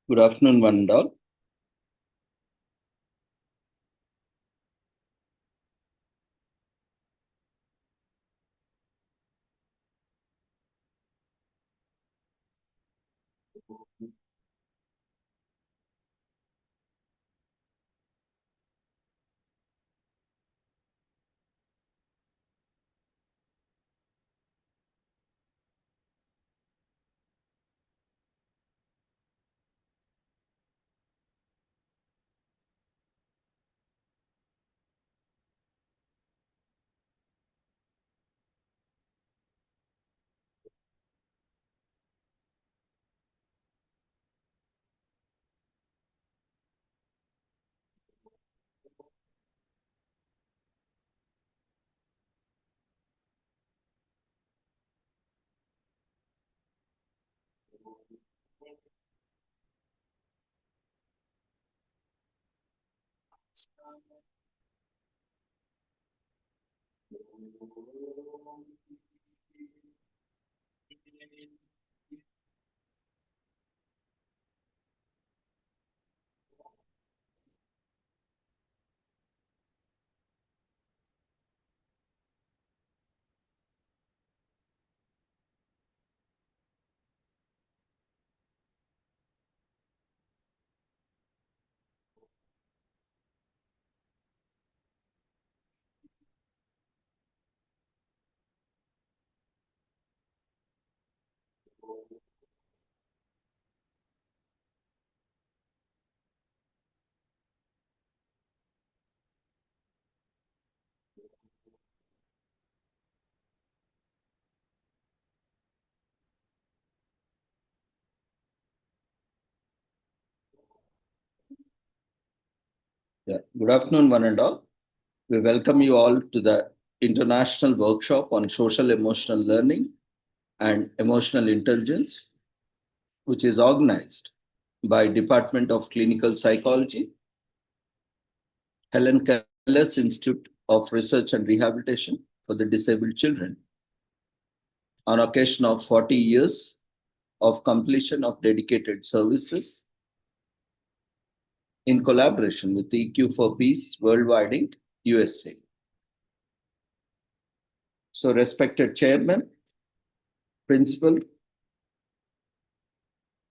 Good afternoon, one and all. Good afternoon, one and all. We welcome you all to the International Workshop on Social Emotional Learning and Emotional Intelligence, which is organized by Department of Clinical Psychology, Helen Keller's Institute of Research and Rehabilitation for the Disabled Children, on occasion of 40 years of completion of dedicated services in collaboration with EQ4Peace Worldwide Inc., USA. So, respected chairman, principal,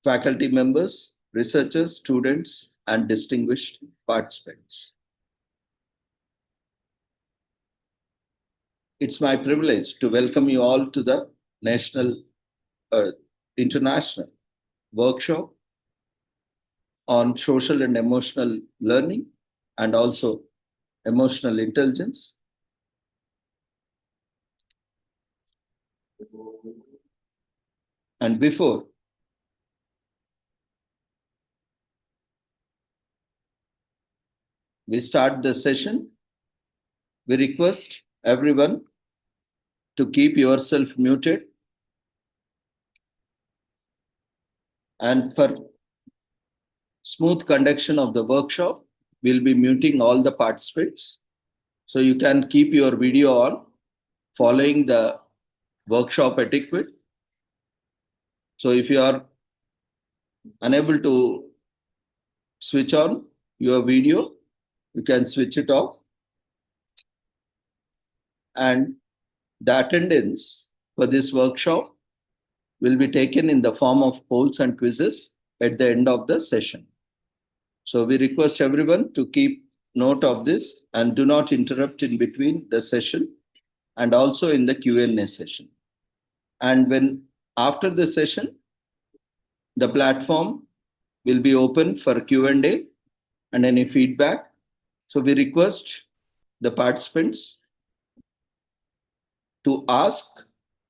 faculty members, researchers, students, and distinguished participants. It's my privilege to welcome you all to the International Workshop on Social and Emotional Learning and also Emotional Intelligence. And before we start the session, we request everyone to keep yourself muted, and for smooth conduction of the workshop, we'll be muting all the participants. So you can keep your video on, following the workshop etiquette. So if you are unable to switch on your video, you can switch it off. And the attendance for this workshop will be taken in the form of polls and quizzes at the end of the session. So we request everyone to keep note of this and do not interrupt in between the session and also in the Q&A session. And when after the session, the platform will be open for Q&A and any feedback. So we request the participants to ask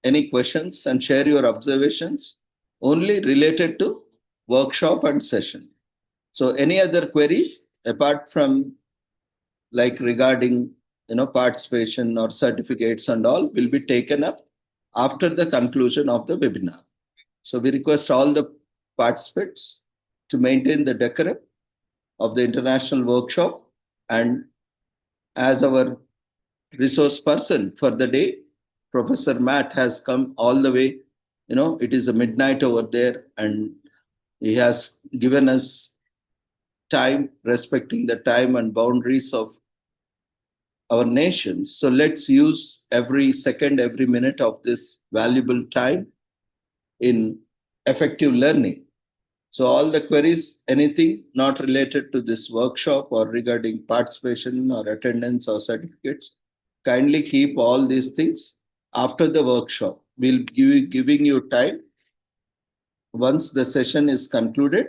any questions and share your observations only related to workshop and session. So any other queries apart from like regarding participation or certificates and all will be taken up after the conclusion of the webinar. So we request all the participants to maintain the decorum of the international workshop And as our resource person for the day, Professor Matt has come all the way. It is a midnight over there, and he has given us time, respecting the time and boundaries of our nation. So let's use every second, every minute of this valuable time in effective learning. So all the queries, anything not related to this workshop or regarding participation or attendance or certificates, kindly keep all these things after the workshop. We'll be giving you time. Once the session is concluded,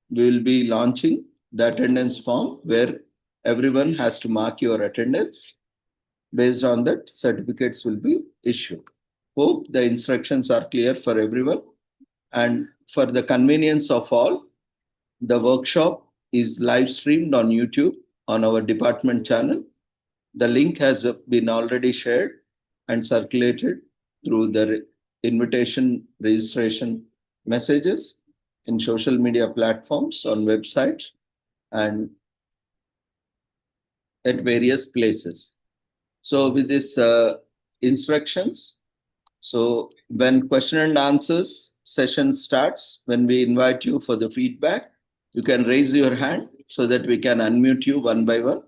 we will be launching the attendance form where everyone has to mark your attendance. Based on that, certificates will be issued. Hope the instructions are clear for everyone. And for the convenience of all, the workshop is live streamed on YouTube on our department channel. The link has been already shared and circulated through the invitation registration messages in social media platforms, on websites, and at various places. So with these instructions, so when question and answers session starts, when we invite you for the feedback, you can raise your hand so that we can unmute you one by one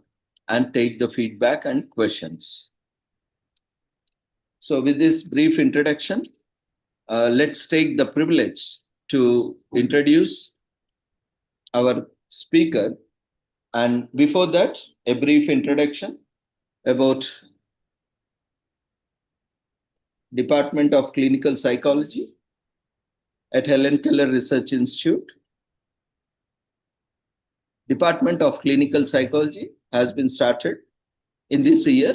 and take the feedback and questions. So with this brief introduction, let's take the privilege to introduce our speaker. And before that, a brief introduction about Department of Clinical Psychology at Helen Keller Research Institute. Department of Clinical Psychology has been started in this year,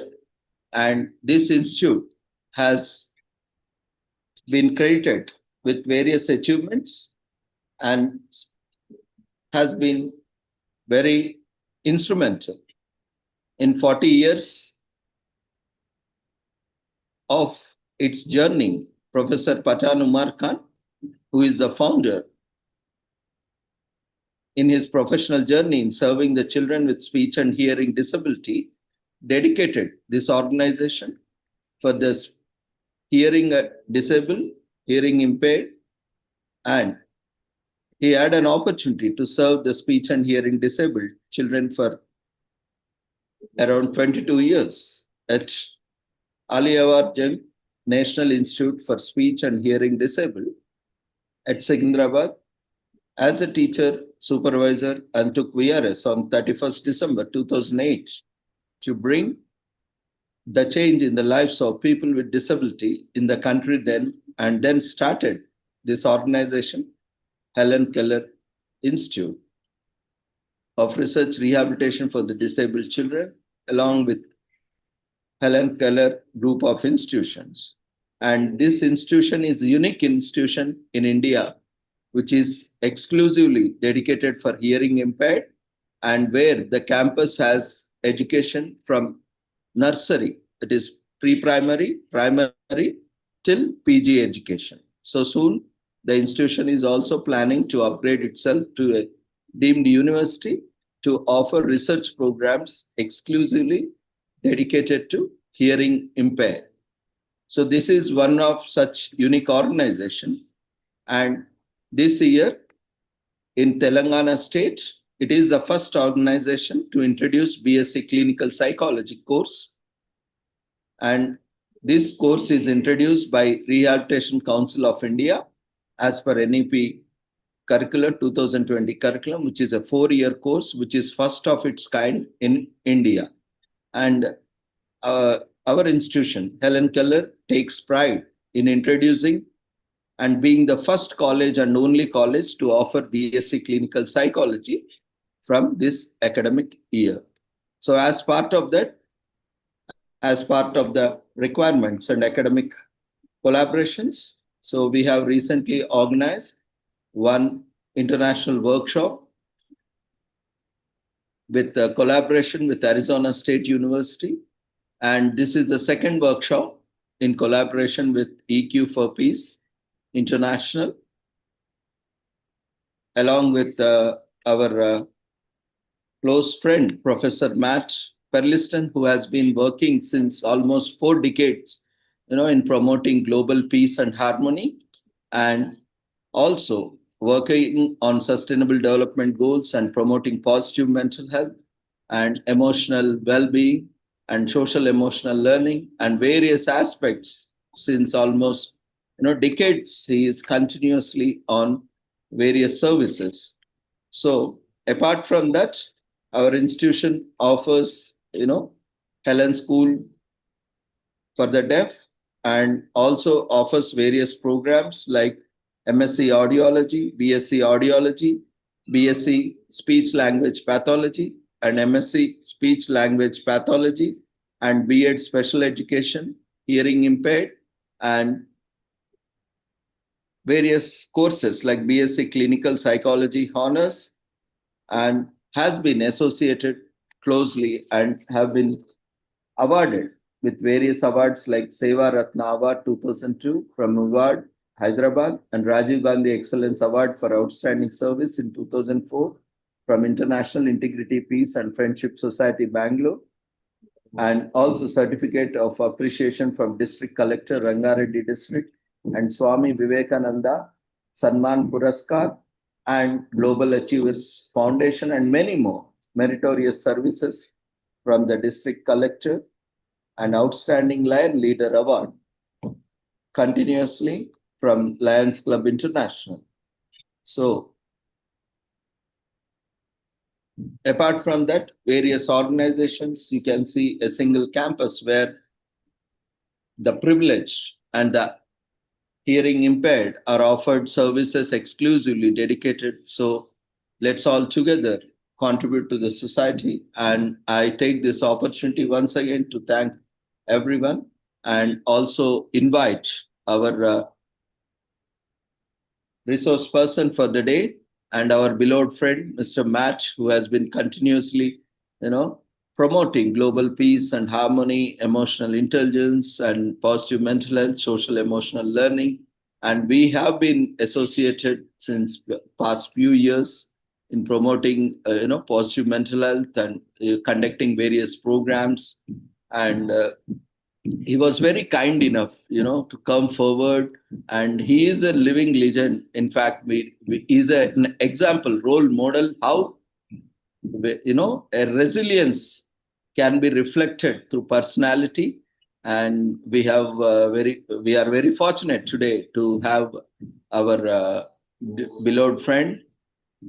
and this institute has been credited with various achievements and has been very instrumental in 40 years of its journey. Professor Patan Umar Khan, who is the founder, in his professional journey in serving the children with speech and hearing disability, dedicated this organization for the hearing disabled, hearing impaired, and he had an opportunity to serve the speech and hearing disabled children for around 22 years at Aliawar Jung National Institute for Speech and Hearing Disabled at Secunderabad as a teacher, supervisor, and took VRS on 31st December 2008 to bring the change in the lives of people with disability in the country then, and then started this organization, Helen Keller Institute of Research Rehabilitation for the Disabled Children, along with Helen Keller Group of Institutions. And this institution is a unique institution in India, which is exclusively dedicated for hearing impaired, and where the campus has education from nursery, that is pre-primary, primary, till PG education. So soon, the institution is also planning to upgrade itself to a deemed university to offer research programs exclusively dedicated to hearing impaired. So this is one of such unique organization. And this year in Telangana state, it is the first organization to introduce BSc Clinical Psychology course. And this course is introduced by Rehabilitation Council of India as per NEP curriculum, 2020 curriculum, which is a 4-year course, which is first of its kind in India. And our institution, Helen Keller, takes pride in introducing and being the first college and only college to offer BSc Clinical Psychology from this academic year. So as part of that, as part of the requirements and academic collaborations, so we have recently organized one international workshop with collaboration with Arizona State University. And this is the second workshop in collaboration with EQ4Peace International, along with our close friend, Professor Matt Perelstein, who has been working since almost 4 decades, in promoting global peace and harmony, and also working on sustainable development goals and promoting positive mental health and emotional well-being and social emotional learning and various aspects since almost decades. He is continuously on various services. So apart from that, our institution offers Helen School for the deaf and also offers various programs like MSc Audiology, BSc Audiology, BSc Speech Language Pathology, and MSc Speech Language Pathology, and B.Ed Special Education, Hearing Impaired, and various courses like BSc Clinical Psychology Honors, and has been associated closely and have been awarded with various awards like Seva Ratna Award 2002 from Award, Hyderabad, and Rajiv Gandhi Excellence Award for Outstanding Service in 2004 from International Integrity, Peace and Friendship Society, Bangalore, and also Certificate of Appreciation from District Collector, Rangareddy District, and Swami Vivekananda Sanman Puraskar, and Global Achievers Foundation, and many more meritorious services from the District Collector and Outstanding Lion Leader Award continuously from Lions Club International. So, apart from that, various organizations, you can see a single campus where the privileged and the hearing impaired are offered services exclusively dedicated. So let's all together contribute to the society. And I take this opportunity once again to thank everyone and also invite our resource person for the day and our beloved friend, Mr. Matt, who has been continuously, promoting global peace and harmony, emotional intelligence, and positive mental health, social emotional learning. And we have been associated since past few years in promoting, positive mental health and conducting various programs. And he was very kind enough, to come forward. And he is a living legend. In fact, he's an example, role model, how, a resilience can be reflected through personality. And we are very fortunate today to have our beloved friend,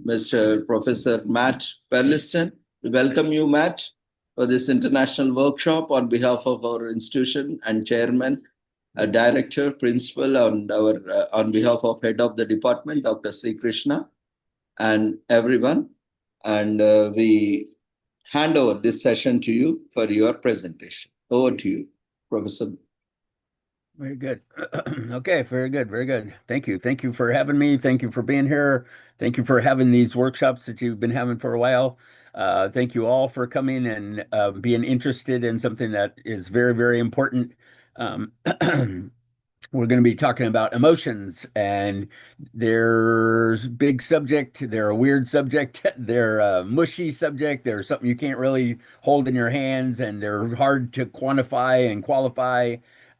Mr. Professor Matt Perelstein. We welcome you, Matt, for this international workshop on behalf of our institution and chairman, director, principal, and on behalf of head of the department, Dr. Sri Krishna, and everyone. And we hand over this session to you for your presentation. Over to you, Professor. Very good. Okay, very good, very good. Thank you. Thank you for having me. Thank you for being here. Thank you for having these workshops that you've been having for a while. Thank you all for coming and being interested in something that is very, very important. We're going to be talking about emotions, and there's big subject, they're a weird subject, they're a mushy subject, they're something you can't really hold in your hands, and they're hard to quantify and qualify.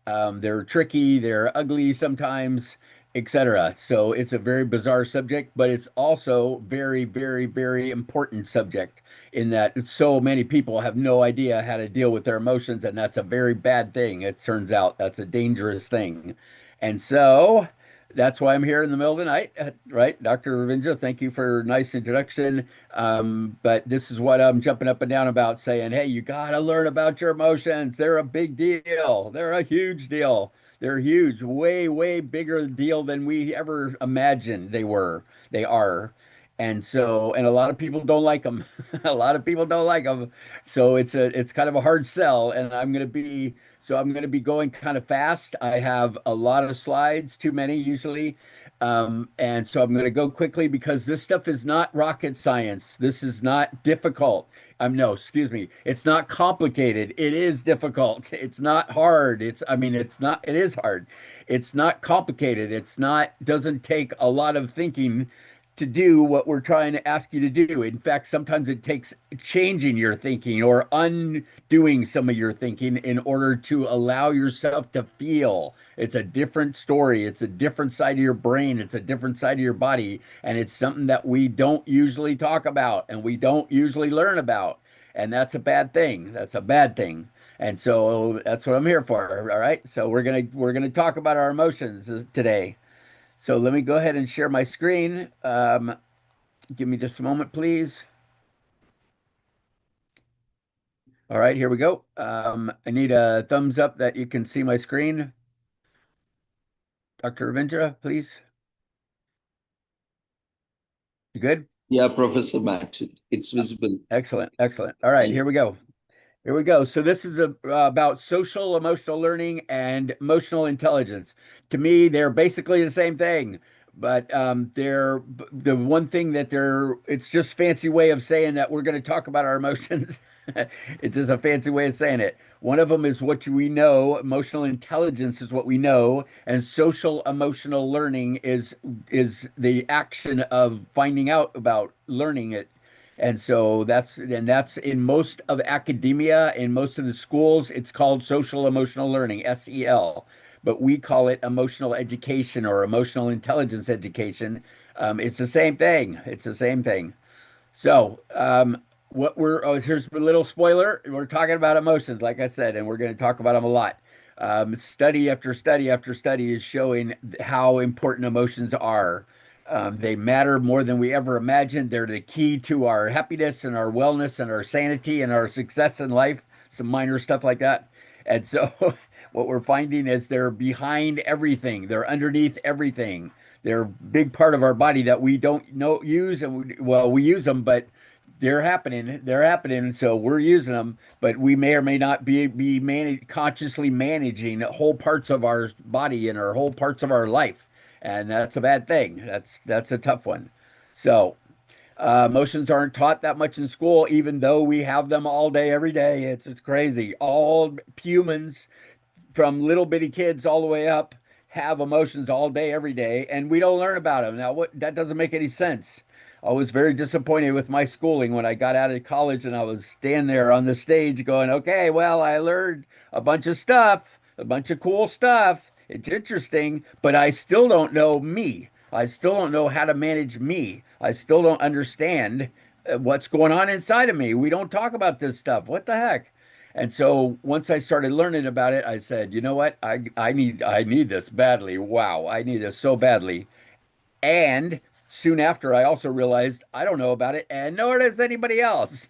They're tricky, they're ugly sometimes, etc. So it's a very bizarre subject, but it's also very, very, very important subject in that so many people have no idea how to deal with their emotions, and that's a very bad thing. It turns out that's a dangerous thing. And so that's why I'm here in the middle of the night, right? Dr. Ravindra, thank you for a nice introduction. But this is what I'm jumping up and down about, saying, hey, you got to learn about your emotions. They're a big deal. They're a huge deal. They're huge, way, way bigger deal than we ever imagined they were. They are. And so, and a lot of people don't like them. A lot of people don't like them. So it's kind of a hard sell. And I'm going to be going kind of fast. I have a lot of slides, too many usually. And so I'm going to go quickly because this stuff is not rocket science. This is not difficult. No, excuse me. It's not complicated. It is difficult. It's not hard. It is hard. It's not complicated. Doesn't take a lot of thinking. to do what we're trying to ask you to do. In fact, sometimes it takes changing your thinking or undoing some of your thinking in order to allow yourself to feel. It's a different story. It's a different side of your brain. It's a different side of your body. And it's something that we don't usually talk about and we don't usually learn about. And that's a bad thing. That's a bad thing. And so that's what I'm here for. All right. So we're gonna talk about our emotions today. So let me go ahead and share my screen. Give me just a moment, please. All right, here we go. I need a thumbs up that you can see my screen. Dr. Ravindra, please. You good? Yeah, Professor Matt, it's visible. Excellent, excellent. All right, here we go. Here we go. So this is about social emotional learning and emotional intelligence. To me, they're basically the same thing, but they're the one thing that it's just fancy way of saying that we're going to talk about our emotions. It's just a fancy way of saying it. One of them is what we know. Emotional intelligence is what we know, and social emotional learning is the action of finding out about learning it. And so that's in most of academia, in most of the schools, it's called social emotional learning, SEL, but we call it emotional education or emotional intelligence education. It's the same thing. It's the same thing. So, here's a little spoiler. We're talking about emotions, like I said, and we're going to talk about them a lot. Study after study after study is showing how important emotions are. They matter more than we ever imagined. They're the key to our happiness and our wellness and our sanity and our success in life, some minor stuff like that. And so, what we're finding is they're behind everything, they're underneath everything. They're a big part of our body that we don't know use, and we use them, but they're happening. They're happening. So we're using them, but we may or may not be consciously managing whole parts of our body and our whole parts of our life, and that's a bad thing. That's a tough one. So emotions aren't taught that much in school, even though we have them all day, every day. It's crazy. All humans from little bitty kids all the way up have emotions all day, every day, and we don't learn about them. Now, that doesn't make any sense. I was very disappointed with my schooling when I got out of college and I was standing there on the stage going, okay, well, I learned a bunch of stuff, a bunch of cool stuff. It's interesting, but I still don't know me. I still don't know how to manage me. I still don't understand what's going on inside of me. We don't talk about this stuff. What the heck? And so once I started learning about it, I said, you know what? I need this badly. Wow, I need this so badly. And soon after, I also realized I don't know about it, and nor does anybody else.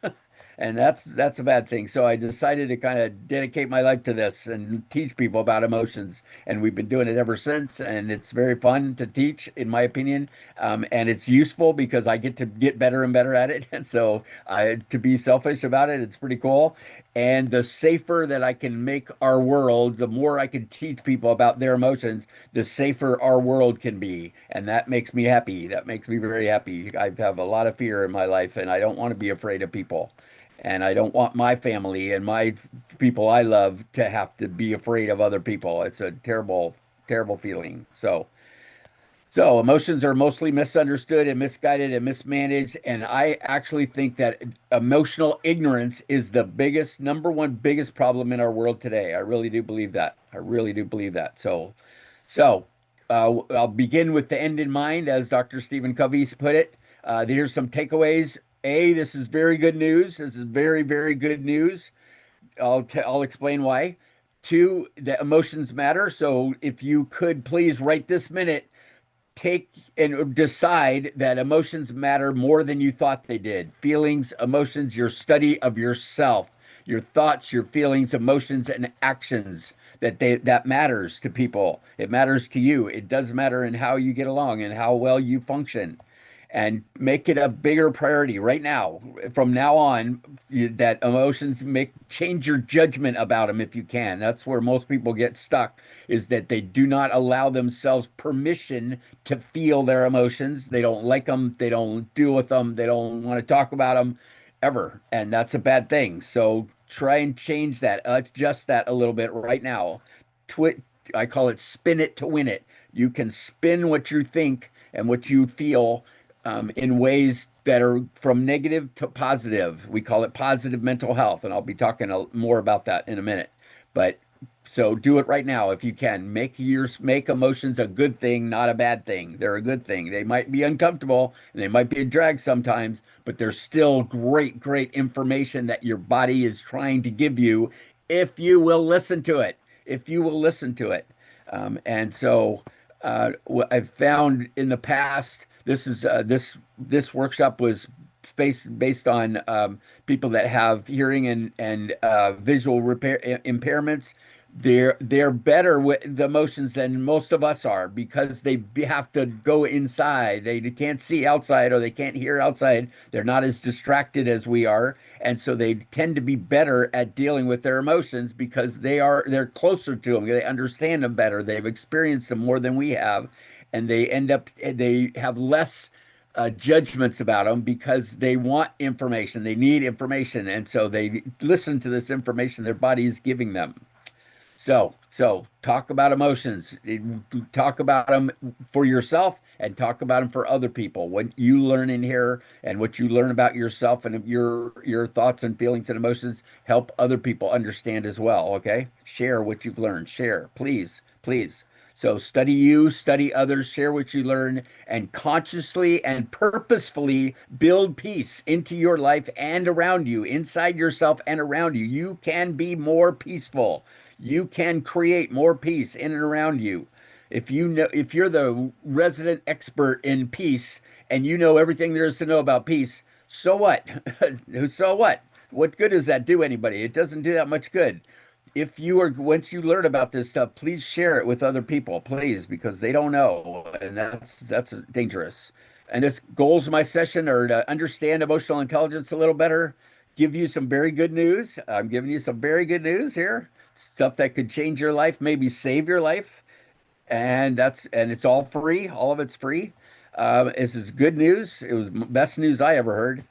And that's a bad thing. So I decided to kind of dedicate my life to this and teach people about emotions. And we've been doing it ever since. And it's very fun to teach, in my opinion. And it's useful because I get to get better and better at it. And so to be selfish about it, it's pretty cool. And the safer that I can make our world, the more I can teach people about their emotions, the safer our world can be. And that makes me happy. That makes me very happy. I have a lot of fear in my life, and I don't want to be afraid of people. And I don't want my family and my people I love to have to be afraid of other people. It's a terrible, terrible feeling. So emotions are mostly misunderstood and misguided and mismanaged. And I actually think that emotional ignorance is the number one biggest problem in our world today. I really do believe that. I really do believe that. So I'll begin with the end in mind, as Dr. Stephen Covey's put it. Here's some takeaways. A, this is very good news. This is very, very good news. I'll explain why. Two, the emotions matter. So if you could please right this minute take and decide that emotions matter more than you thought they did. Feelings, emotions, your study of yourself, your thoughts, your feelings, emotions, and actions that matters to people. It matters to you. It does matter in how you get along and how well you function. And make it a bigger priority right now. From now on, that emotions make change your judgment about them if you can. That's where most people get stuck, is that they do not allow themselves permission to feel their emotions. They don't like them. They don't deal with them. They don't want to talk about them ever. And that's a bad thing. So try and change that, adjust that a little bit right now. Twit, I call it spin it to win it. You can spin what you think and what you feel in ways that are from negative to positive. We call it positive mental health, and I'll be talking more about that in a minute. But so do it right now if you can. Make emotions a good thing, not a bad thing. They're a good thing. They might be uncomfortable and they might be a drag sometimes, but they're still great, great information that your body is trying to give you if you will listen to it. If you will listen to it. And so what I've found in the past, this workshop was based on people that have hearing and visual impairments. They're better with the emotions than most of us are because have to go inside. They can't see outside or they can't hear outside. They're not as distracted as we are, and so they tend to be better at dealing with their emotions because they're closer to them. They understand them better. They've experienced them more than we have, and they have less judgments about them because they want information. They need information, and so they listen to this information their body is giving them. So talk about emotions. Talk about them for yourself and talk about them for other people. What you learn in here and what you learn about yourself and your thoughts and feelings and emotions help other people understand as well. Okay? Share what you've learned. Share, please, please. So study you, study others, share what you learn, and consciously and purposefully build peace into your life and around you, inside yourself and around you. You can be more peaceful. You can create more peace in and around you. If you're the resident expert in peace and you know everything there is to know about peace, so what? So what? What good does that do anybody? It doesn't do that much good. Once you learn about this stuff, please share it with other people, please, because they don't know, and that's dangerous. And this goals of my session are to understand emotional intelligence a little better, give you some very good news. I'm giving you some very good news here, stuff that could change your life, maybe save your life, and it's all free. All of it's free. This is good news. It was best news I ever heard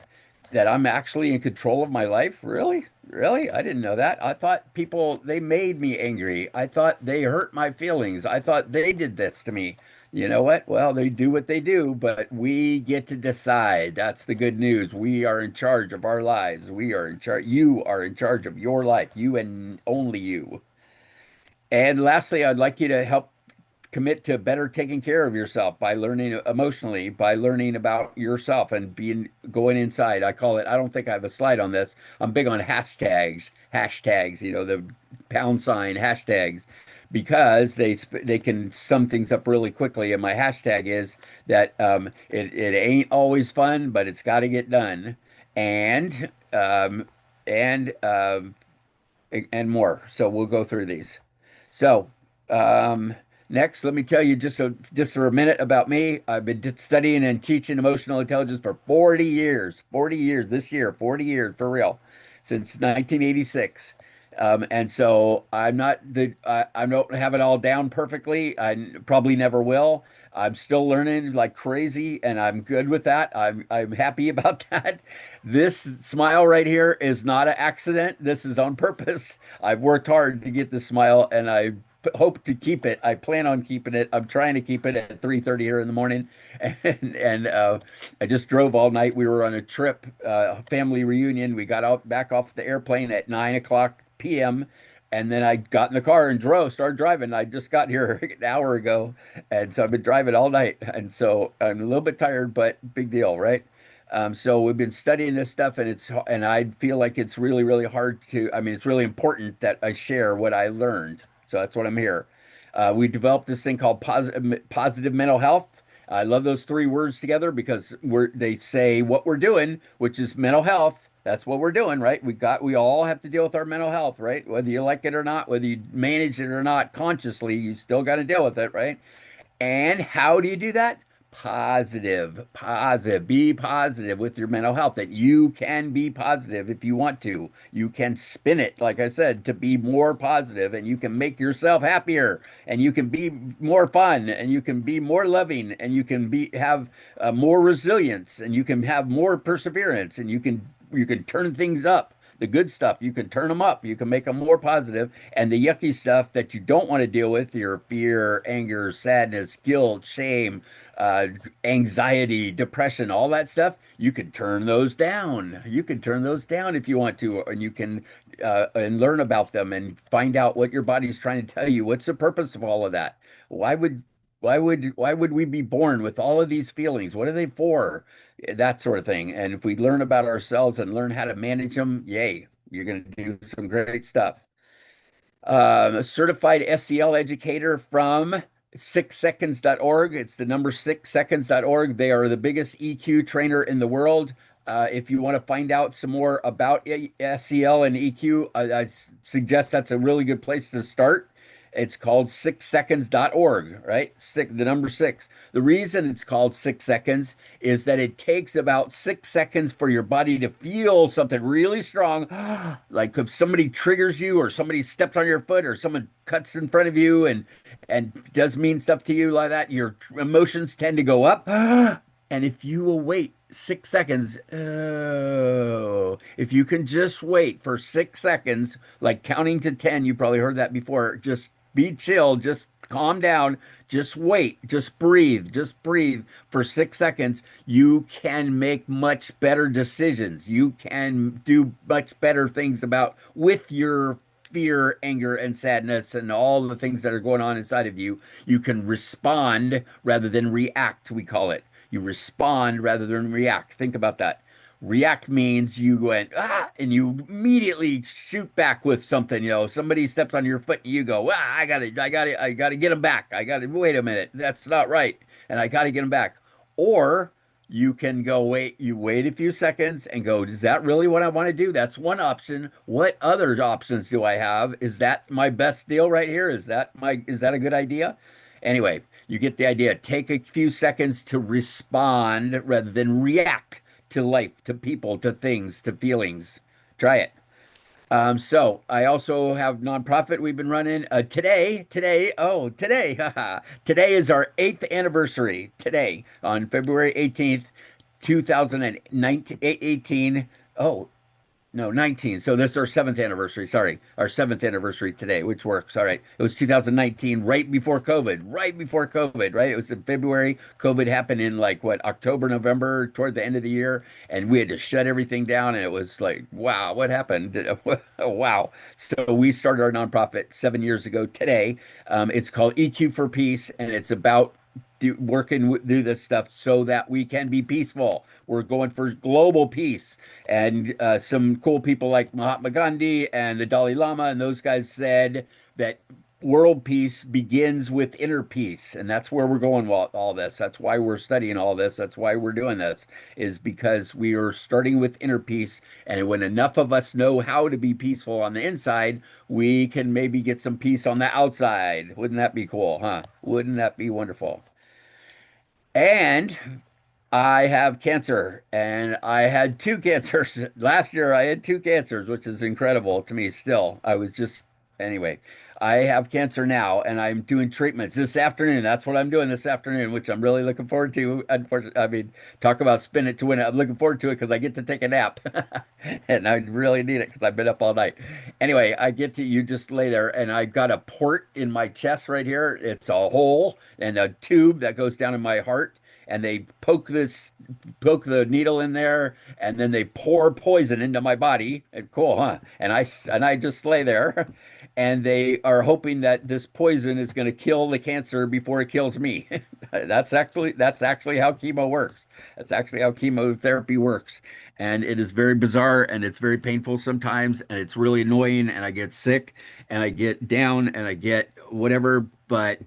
that I'm actually in control of my life. Really? Really? I didn't know that. I thought they made me angry. I thought they hurt my feelings. I thought they did this to me. You know what? Well, they do what they do, but we get to decide. That's the good news. We are in charge of our lives. We are in charge. You are in charge of your life. You and only you. And lastly, I'd like you to help commit to better taking care of yourself by learning emotionally, by learning about yourself and going inside. I don't think I have a slide on this. I'm big on hashtags, the pound sign hashtags, because they can sum things up really quickly. And my hashtag is that it ain't always fun, but it's got to get done. And and and more. So we'll go through these. So, next, let me tell you just for a minute about me. I've been studying and teaching emotional intelligence for 40 years. 40 years this year, 40 years for real, since 1986. And so I don't have it all down perfectly. I probably never will. I'm still learning like crazy, and I'm good with that. I'm happy about that. This smile right here is not an accident. This is on purpose. I've worked hard to get this smile, and I hope to keep it. I plan on keeping it. I'm trying to keep it at 3:30 here in the morning, and I just drove all night. We were on a trip, family reunion. We got out back off the airplane at 9 o'clock p.m. And then I got in the car and started driving. I just got here an hour ago. And so I've been driving all night. And so I'm a little bit tired, but big deal, right? So we've been studying this stuff, and I feel like it's really, really hard it's really important that I share what I learned. So that's what I'm here. We developed this thing called positive mental health. I love those three words together because they say what we're doing, which is mental health. That's what we're doing, right? We all have to deal with our mental health, right? Whether you like it or not, whether you manage it or not consciously, you still got to deal with it, right? And how do you do that? Positive. Be positive with your mental health, that you can be positive if you want to. You can spin it, like I said, to be more positive, and you can make yourself happier, and you can be more fun, and you can be more loving, and you can have more resilience, and you can have more perseverance, and you can turn things up The good stuff, you can turn them up, you can make them more positive, and the yucky stuff that you don't want to deal with, your fear, anger, sadness, guilt, shame, uh, anxiety, depression, all that stuff, you can turn those down. You can turn those down if you want to, and you can and learn about them and find out what your body's trying to tell you. What's the purpose of all of that? Why would why would we be born with all of these feelings? What are they for? That sort of thing. And if we learn about ourselves and learn how to manage them, yay, you're going to do some great stuff. A certified SEL educator from 6seconds.org. It's the number 6seconds.org. They are the biggest EQ trainer in the world. If you want to find out some more about SEL and EQ, I suggest that's a really good place to start. It's called 6seconds.org, right? The number six. The reason it's called 6 seconds is that it takes about 6 seconds for your body to feel something really strong. Like if somebody triggers you or somebody steps on your foot or someone cuts in front of you and does mean stuff to you like that, your emotions tend to go up. And if you will wait 6 seconds, oh, if you can just wait for 6 seconds, like counting to 10, you probably heard that before. Just be chill, just calm down, just wait, just breathe for 6 seconds. You can make much better decisions. You can do much better things about with your fear, anger, and sadness, and all the things that are going on inside of you. You can respond rather than react, we call it. You respond rather than react. Think about that. React means you went, and you immediately shoot back with something. Somebody steps on your foot and you go, I gotta get him back. Wait a minute. That's not right. And I gotta get him back. Or you can go, you wait a few seconds and go, is that really what I want to do? That's one option. What other options do I have? Is that my best deal right here? Is that a good idea? Anyway, you get the idea. Take a few seconds to respond rather than react to life, to people, to things, to feelings. Try it. So I also have nonprofit we've been running today is our 8th anniversary today on February 18th, 2018. Oh, no, 19. So this is our 7th anniversary. Sorry, our 7th anniversary today, which works. All right. It was 2019, right before COVID, right? It was in February. COVID happened in like what, October, November, toward the end of the year. And we had to shut everything down. And it was like, wow, what happened? Wow. So we started our nonprofit 7 years ago today. It's called EQ4Peace, and it's about do this stuff so that we can be peaceful. We're going for global peace. And some cool people like Mahatma Gandhi and the Dalai Lama and those guys said that world peace begins with inner peace. And that's where we're going with all this. That's why we're studying all this. That's why we're doing this, is because we are starting with inner peace. And when enough of us know how to be peaceful on the inside, we can maybe get some peace on the outside. Wouldn't that be cool, huh? Wouldn't that be wonderful? And I have cancer, and I had two cancers. Last year, I had two cancers, which is incredible to me still. Anyway, I have cancer now, and I'm doing treatments this afternoon. That's what I'm doing this afternoon, which I'm really looking forward to. Unfortunately, I mean, talk about spin it to win it. I'm looking forward to it because I get to take a nap, and I really need it because I've been up all night. Anyway, you just lay there, and I've got a port in my chest right here. It's a hole and a tube that goes down in my heart, and they poke the needle in there, and then they pour poison into my body. Cool, huh? And I just lay there, and they are hoping that this poison is going to kill the cancer before it kills me. That's actually how chemo works. That's actually how chemotherapy works. And it is very bizarre, and it's very painful sometimes, and it's really annoying, and I get sick and I get down and I get whatever, but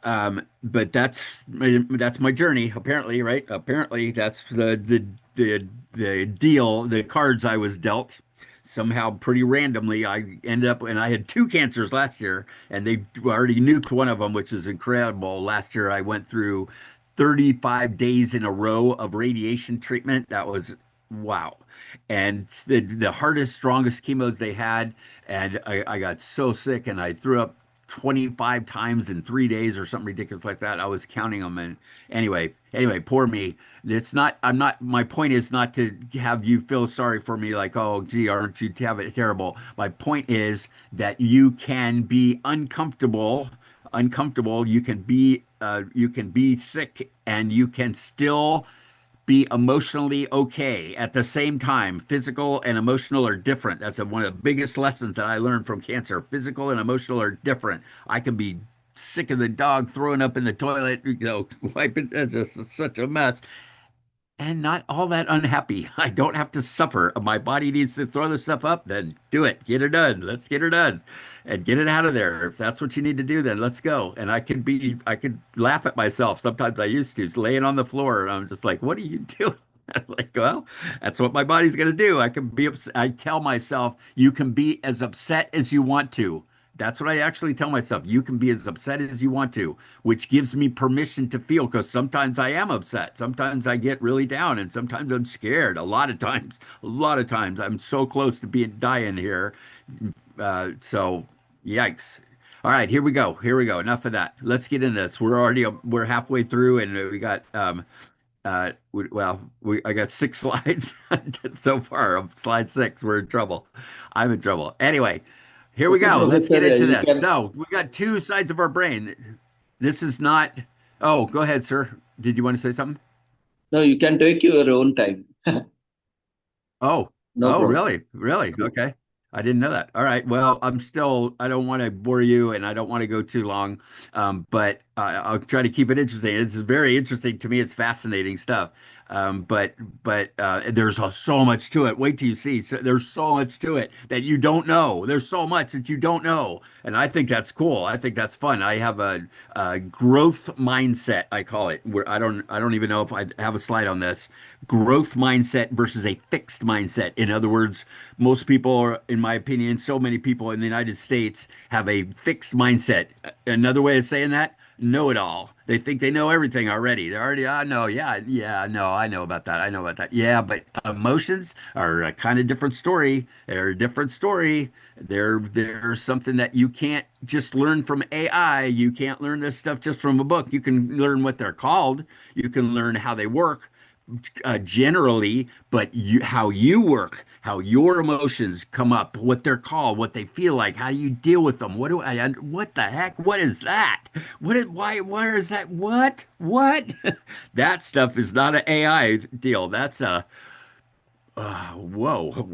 that's my journey, apparently, right? Apparently, that's the deal, the cards I was dealt. Somehow, pretty randomly, I ended up, and I had two cancers last year, and they already nuked one of them, which is incredible. Last year, I went through 35 days in a row of radiation treatment. That was wow. And the hardest, strongest chemos they had, and I got so sick, and I threw up 25 times in 3 days or something ridiculous like that. I was counting them. And anyway, poor me. It's not, I'm not, my point is not to have you feel sorry for me, like, oh, gee, aren't you have it terrible? My point is that you can be uncomfortable. You can be sick and you can still be emotionally okay at the same time. Physical and emotional are different. That's one of the biggest lessons that I learned from cancer. Physical and emotional are different. I can be sick of the dog throwing up in the toilet, wiping. That's just such a mess and not all that unhappy. I don't have to suffer. My body needs to throw the stuff up, then do it. Get her done. Let's get her done and get it out of there. If that's what you need to do, then let's go. And I could laugh at myself. Sometimes I used to, laying on the floor, and I'm just like, what are you doing? I'm like, well, that's what my body's going to do. I can be upset. I tell myself, you can be as upset as you want to. That's what I actually tell myself. You can be as upset as you want to, which gives me permission to feel because sometimes I am upset. Sometimes I get really down and sometimes I'm scared. A lot of times I'm so close to being dying here. So yikes. All right, here we go. Here we go. Enough of that. Let's get into this. We're halfway through and we got I got 6 slides so far. Slide 6. We're in trouble. I'm in trouble. Anyway, here we Okay, go. Let's Professor, get into you this. can, So we got two sides of our brain. This is not. Oh, go ahead, sir. Did you want to say something? no, you can take your own time. Oh, No oh, problem. really? Really? Okay. I didn't know that. All right. Well, I don't want to bore you and I don't want to go too long. But I'll try to keep it interesting. It's very interesting to me. It's fascinating stuff. But there's so much to it. Wait till you see. So, there's so much to it that you don't know. There's so much that you don't know. And I think that's cool. I think that's fun. I have a growth mindset, I call it, where I don't even know if I have a slide on this. Growth mindset versus a fixed mindset. In other words, most people, in my opinion, so many people in the United States have a fixed mindset. Another way of saying that, know it all. They think they know everything already. They're already, I know, yeah, no, I know about that. I know about that. Yeah, but emotions are a kind of different story. They're a different story. They're something that you can't just learn from AI. You can't learn this stuff just from a book. You can learn what they're called. You can learn how they work generally, but how you work, how your emotions come up, what they're called, what they feel like, how you deal with them. What the heck? What is that? Where is that? What? That stuff is not an AI deal. That's a, whoa,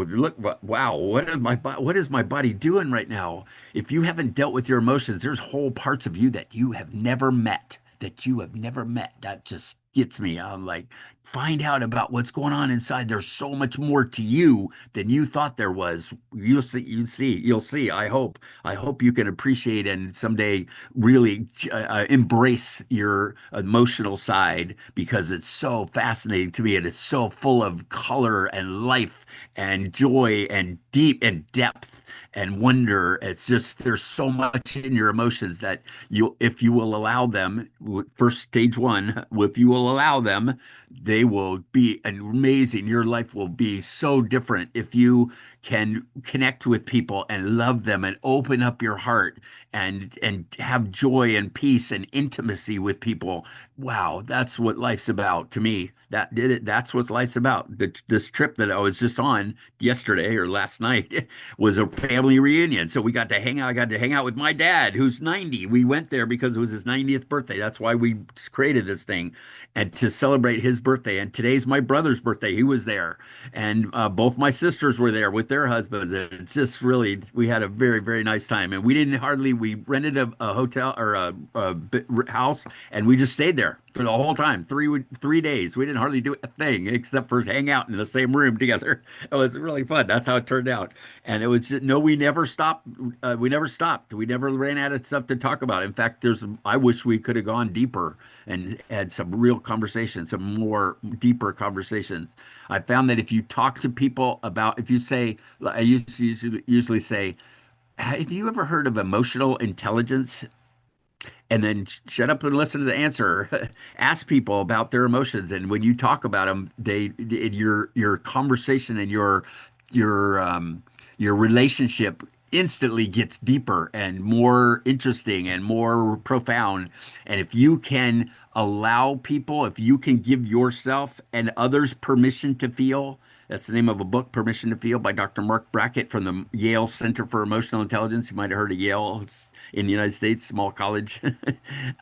look, wow, what is my body doing right now? If you haven't dealt with your emotions, there's whole parts of you that you have never met, That just gets me. I'm like, find out about what's going on inside. There's so much more to you than you thought there was. You'll see. I hope you can appreciate and someday really embrace your emotional side because it's so fascinating to me and it's so full of color and life and joy and deep and depth and wonder. It's just there's so much in your emotions that if you will allow them, first stage one, if you will allow them, they will be amazing. Your life will be so different if you can connect with people and love them and open up your heart and have joy and peace and intimacy with people. Wow, that's what life's about to me. That did it. That's what life's about. This trip that I was just on yesterday or last night was a family reunion. So we got to hang out. I got to hang out with my dad, who's 90. We went there because it was his 90th birthday. That's why we created this thing and to celebrate his birthday. And today's my brother's birthday. He was there. And both my sisters were there with their husbands. And it's just really, we had a very, very nice time. And we rented a hotel or a house and we just stayed there for the whole time, 3 days. We didn't hardly do a thing except for hang out in the same room together. It was really fun. That's how it turned out. And it was just, no, we never stopped. We never stopped. We never ran out of stuff to talk about. In fact, I wish we could have gone deeper and had some real conversations, some more deeper conversations. I found that if you talk to people about, if you say, I used to usually say, have you ever heard of emotional intelligence? And then shut up and listen to the answer. Ask people about their emotions, and when you talk about them, your conversation and your relationship instantly gets deeper and more interesting and more profound. And if you can allow people, if you can give yourself and others permission to feel, that's the name of a book, Permission to Feel by Dr. Mark Brackett from the Yale Center for Emotional Intelligence. You might have heard of Yale. It's in the United States, small college.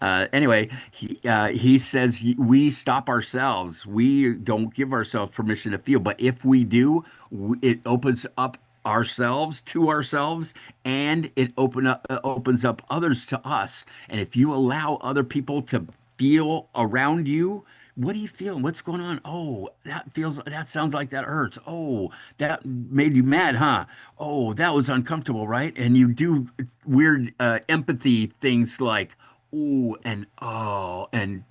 Anyway, he says we stop ourselves. We don't give ourselves permission to feel. But if we do, it opens up ourselves to ourselves, and it opens up others to us. And if you allow other people to feel around you, what are you feeling? What's going on? Oh, that sounds like that hurts. Oh, that made you mad, huh? Oh, that was uncomfortable, right? And you do weird empathy things like ooh and oh and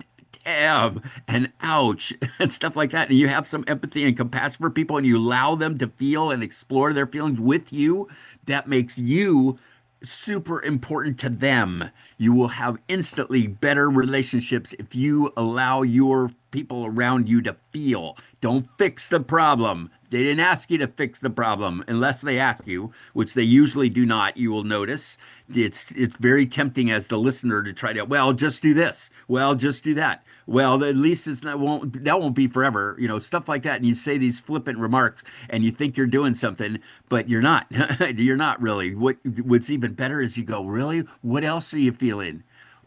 damn and ouch and stuff like that. And you have some empathy and compassion for people and you allow them to feel and explore their feelings with you. That makes you super important to them. You will have instantly better relationships if you allow your people around you to feel. Don't fix the problem. They didn't ask you to fix the problem unless they ask you, which they usually do not. You will notice it's very tempting as the listener to try to, well, just do this. Well, just do that. Well, at least that won't be forever, stuff like that. And you say these flippant remarks and you think you're doing something, but you're not. You're not really. What's even better is you go, really? What else are you feeling?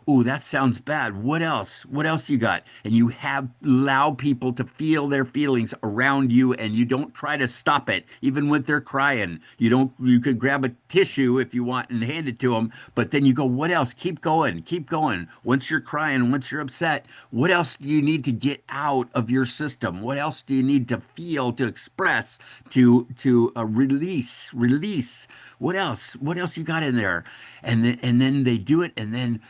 Ooh, that sounds bad. What else? What else you got? And you have allow people to feel their feelings around you and you don't try to stop it, even when they're crying. You could grab a tissue if you want and hand it to them, but then you go, what else? Keep going, keep going. Once you're crying, once you're upset, what else do you need to get out of your system? What else do you need to feel, to express, to release? What else? What else you got in there? And then they do it, and then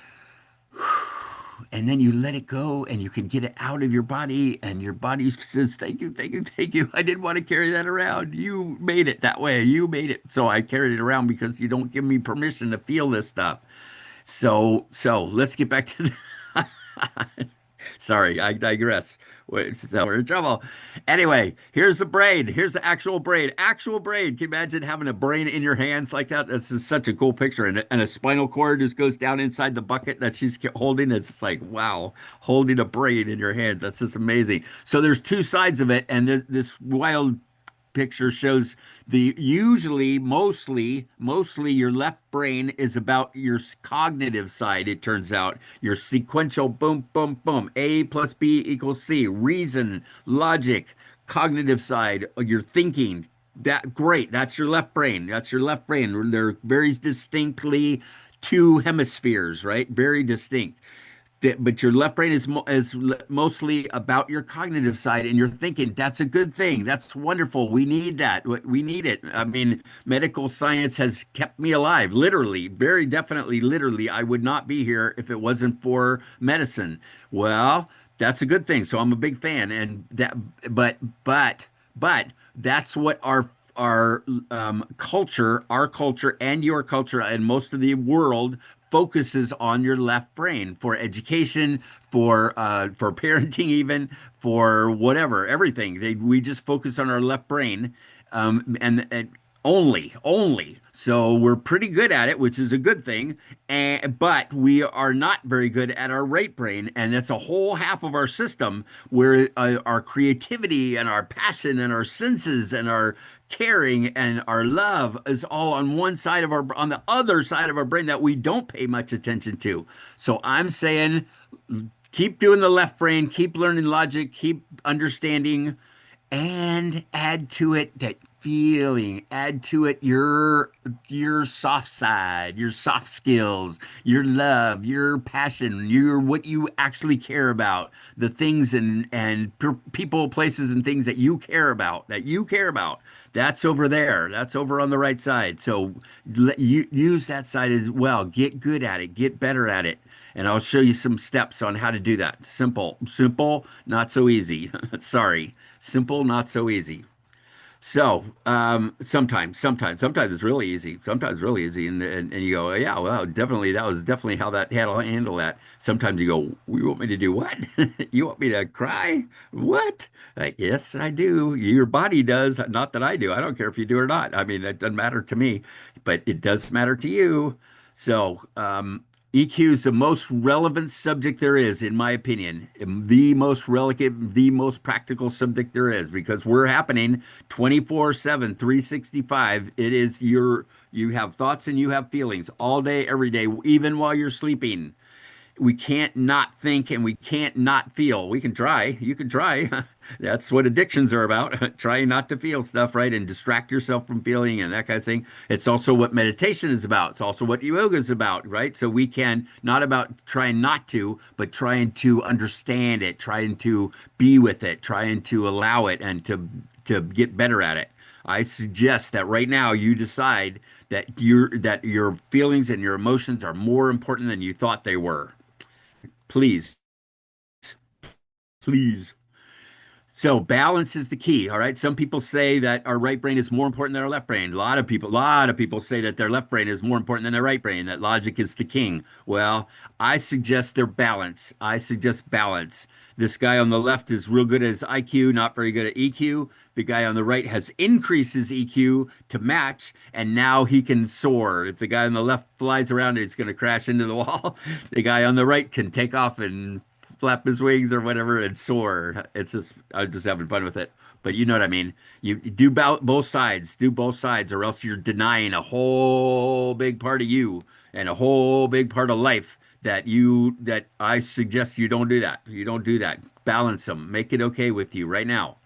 you let it go and you can get it out of your body and your body says thank you, thank you, thank you. I didn't want to carry that around. You made it that way. You made it so I carried it around because you don't give me permission to feel this stuff. So let's get back to sorry, I digress. So we're in trouble. Anyway, here's the brain. Here's the actual brain. Actual brain. Can you imagine having a brain in your hands like that? That's just such a cool picture. And a spinal cord just goes down inside the bucket that she's holding. It's like, wow, holding a brain in your hands. That's just amazing. So there's two sides of it. And this wild picture shows the usually mostly your left brain is about your cognitive side. It turns out your sequential boom boom boom, A plus B equals C, reason, logic, cognitive side, your thinking. That great, that's your left brain. That's your left brain. They're very distinctly two hemispheres, right? Very distinct. But your left brain is mostly about your cognitive side and your thinking. That's a good thing. That's wonderful. We need that. We need it. I mean, medical science has kept me alive, literally, very definitely, literally. I would not be here if it wasn't for medicine. Well, that's a good thing. So I'm a big fan. And that, but that's what our culture, and your culture, and most of the world focuses on your left brain for education, for parenting, even for whatever, everything. We just focus on our left brain, and only. So we're pretty good at it, which is a good thing. But we are not very good at our right brain, and that's a whole half of our system where our creativity and our passion and our senses and our caring and our love is all on the other side of our brain that we don't pay much attention to. So I'm saying keep doing the left brain, keep learning logic, keep understanding, and add to it that feeling, add to it your soft side, your soft skills, your love, your passion, your what you actually care about, the things and people, places, and things that you care about. That's over there. That's over on the right side. So you use that side as well. Get good at it. Get better at it. And I'll show you some steps on how to do that. Simple, not so easy. Sorry. Simple, not so easy. So sometimes it's really easy. Sometimes really easy, and you go, yeah, well, definitely that was definitely how that handle that. Sometimes you go, you want me to do what? You want me to cry? What? Like, yes, I do. Your body does. Not that I do. I don't care if you do or not. I mean, it doesn't matter to me, but it does matter to you. So, EQ is the most relevant subject there is, in my opinion, the most relevant, the most practical subject there is, because we're happening 24/7, 365. It is you have thoughts and you have feelings all day, every day, even while you're sleeping. We can't not think and we can't not feel. We can try. You can try. That's what addictions are about. Trying not to feel stuff, right? And distract yourself from feeling and that kind of thing. It's also what meditation is about. It's also what yoga is about, right? So we can not about trying not to, but trying to understand it, trying to be with it, trying to allow it and to get better at it. I suggest that right now you decide that your feelings and your emotions are more important than you thought they were. Please, please. So balance is the key. All right. Some people say that our right brain is more important than our left brain. A lot of people say that their left brain is more important than their right brain, that logic is the king. Well, I suggest their balance. I suggest balance. This guy on the left is real good at his IQ, not very good at EQ. The guy on the right has increased his EQ to match, and now he can soar. If the guy on the left flies around, he's going to crash into the wall. The guy on the right can take off and flap his wings or whatever and soar. It's just I was just having fun with it. But you know what I mean. You do both sides, do both sides, or else you're denying a whole big part of you and a whole big part of life that I suggest you don't do that. You don't do that. Balance them. Make it okay with you right now.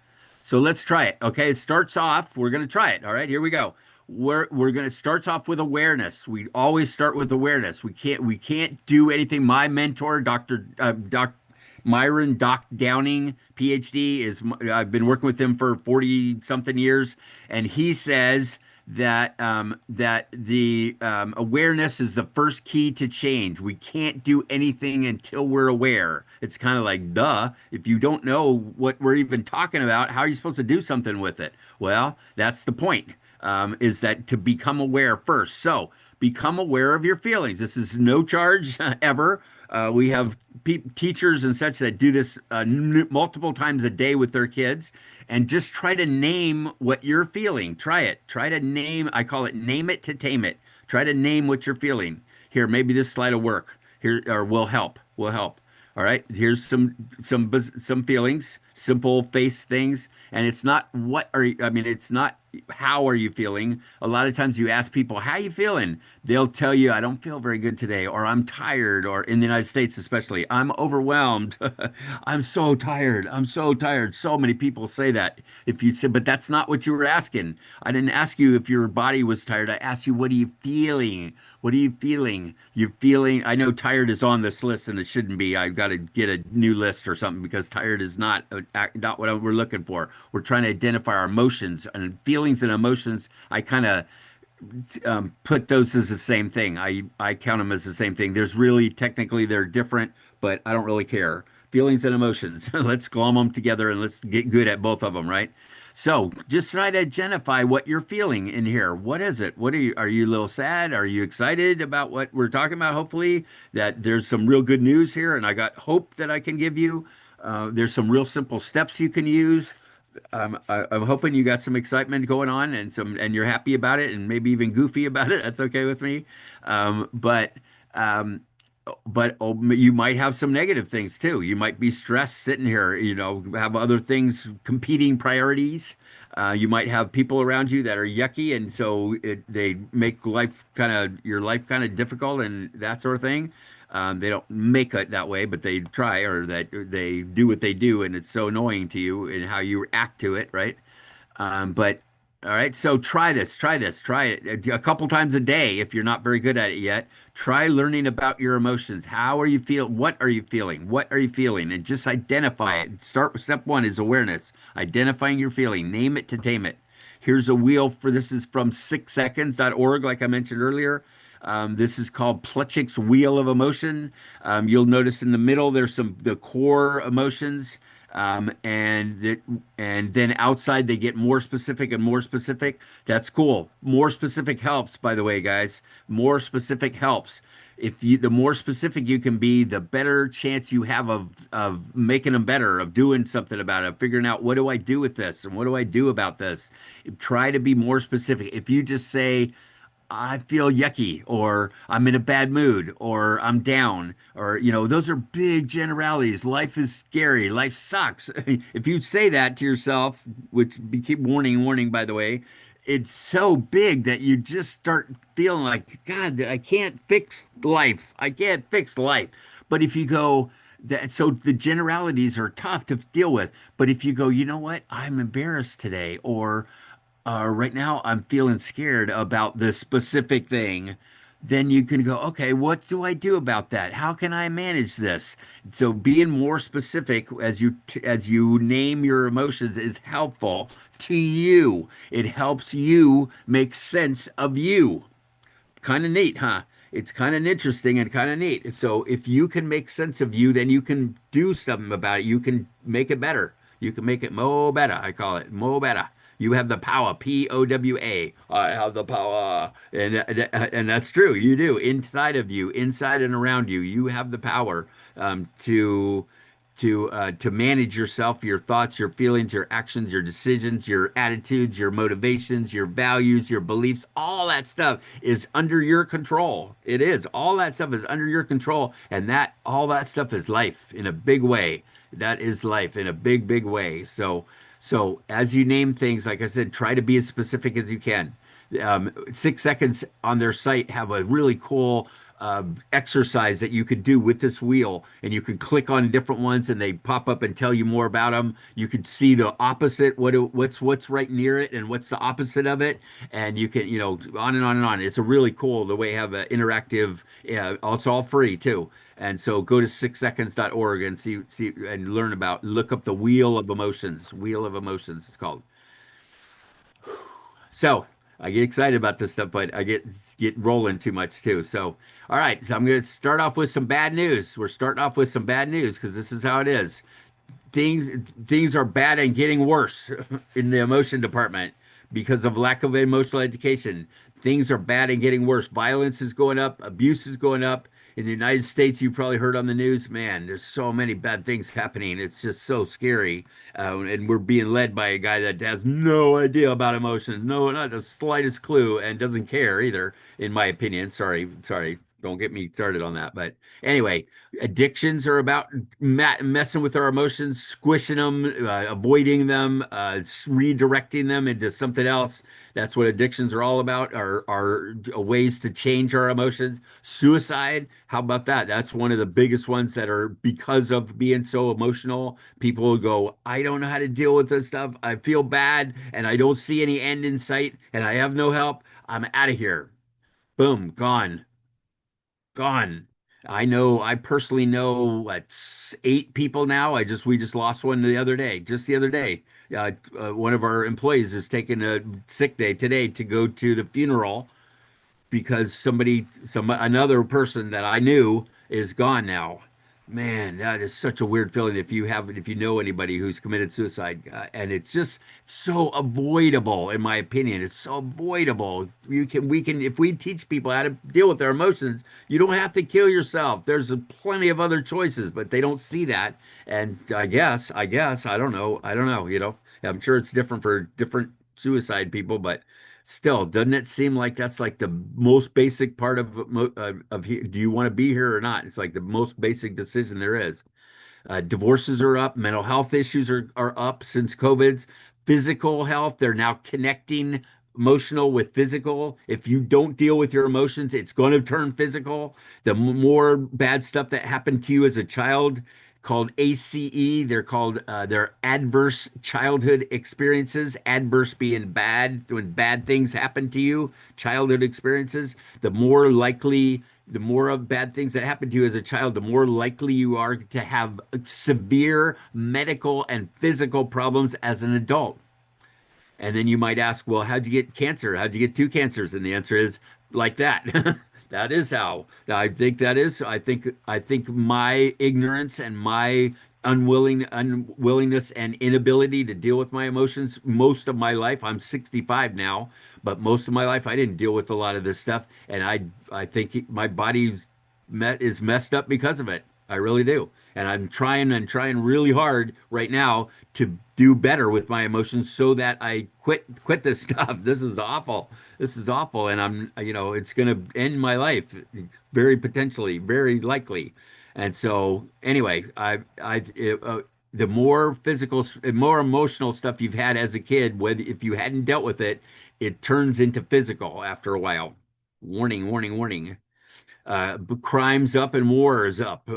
So let's try it. Okay, it starts off. We're gonna try it. All right, here we go. We're gonna starts off with awareness. We always start with awareness. We can't do anything. My mentor, Doc Myron Doc Downing, PhD, is I've been working with him for 40 something years, and he says that the awareness is the first key to change. We can't do anything until we're aware. It's kind of like, duh, if you don't know what we're even talking about, how are you supposed to do something with it? Well, that's the point, is that to become aware first. So become aware of your feelings. This is no charge ever. We have teachers and such that do this multiple times a day with their kids, and just try to name what you're feeling. Try it. Try to name, I call it name it to tame it. Try to name what you're feeling. Here, maybe this slide will work. Here, or will help. Will help. All right. Here's some feelings, simple face things, and it's not what are you, I mean, it's not how are you feeling. A lot of times you ask people, how you feeling? They'll tell you, I don't feel very good today, or I'm tired, or in the United States especially, I'm overwhelmed. I'm so tired. I'm so tired. So many people say that. If you said, but that's not what you were asking. I didn't ask you if your body was tired. I asked you, what are you feeling? What are you feeling? You're feeling, I know tired is on this list and it shouldn't be. I've got to get a new list or something because tired is not what we're looking for. We're trying to identify our emotions and feelings and emotions. I kind of put those as the same thing. I count them as the same thing. There's really technically they're different, but I don't really care. Feelings and emotions. Let's glom them together and let's get good at both of them, right? So just try to identify what you're feeling in here. What is it? What are you a little sad? Are you excited about what we're talking about? Hopefully that there's some real good news here, and I got hope that I can give you. There's some real simple steps you can use. I'm hoping you got some excitement going on and you're happy about it and maybe even goofy about it. That's okay with me. Um, but um, but you might have some negative things too. You might be stressed sitting here, have other things, competing priorities. You might have people around you that are yucky, and so they make your life kind of difficult and that sort of thing. They don't make it that way, but they try, or that they do what they do, and it's so annoying to you and how you react to it, right? But all right, so try it a couple times a day if you're not very good at it yet. Try learning about your emotions. How are you feel? What are you feeling? What are you feeling? And just identify it. Step one is awareness, identifying your feeling. Name it to tame it. Here's a wheel for this is from 6seconds.org, like I mentioned earlier. This is called Plutchik's Wheel of Emotion. You'll notice in the middle there's the core emotions. And then outside they get more specific and more specific. That's cool. More specific helps, by the way, guys. More specific helps. The more specific you can be, the better chance you have of making them better, of doing something about it, figuring out what do I do with this and what do I do about this. Try to be more specific. If you just say, I feel yucky, or I'm in a bad mood, or I'm down, or, those are big generalities. Life is scary. Life sucks. If you say that to yourself, which keep warning, by the way, it's so big that you just start feeling like, God, I can't fix life. I can't fix life. But if you go, so the generalities are tough to deal with. But if you go, you know what? I'm embarrassed today, or right now I'm feeling scared about this specific thing, then you can go, okay, what do I do about that? How can I manage this? So being more specific as you name your emotions is helpful to you. It helps you make sense of you. Kind of neat, huh? It's kind of interesting and kind of neat. So if you can make sense of you, then you can do something about it. You can make it better. You can make it mo better. I call it mo better. You have the power, POWA. I have the power, and that's true. You do inside of you, inside and around you. You have the power to manage yourself, your thoughts, your feelings, your actions, your decisions, your attitudes, your motivations, your values, your beliefs. All that stuff is under your control. It is. All that stuff is under your control, and that all that stuff is life in a big way. That is life in a big way. So as you name things, like I said, try to be as specific as you can. 6 seconds on their site have a really cool exercise that you could do with this wheel, and you can click on different ones, and they pop up and tell you more about them. You could see the opposite, what's right near it, and what's the opposite of it, and you can, on and on and on. It's a really cool the way you have an interactive. It's all free too. And so go to 6seconds.org and see and look up the Wheel of Emotions. Wheel of Emotions, it's called. So I get excited about this stuff, but I get rolling too much too. So all right, so I'm going to start off with some bad news. We're starting off with some bad news because this is how it is. Things things are bad and getting worse in the emotion department because of lack of emotional education. Things are bad and getting worse. Violence is going up, abuse is going up. In the United States, you probably heard on the news, man, there's so many bad things happening. It's just so scary. And we're being led by a guy that has no idea about emotions, no, not the slightest clue, and doesn't care either, in my opinion. Sorry, don't get me started on that. But anyway, addictions are about messing with our emotions, squishing them, avoiding them, redirecting them into something else. That's what addictions are all about, are ways to change our emotions. Suicide, how about that? That's one of the biggest ones that are because of being so emotional. People will go, I don't know how to deal with this stuff. I feel bad and I don't see any end in sight and I have no help. I'm out of here. Boom, gone. Gone. I personally know what, 8 people now. We just lost one just the other day. One of our employees is taking a sick day today to go to the funeral because another person that I knew is gone now. Man, that is such a weird feeling if you know anybody who's committed suicide, and it's just so avoidable, in my opinion. It's so avoidable. We can, if we teach people how to deal with their emotions, you don't have to kill yourself. There's plenty of other choices, but they don't see that. And I don't know. I'm sure it's different for different suicide people, but still, doesn't it seem like that's like the most basic part do you want to be here or not? It's like the most basic decision there is. Divorces are up, mental health issues are up since COVID. Physical health, they're now connecting emotional with physical. If you don't deal with your emotions, it's going to turn physical. The more bad stuff that happened to you as a child, called ACE, they're adverse childhood experiences. Adverse being bad, when bad things happen to you, childhood experiences. The more of bad things that happen to you as a child, the more likely you are to have severe medical and physical problems as an adult. And then you might ask, well, how'd you get cancer? How'd you get 2 cancers? And the answer is like that. That is how. I think my ignorance and my unwillingness and inability to deal with my emotions most of my life. I'm 65 now, but most of my life I didn't deal with a lot of this stuff, and I think my body is messed up because of it. I really do. And I'm trying and trying really hard right now to do better with my emotions so that I quit this stuff. This is awful. This is awful, and it's going to end my life very potentially, very likely. And so, anyway, the more physical, more emotional stuff you've had as a kid, whether if you hadn't dealt with it, it turns into physical after a while. Warning, warning, warning. Crimes up and wars up.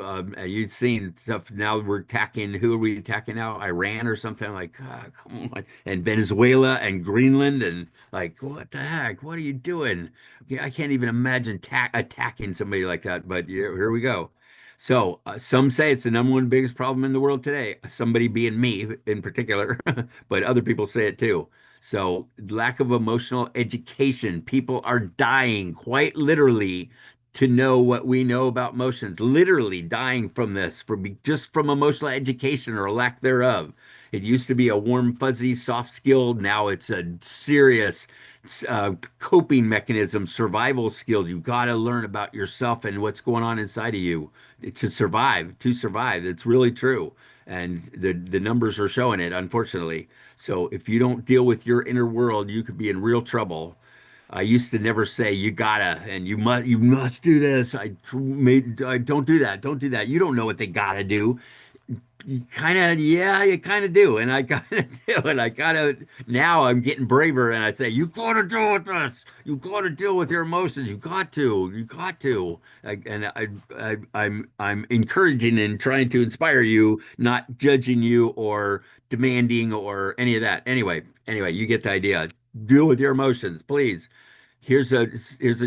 You've seen stuff. Now we're attacking. Who are we attacking now? Iran or something like? Come on. And Venezuela and Greenland and like, what the heck? What are you doing? I can't even imagine attacking somebody like that. But here we go. So some say it's the number one biggest problem in the world today. Somebody being me in particular, but other people say it too. So lack of emotional education. People are dying quite literally to know what we know about emotions, literally dying from this, just from emotional education or lack thereof. It used to be a warm, fuzzy, soft skill. Now it's a serious coping mechanism, survival skill. You got to learn about yourself and what's going on inside of you to survive. To survive, it's really true, and the numbers are showing it, unfortunately. So if you don't deal with your inner world, you could be in real trouble. I used to never say you gotta and you must do this. I don't do that. Don't do that. You don't know what they gotta do. You kind of yeah, you kind of do, and I kind of do, and I kind of now I'm getting braver, and I say you got to deal with this. You got to deal with your emotions. You got to. I'm encouraging and trying to inspire you, not judging you or demanding or any of that. Anyway, you get the idea. Deal with your emotions, please. Here's a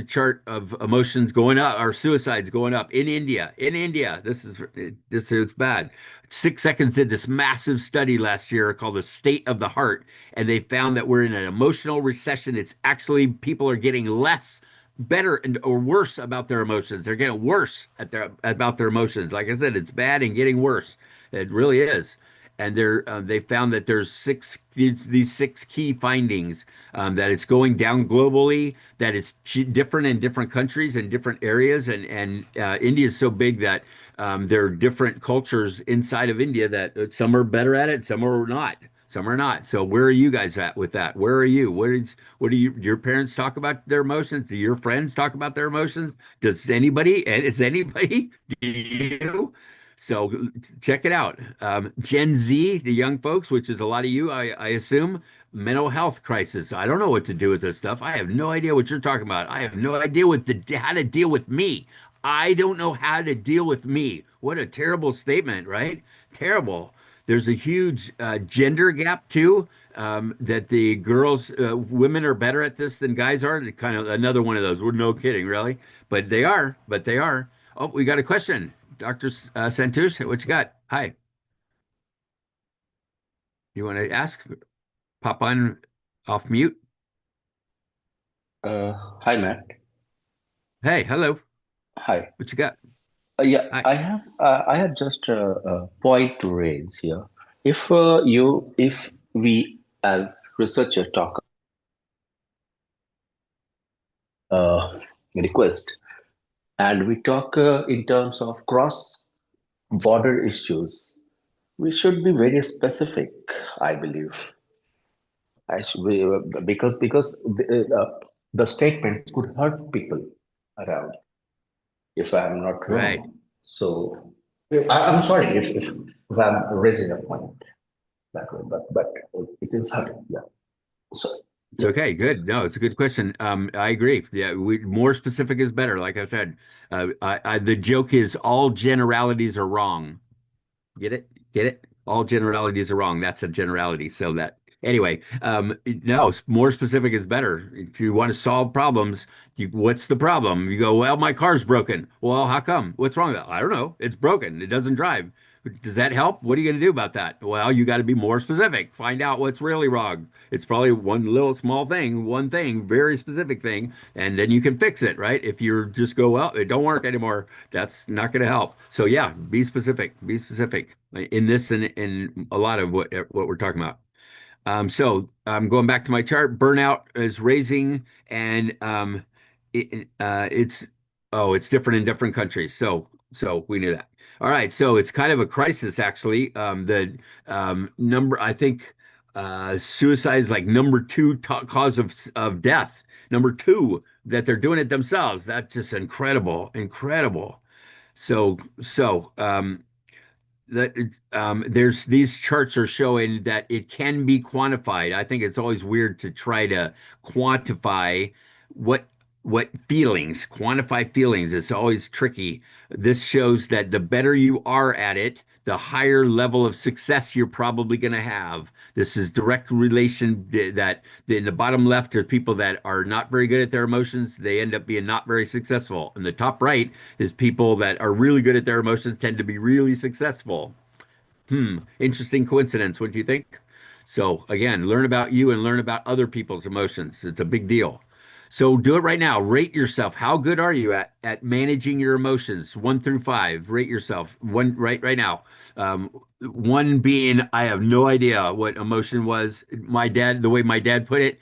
chart of emotions going up, or suicides going up in India. In India, this is bad. 6 Seconds did this massive study last year called the State of the Heart, and they found that we're in an emotional recession. It's actually people are getting less better or worse about their emotions. They're getting worse about their emotions. Like I said, it's bad and getting worse. It really is. And they found that there's these six key findings, that it's going down globally, that it's different in different countries and different areas, and India is so big that there are different cultures inside of India that some are better at it, some are not. Some are not. So where are you guys at with that? Where are you? What do your parents talk about their emotions? Do your friends talk about their emotions? Does anybody? And is anybody? Do you? So check it out. Gen Z, the young folks, which is a lot of you, I assume, mental health crisis. I don't know what to do with this stuff. I have no idea what you're talking about. I have no idea how to deal with me. I don't know how to deal with me. What a terrible statement, right? Terrible. There's a huge gender gap too. That the women are better at this than guys are. Kind of another one of those. We're no kidding, really, but they are. But they are. Oh, we got a question. Dr. Santush, what you got? Hi. You want to ask? Pop on off mute. Hi, Matt. Hey, hello. Hi. What you got? Yeah, Hi. I have just a point to raise here. If we as researcher talk request, and we talk in terms of cross-border issues, we should be very specific, I believe. I should be, because the statements could hurt people around, if I'm not Right. wrong. So I'm sorry if I'm raising a point that way, but it is hard. Yeah. So It's yeah. okay. Good. No, it's a good question. I agree. Yeah, more specific is better. Like I said, the joke is all generalities are wrong. Get it? Get it? All generalities are wrong. That's a generality. So that anyway, no, more specific is better. If you want to solve problems, what's the problem? You go, well, my car's broken. Well, how come? What's wrong with it? I don't know. It's broken. It doesn't drive. Does that help? What are you going to do about that? Well, you got to be more specific. Find out what's really wrong. It's probably one little small thing, one thing, very specific thing, and then you can fix it, right? If you just go, well, it don't work anymore, that's not going to help. So yeah, be specific. Be specific in this and in a lot of what we're talking about. So going back to my chart, burnout is raising, and it's it's different in different countries. So we knew that. All right, so it's kind of a crisis actually. The number, I think, suicide is like number two cause of death. Number two, that they're doing it themselves. That's just incredible, incredible. So that there's these charts are showing that it can be quantified. I think it's always weird to try to quantify what quantify feelings. It's always tricky. This shows that the better you are at it, the higher level of success you're probably going to have. This is direct relation that in the bottom left are people that are not very good at their emotions. They end up being not very successful. And the top right is people that are really good at their emotions tend to be really successful. Interesting coincidence, wouldn't you think? So again, learn about you and learn about other people's emotions. It's a big deal. So do it right now. Rate yourself. How good are you at managing your emotions? 1 through 5. Rate yourself. One right now. One being I have no idea what emotion was. The way my dad put it,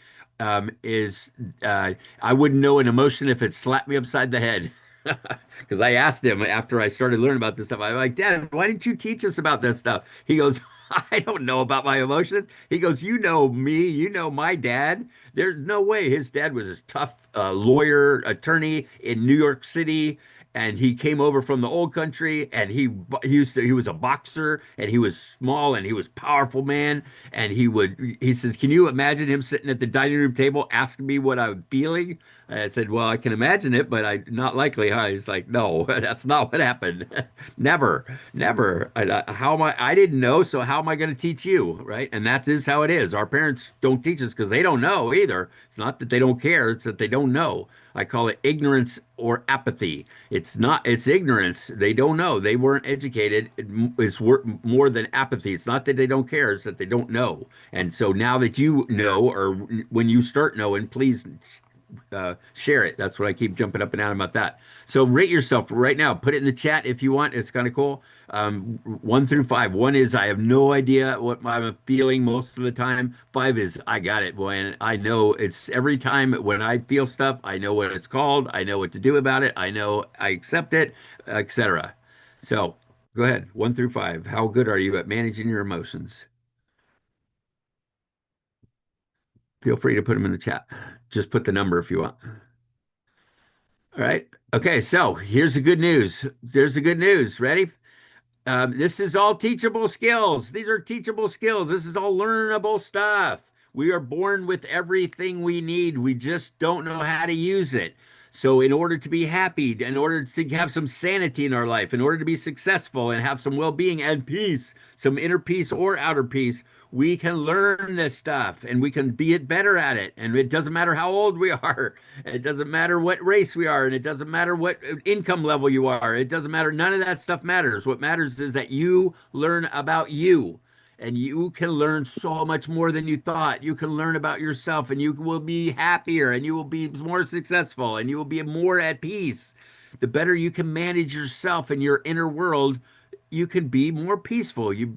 is I wouldn't know an emotion if it slapped me upside the head. Because I asked him after I started learning about this stuff, I'm like, Dad, why didn't you teach us about this stuff? He goes, I don't know about my emotions. He goes, you know me, you know my dad. There's no way. His dad was a tough lawyer, attorney in New York City, and he came over from the old country, and he was a boxer, and he was small, and he was powerful man, and he says, can you imagine him sitting at the dining room table asking me what I'm feeling? I said, well, I can imagine it, but not likely, huh? He's like, no, that's not what happened. Never, never. I didn't know, so how am I going to teach you, right? And that is how it is. Our parents don't teach us because they don't know either. It's not that they don't care, it's that they don't know. I call it ignorance or apathy. It's ignorance. They don't know. They weren't educated. It's more than apathy. It's not that they don't care, it's that they don't know. And so now that you know, or when you start knowing, please share it. That's what I keep jumping up and down about that. So rate yourself right now. Put it in the chat if you want. It's kind of cool. 1 through 5. 1 is I have no idea what I'm feeling most of the time. 5 is I got it, boy, and I know it's every time when I feel stuff, I know what it's called. I know what to do about it. I know I accept it, etc. So go ahead. 1 through 5. How good are you at managing your emotions? Feel free to put them in the chat. Just put the number if you want. All right. Okay. So here's the good news. There's the good news. Ready? This is all teachable skills. These are teachable skills. This is all learnable stuff. We are born with everything we need. We just don't know how to use it. So in order to be happy, in order to have some sanity in our life, in order to be successful and have some well-being and peace, some inner peace or outer peace, we can learn this stuff and we can be better at it. And it doesn't matter how old we are. It doesn't matter what race we are. And it doesn't matter what income level you are. It doesn't matter. None of that stuff matters. What matters is that you learn about you. And you can learn so much more than you thought. You can learn about yourself and you will be happier and you will be more successful and you will be more at peace. The better you can manage yourself and your inner world, you can be more peaceful. It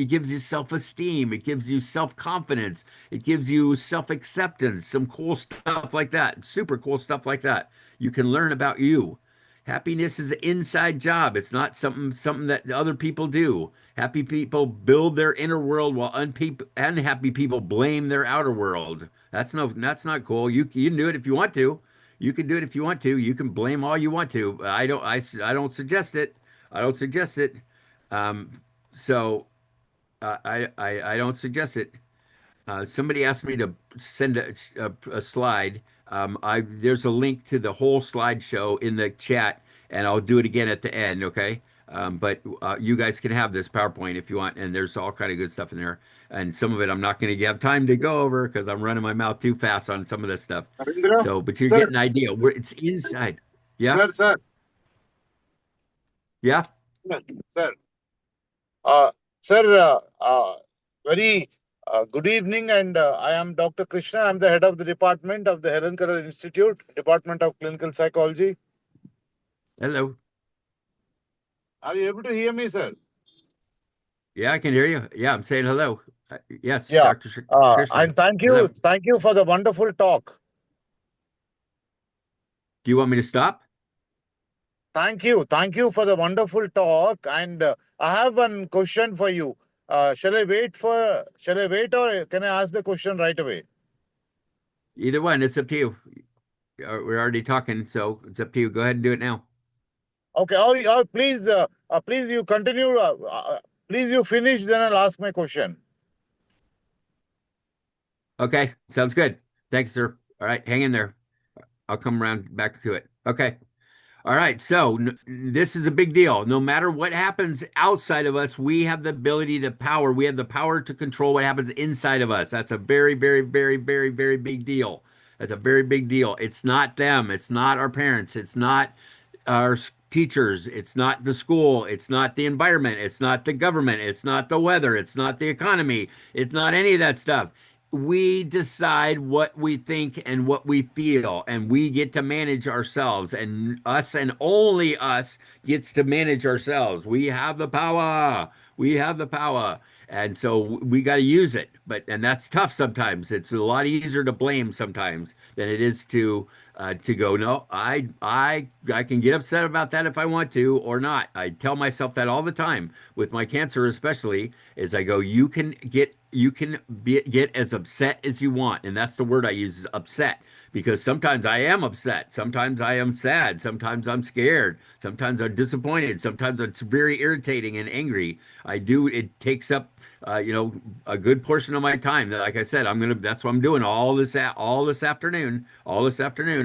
gives you self-esteem. It gives you self-confidence. It gives you self-acceptance, some cool stuff like that, super cool stuff like that. You can learn about you. Happiness is an inside job. It's not something that other people do. Happy people build their inner world while unhappy people blame their outer world. That's not cool. You can do it if you want to. You can do it if you want to. You can blame all you want to. I don't suggest it. I don't suggest it. So I don't suggest it. Somebody asked me to send a slide. There's a link to the whole slideshow in the chat, and I'll do it again at the end, okay? But you guys can have this PowerPoint if you want, and there's all kind of good stuff in there. And some of it I'm not going to have time to go over because I'm running my mouth too fast on some of this stuff. Narendra, But you're sir. getting an idea. It's inside. Yeah, Sir, yeah. sir. Sir, very good evening, and I am Dr. Krishna. I'm the head of the department of the Helen Keller Institute, Department of Clinical Psychology. Hello. Are you able to hear me, sir? Yeah, I can hear you. Yeah, I'm saying hello. Yes, Yeah. Dr. Krishna. And thank Hello. you for the wonderful talk. Do you want me to stop? Thank you for the wonderful talk. And I have one question for you. Shall I wait, or can I ask the question right away? Either one, it's up to you. We're already talking, so it's up to you. Go ahead and do it now. Okay. Or please, please you continue. Please you finish, then I'll ask my question. Okay, sounds good. Thank you, sir. All right, hang in there. I'll come around back to it. Okay. All right, so this is a big deal. No matter what happens outside of us, we have the ability to power. We have the power to control what happens inside of us. That's a very, very, very, very, very big deal. That's a very big deal. It's not them. It's not our parents. It's not our teachers. It's not the school. It's not the environment. It's not the government. It's not the weather. It's not the economy. It's not any of that stuff. We decide what we think and what we feel, and we get to manage ourselves, and us and only us gets to manage ourselves. We have the power. We have the power. And so we got to use it. And that's tough sometimes. It's a lot easier to blame sometimes than it is to go, no, I can get upset about that if I want to or not. I tell myself that all the time with my cancer, especially, is I go, you can get as upset as you want. And that's the word I use, is upset, because sometimes I am upset. Sometimes I am sad. Sometimes I'm scared. Sometimes I'm disappointed. Sometimes it's very irritating and angry. It takes up, a good portion of my time. Like I said, that's what I'm doing all this afternoon.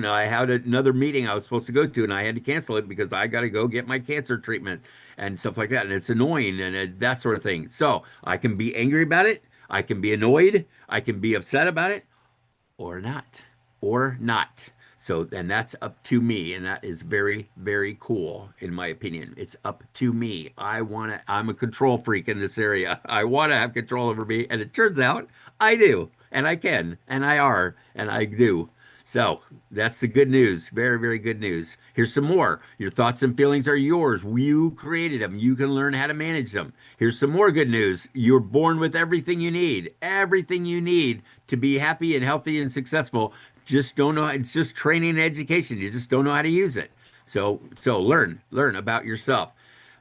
I had another meeting I was supposed to go to, and I had to cancel it because I got to go get my cancer treatment and stuff like that. And it's annoying and that sort of thing. So I can be angry about it. I can be annoyed. I can be upset about it, or not. So, and that's up to me, and that is very, very cool, in my opinion. It's up to me. I'm a control freak in this area. I want to have control over me, and it turns out I do, and I can, and I do. So that's the good news. Very, very good news. Here's some more. Your thoughts and feelings are yours. You created them. You can learn how to manage them. Here's some more good news. You're born with everything you need. Everything you need to be happy and healthy and successful. Just don't know. It's just training and education. You just don't know how to use it. So learn about yourself.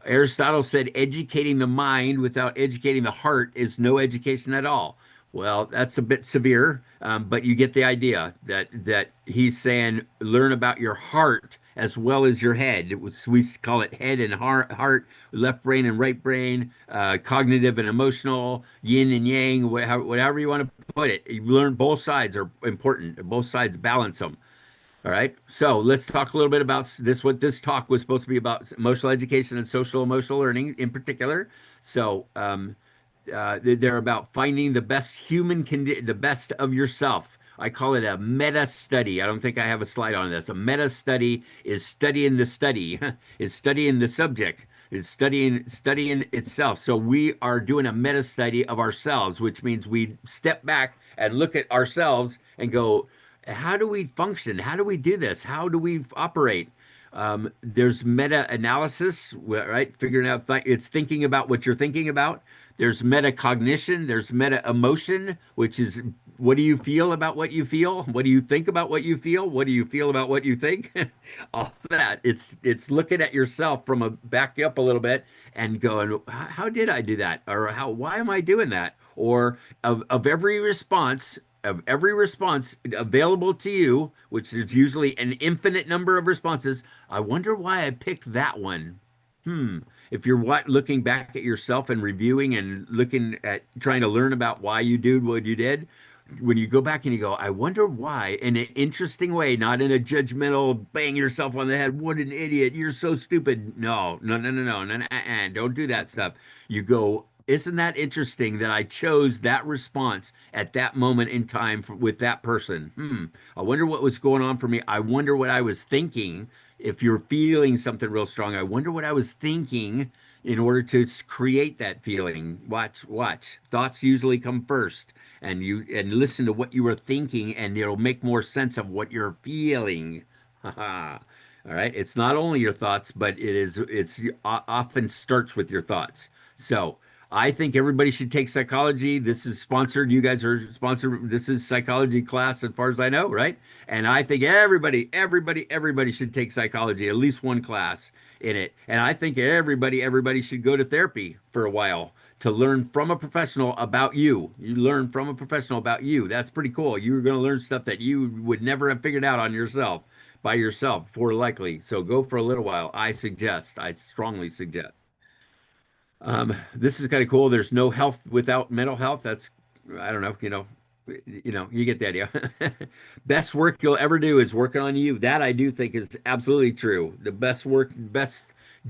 Aristotle said educating the mind without educating the heart is no education at all. Well, that's a bit severe, but you get the idea that he's saying learn about your heart as well as your head. We call it head and heart, left brain and right brain, cognitive and emotional, yin and yang, whatever you want to put it. You learn both sides are important. Both sides balance them. All right. So let's talk a little bit about this, what this talk was supposed to be about: emotional education and social emotional learning in particular. So, they're about finding the best the best of yourself. I call it a meta study. I don't think I have a slide on this. A meta study is studying the study, is studying the subject, is studying itself. So we are doing a meta study of ourselves, which means we step back and look at ourselves and go, how do we function? How do we do this? How do we operate? There's meta analysis, right? Figuring out it's thinking about what you're thinking about. There's metacognition. There's meta emotion, which is what do you feel about what you feel? What do you think about what you feel? What do you feel about what you think? All that. It's looking at yourself from a back up a little bit and going, how did I do that? Or why am I doing that? Or of every response available to you, which is usually an infinite number of responses, I wonder why I picked that one. If you're looking back at yourself and reviewing and looking at trying to learn about why you did what you did, when you go back and you go, I wonder why, in an interesting way, not in a judgmental bang yourself on the head, what an idiot, you're so stupid. No, don't do that stuff. You go, isn't that interesting that I chose that response at that moment in time with that person? I wonder what was going on for me. I wonder what I was thinking. If you're feeling something real strong, I wonder what I was thinking in order to create that feeling. Watch. Thoughts usually come first, and listen to what you were thinking, and it'll make more sense of what you're feeling. Haha. All right. It's not only your thoughts, but it's often starts with your thoughts. So I think everybody should take psychology. This is sponsored. You guys are sponsored. This is psychology class, as far as I know, right? And I think everybody should take psychology, at least one class in it. And I think everybody should go to therapy for a while to learn from a professional about you. You learn from a professional about you. That's pretty cool. You're going to learn stuff that you would never have figured out on yourself, by yourself, for likely. So go for a little while. I strongly suggest. This is kind of cool. There's no health without mental health. That's, I don't know, you get the idea. Best work you'll ever do is working on you. That I do think is absolutely true. The best work, best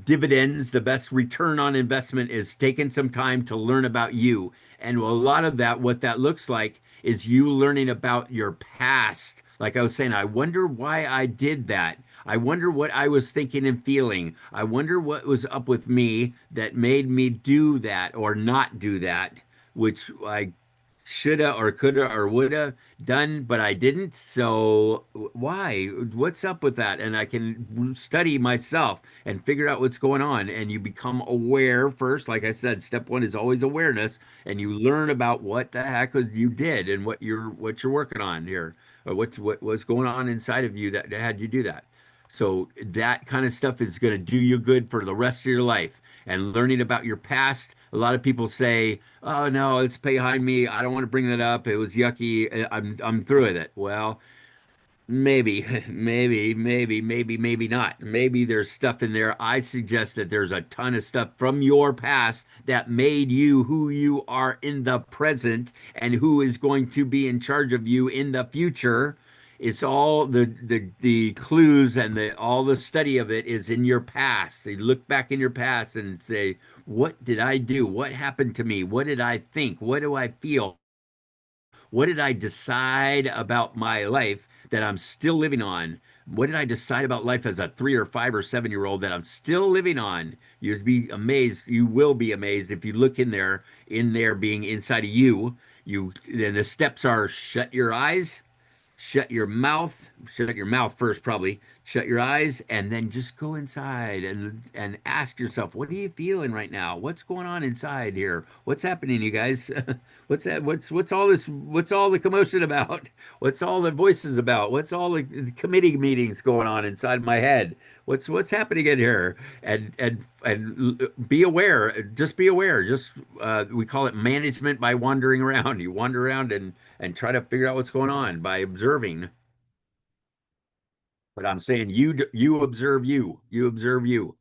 dividends, the best return on investment is taking some time to learn about you. And a lot of that, what that looks like is you learning about your past. Like I was saying, I wonder why I did that. I wonder what I was thinking and feeling. I wonder what was up with me that made me do that or not do that, which I shoulda or coulda or woulda done, but I didn't. So why? What's up with that? And I can study myself and figure out what's going on. And you become aware first. Like I said, step one is always awareness, and you learn about what the heck you did and what you're working on here, or what was going on inside of you that had you do that. So that kind of stuff is going to do you good for the rest of your life. And learning about your past, a lot of people say, "Oh no, it's behind me. I don't want to bring that up. It was yucky. I'm through with it." Well, maybe, maybe not. Maybe there's stuff in there. I suggest that there's a ton of stuff from your past that made you who you are in the present and who is going to be in charge of you in the future. It's all the clues and all the study of it is in your past. You look back in your past and say, what did I do? What happened to me? What did I think? What do I feel? What did I decide about my life that I'm still living on? What did I decide about life as a 3 or 5 or 7 year old that I'm still living on? You'd be amazed. You will be amazed if you look in there being inside of you. Then the steps are shut your eyes, shut your mouth first, probably shut your eyes, and then just go inside and ask yourself, what are you feeling right now? What's going on inside here? What's happening, you guys? What's that? What's all this? What's all the commotion about? What's all the voices about? What's all the committee meetings going on inside my head? What's happening in here? And be aware. Just be aware. Just we call it management by wandering around. You wander around and try to figure out what's going on by observing. But I'm saying you observe you. You observe you.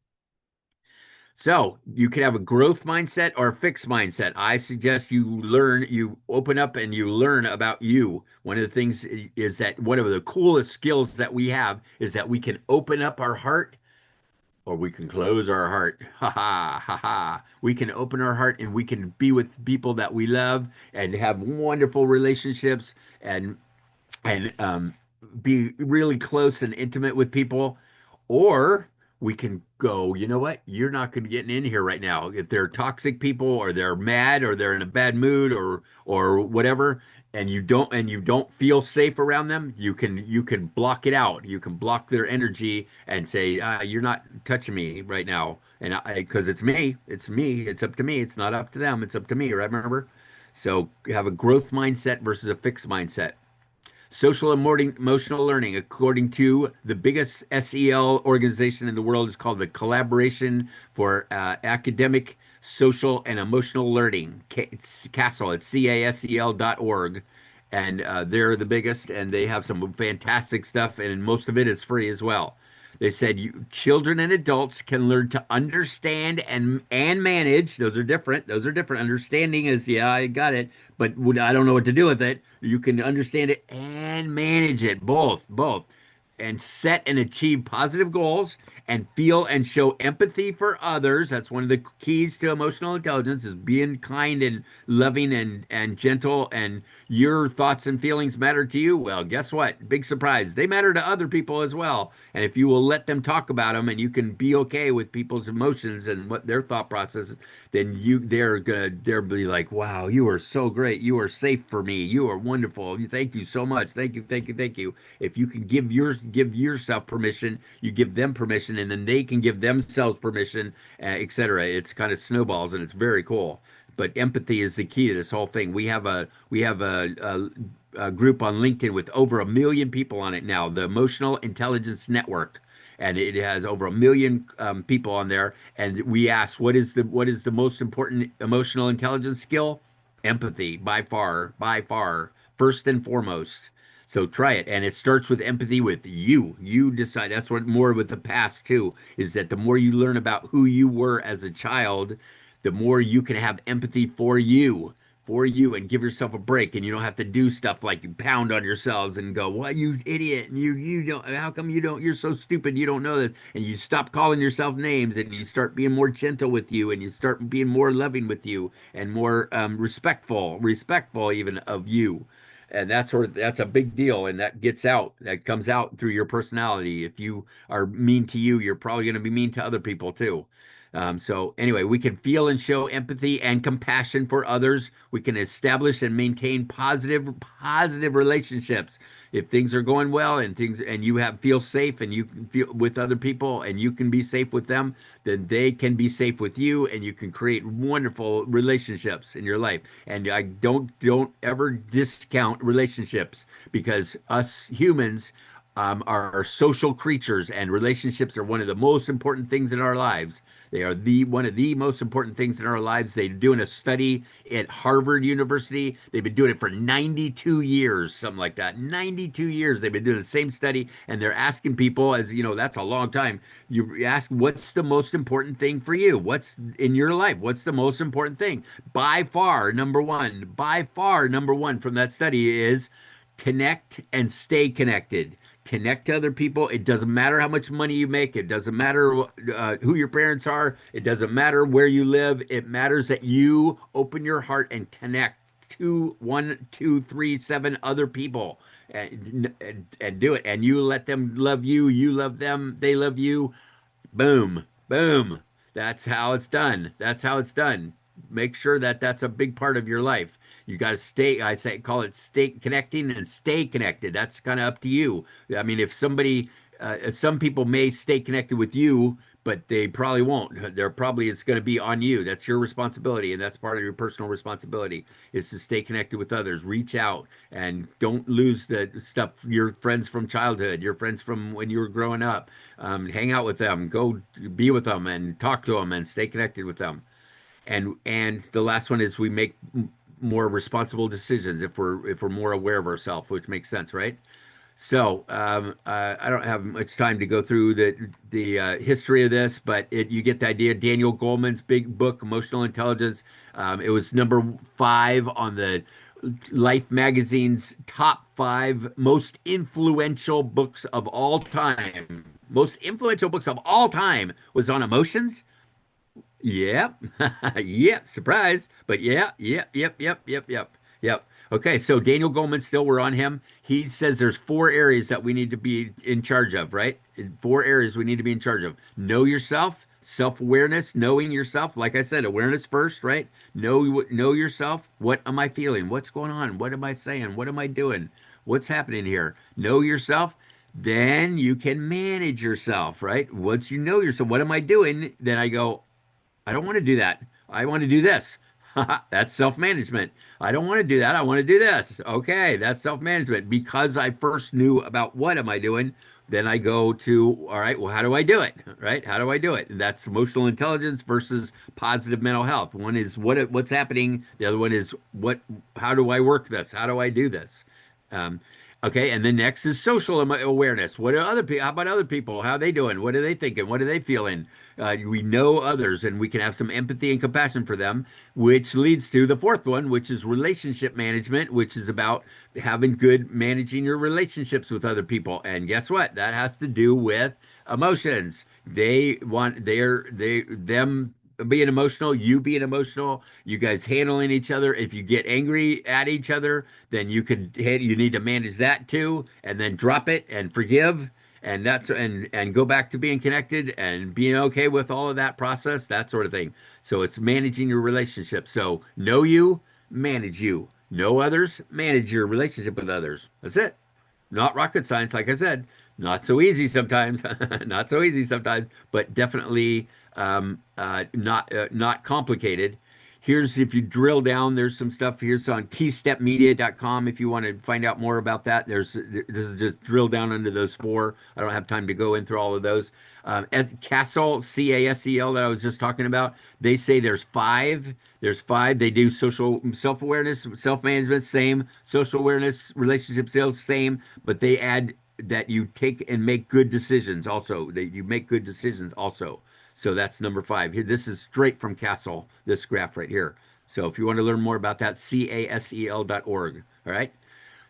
So you can have a growth mindset or a fixed mindset. I suggest you open up and you learn about you. One of the things is that one of the coolest skills that we have is that we can open up our heart or we can close our heart. Ha ha ha ha. We can open our heart and we can be with people that we love and have wonderful relationships and be really close and intimate with people, or we can go, you know what? You're not going to get in here right now. If they're toxic people or they're mad or they're in a bad mood or whatever, and you don't feel safe around them, you can block it out. You can block their energy and say, you're not touching me right now. And because it's me, it's up to me. It's not up to them. It's up to me. Remember? So have a growth mindset versus a fixed mindset. Social and emotional learning, according to the biggest SEL organization in the world, is called the Collaboration for Academic, Social, and Emotional Learning. It's CASEL. It's CASEL.org. And they're the biggest, and they have some fantastic stuff, and most of it is free as well. They said children and adults can learn to understand and manage. Those are different. Those are different. Understanding is, yeah, I got it, but I don't know what to do with it. You can understand it and manage it, both. and set and achieve positive goals and feel and show empathy for others. That's one of the keys to emotional intelligence, is being kind and loving and gentle, and your thoughts and feelings matter to you. Well, guess what? Big surprise. They matter to other people as well. And if you will let them talk about them and you can be okay with people's emotions and what their thought process, then they'll be like, wow, you are so great. You are safe for me. You are wonderful. Thank you so much. Thank you, thank you, thank you. If you can give yourself permission, you give them permission, and then they can give themselves permission, etc. It's kind of snowballs, and it's very cool. But empathy is the key to this whole thing. We have a group on LinkedIn with over 1 million people on it now, the Emotional Intelligence Network, and it has over 1 million people on there. And we ask, what is the most important emotional intelligence skill? Empathy, by far, first and foremost. So try it, and it starts with empathy with you. You decide. That's what more with the past too, is that the more you learn about who you were as a child, the more you can have empathy for you, and give yourself a break, and you don't have to do stuff like pound on yourselves and go, "What, you idiot, and you don't, how come you don't, you're so stupid, you don't know this," and you stop calling yourself names, and you start being more gentle with you, and you start being more loving with you, and more respectful even of you. And that's a big deal, and that comes out through your personality. If you are mean to you, you're probably going to be mean to other people too. So anyway, we can feel and show empathy and compassion for others. We can establish and maintain positive relationships. If things are going well and you feel safe and you can feel with other people and you can be safe with them, then they can be safe with you, and you can create wonderful relationships in your life. And I don't ever discount relationships, because us humans are social creatures, and relationships are one of the most important things in our lives. They are one of the most important things in our lives. They're doing a study at Harvard University. They've been doing it for 92 years, something like that. 92 years they've been doing the same study, and they're asking people, as you know, that's a long time. You ask, what's the most important thing for you? What's in your life? What's the most important thing? By far, number one from that study is connect and stay connected. Connect to other people. It doesn't matter how much money you make. It doesn't matter who your parents are. It doesn't matter where you live. It matters that you open your heart and connect to 1, 2, 3, 7 other people, and do it. And you let them love you. You love them. They love you. Boom, boom. That's how it's done. That's how it's done. Make sure that that's a big part of your life. You got to stay, call it stay connecting and stay connected. That's kind of up to you. I mean, if some people may stay connected with you, but they probably won't. It's going to be on you. That's your responsibility. And that's part of your personal responsibility, is to stay connected with others. Reach out and don't lose the stuff, your friends from childhood, your friends from when you were growing up. Hang out with them, go be with them and talk to them and stay connected with them. And the last one is we make more responsible decisions if we're more aware of ourselves, which makes sense, right? So I don't have much time to go through the history of this, but you get the idea. Daniel Goleman's big book, Emotional Intelligence. It was number 5 on the Life magazine's top 5 most influential books of all time. Most influential books of all time was on emotions. Yep. Yep. Surprise. But yeah. Yep. Okay. So Daniel Goleman, still we're on him. He says there's 4 areas that we need to be in charge of, right? 4 areas we need to be in charge of. Know yourself, self-awareness, knowing yourself. Like I said, awareness first, right? Know yourself. What am I feeling? What's going on? What am I saying? What am I doing? What's happening here? Know yourself. Then you can manage yourself, right? Once you know yourself, what am I doing? Then I go, I don't want to do that. I want to do this. That's self-management. I don't want to do that. I want to do this. Okay, that's self-management. Because I first knew about what am I doing, then I go to, all right, well, how do I do it? Right? How do I do it? And that's emotional intelligence versus positive mental health. One is what's happening. The other one is how do I work this? How do I do this? Okay, and then next is social awareness. What are other people? How about other people? How are they doing? What are they thinking? What are they feeling? We know others, and we can have some empathy and compassion for them, which leads to the fourth one, which is relationship management, which is about having good managing your relationships with other people. And guess what? That has to do with emotions. They want them being emotional, you being emotional, you guys handling each other. If you get angry at each other, then you need to manage that too, and then drop it and forgive, and and go back to being connected and being okay with all of that process, that sort of thing. So it's managing your relationship. So know you, manage you. Know others, manage your relationship with others. That's it. Not rocket science, like I said. Not so easy sometimes. Not so easy sometimes, but definitely not complicated. Here's if you drill down, there's some stuff here's on keystepmedia.com if you want to find out more about that. This is just drill down under those four. I don't have time to go in through all of those. As CASEL, CASEL that I was just talking about, they say there's five. There's five. They do social self-awareness, self-management, same. Social awareness, relationship skills, same. But they add that you take and make good decisions also. That you make good decisions also. So that's number five. Here, this is straight from CASEL, this graph right here. So if you want to learn more about that, casel.org. All right.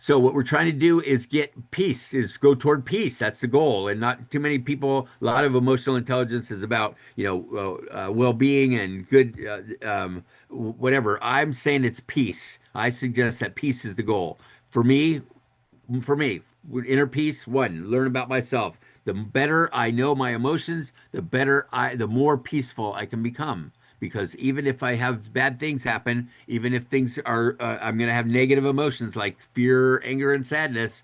So what we're trying to do is get peace, is go toward peace. That's the goal. And not too many people, a lot of emotional intelligence is about, well-being and good, whatever. I'm saying it's peace. I suggest that peace is the goal. For me, inner peace, one, learn about myself. The better I know my emotions, the more peaceful I can become. Because even if I have bad things happen, even if things are, I'm going to have negative emotions like fear, anger, and sadness.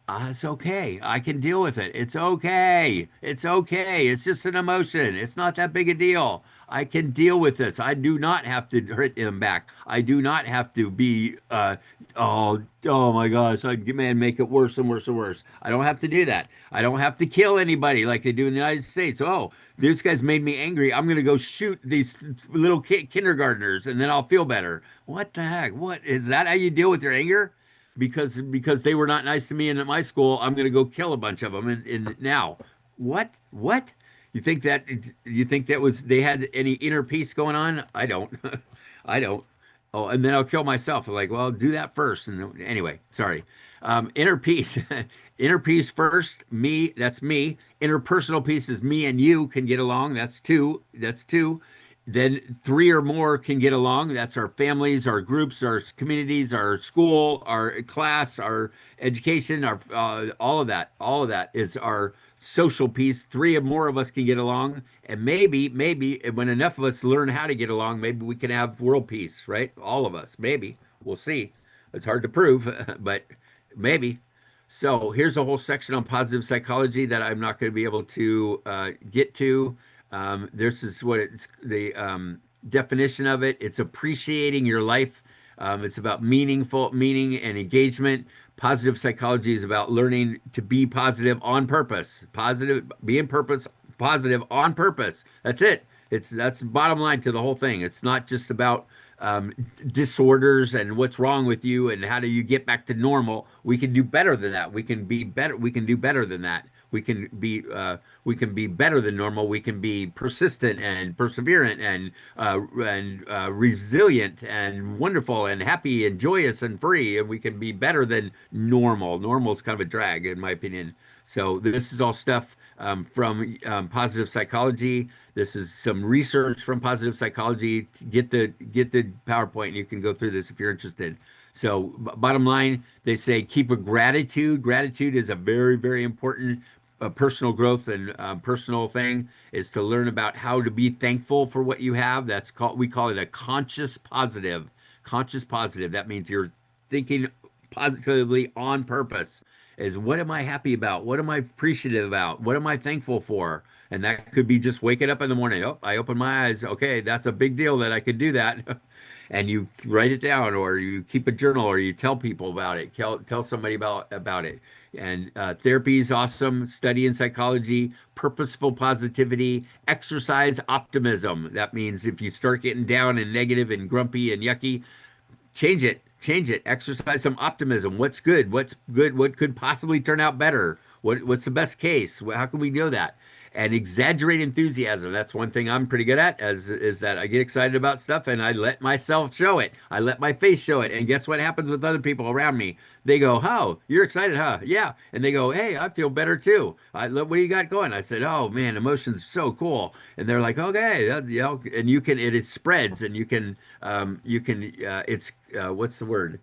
It's okay. I can deal with it. It's okay. It's okay. It's just an emotion. It's not that big a deal. I can deal with this. I do not have to hurt them back. I do not have to be, oh my gosh, make it worse and worse and worse. I don't have to do that. I don't have to kill anybody like they do in the United States. Oh, this guy's made me angry. I'm going to go shoot these little kindergartners and then I'll feel better. What the heck? What is that? How you deal with your anger? Because they were not nice to me in at my school, I'm going to go kill a bunch of them. And now, what? You think that was they had any inner peace going on? I don't. I don't. Oh, and then I'll kill myself. I'm like, well, do that first. And anyway, sorry. Inner peace, inner peace first. Me, that's me. Interpersonal peace is me and you can get along. That's two. That's two. Then three or more can get along. That's our families, our groups, our communities, our school, our class, our education, our all of that. All of that is our social piece. Three or more of us can get along, and maybe when enough of us learn how to get along, maybe we can have world peace, right? All of us, maybe. We'll see. It's hard to prove, but maybe. So here's a whole section on positive psychology that I'm not going to be able to get to. This is what the definition of it. It's appreciating your life. It's about meaning and engagement. Positive psychology is about learning to be positive on purpose. Positive on purpose. That's it. That's the bottom line to the whole thing. It's not just about disorders and what's wrong with you and how do you get back to normal. We can do better than that. We can be better. We can do better than that. We can be better than normal. We can be persistent and perseverant and resilient and wonderful and happy and joyous and free. And we can be better than normal. Normal is kind of a drag, in my opinion. So this is all stuff from positive psychology. This is some research from positive psychology. Get the PowerPoint, and you can go through this if you're interested. So bottom line, they say keep a gratitude. Gratitude is a very, very important personal growth and personal thing, is to learn about how to be thankful for what you have. We call it a conscious positive. Conscious positive. That means you're thinking positively on purpose. Is what am I happy about? What am I appreciative about? What am I thankful for? And that could be just waking up in the morning. Oh, I open my eyes. Okay, that's a big deal that I could do that. And you write it down, or you keep a journal, or you tell people about it. Tell somebody about it. And therapy is awesome. Study in psychology, purposeful positivity, exercise optimism. That means if you start getting down and negative and grumpy and yucky, change it. Change it. Exercise some optimism. What's good? What's good? What could possibly turn out better? What's the best case? How can we know that? And exaggerate enthusiasm. That's one thing I'm pretty good at, is that I get excited about stuff and I let myself show it. I let my face show it. And guess what happens with other people around me? They go, "Oh, you're excited, huh?" Yeah. And they go, "Hey, I feel better too. What do you got going?" I said, "Oh man, emotion's so cool." And they're like, "Okay, and you can, it spreads, and it's what's the word?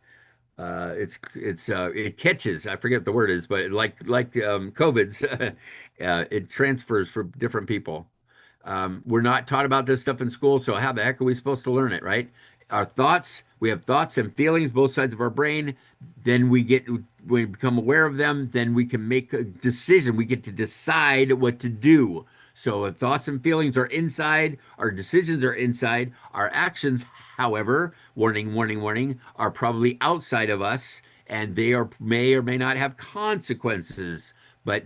It catches. I forget what the word is, but COVID's, it transfers for different people. We're not taught about this stuff in school, so how the heck are we supposed to learn it, right? Our thoughts, we have thoughts and feelings, both sides of our brain. Then we become aware of them, then we can make a decision. We get to decide what to do. So our thoughts and feelings are inside, our decisions are inside, our actions, however, warning, warning, warning, are probably outside of us, and may or may not have consequences. But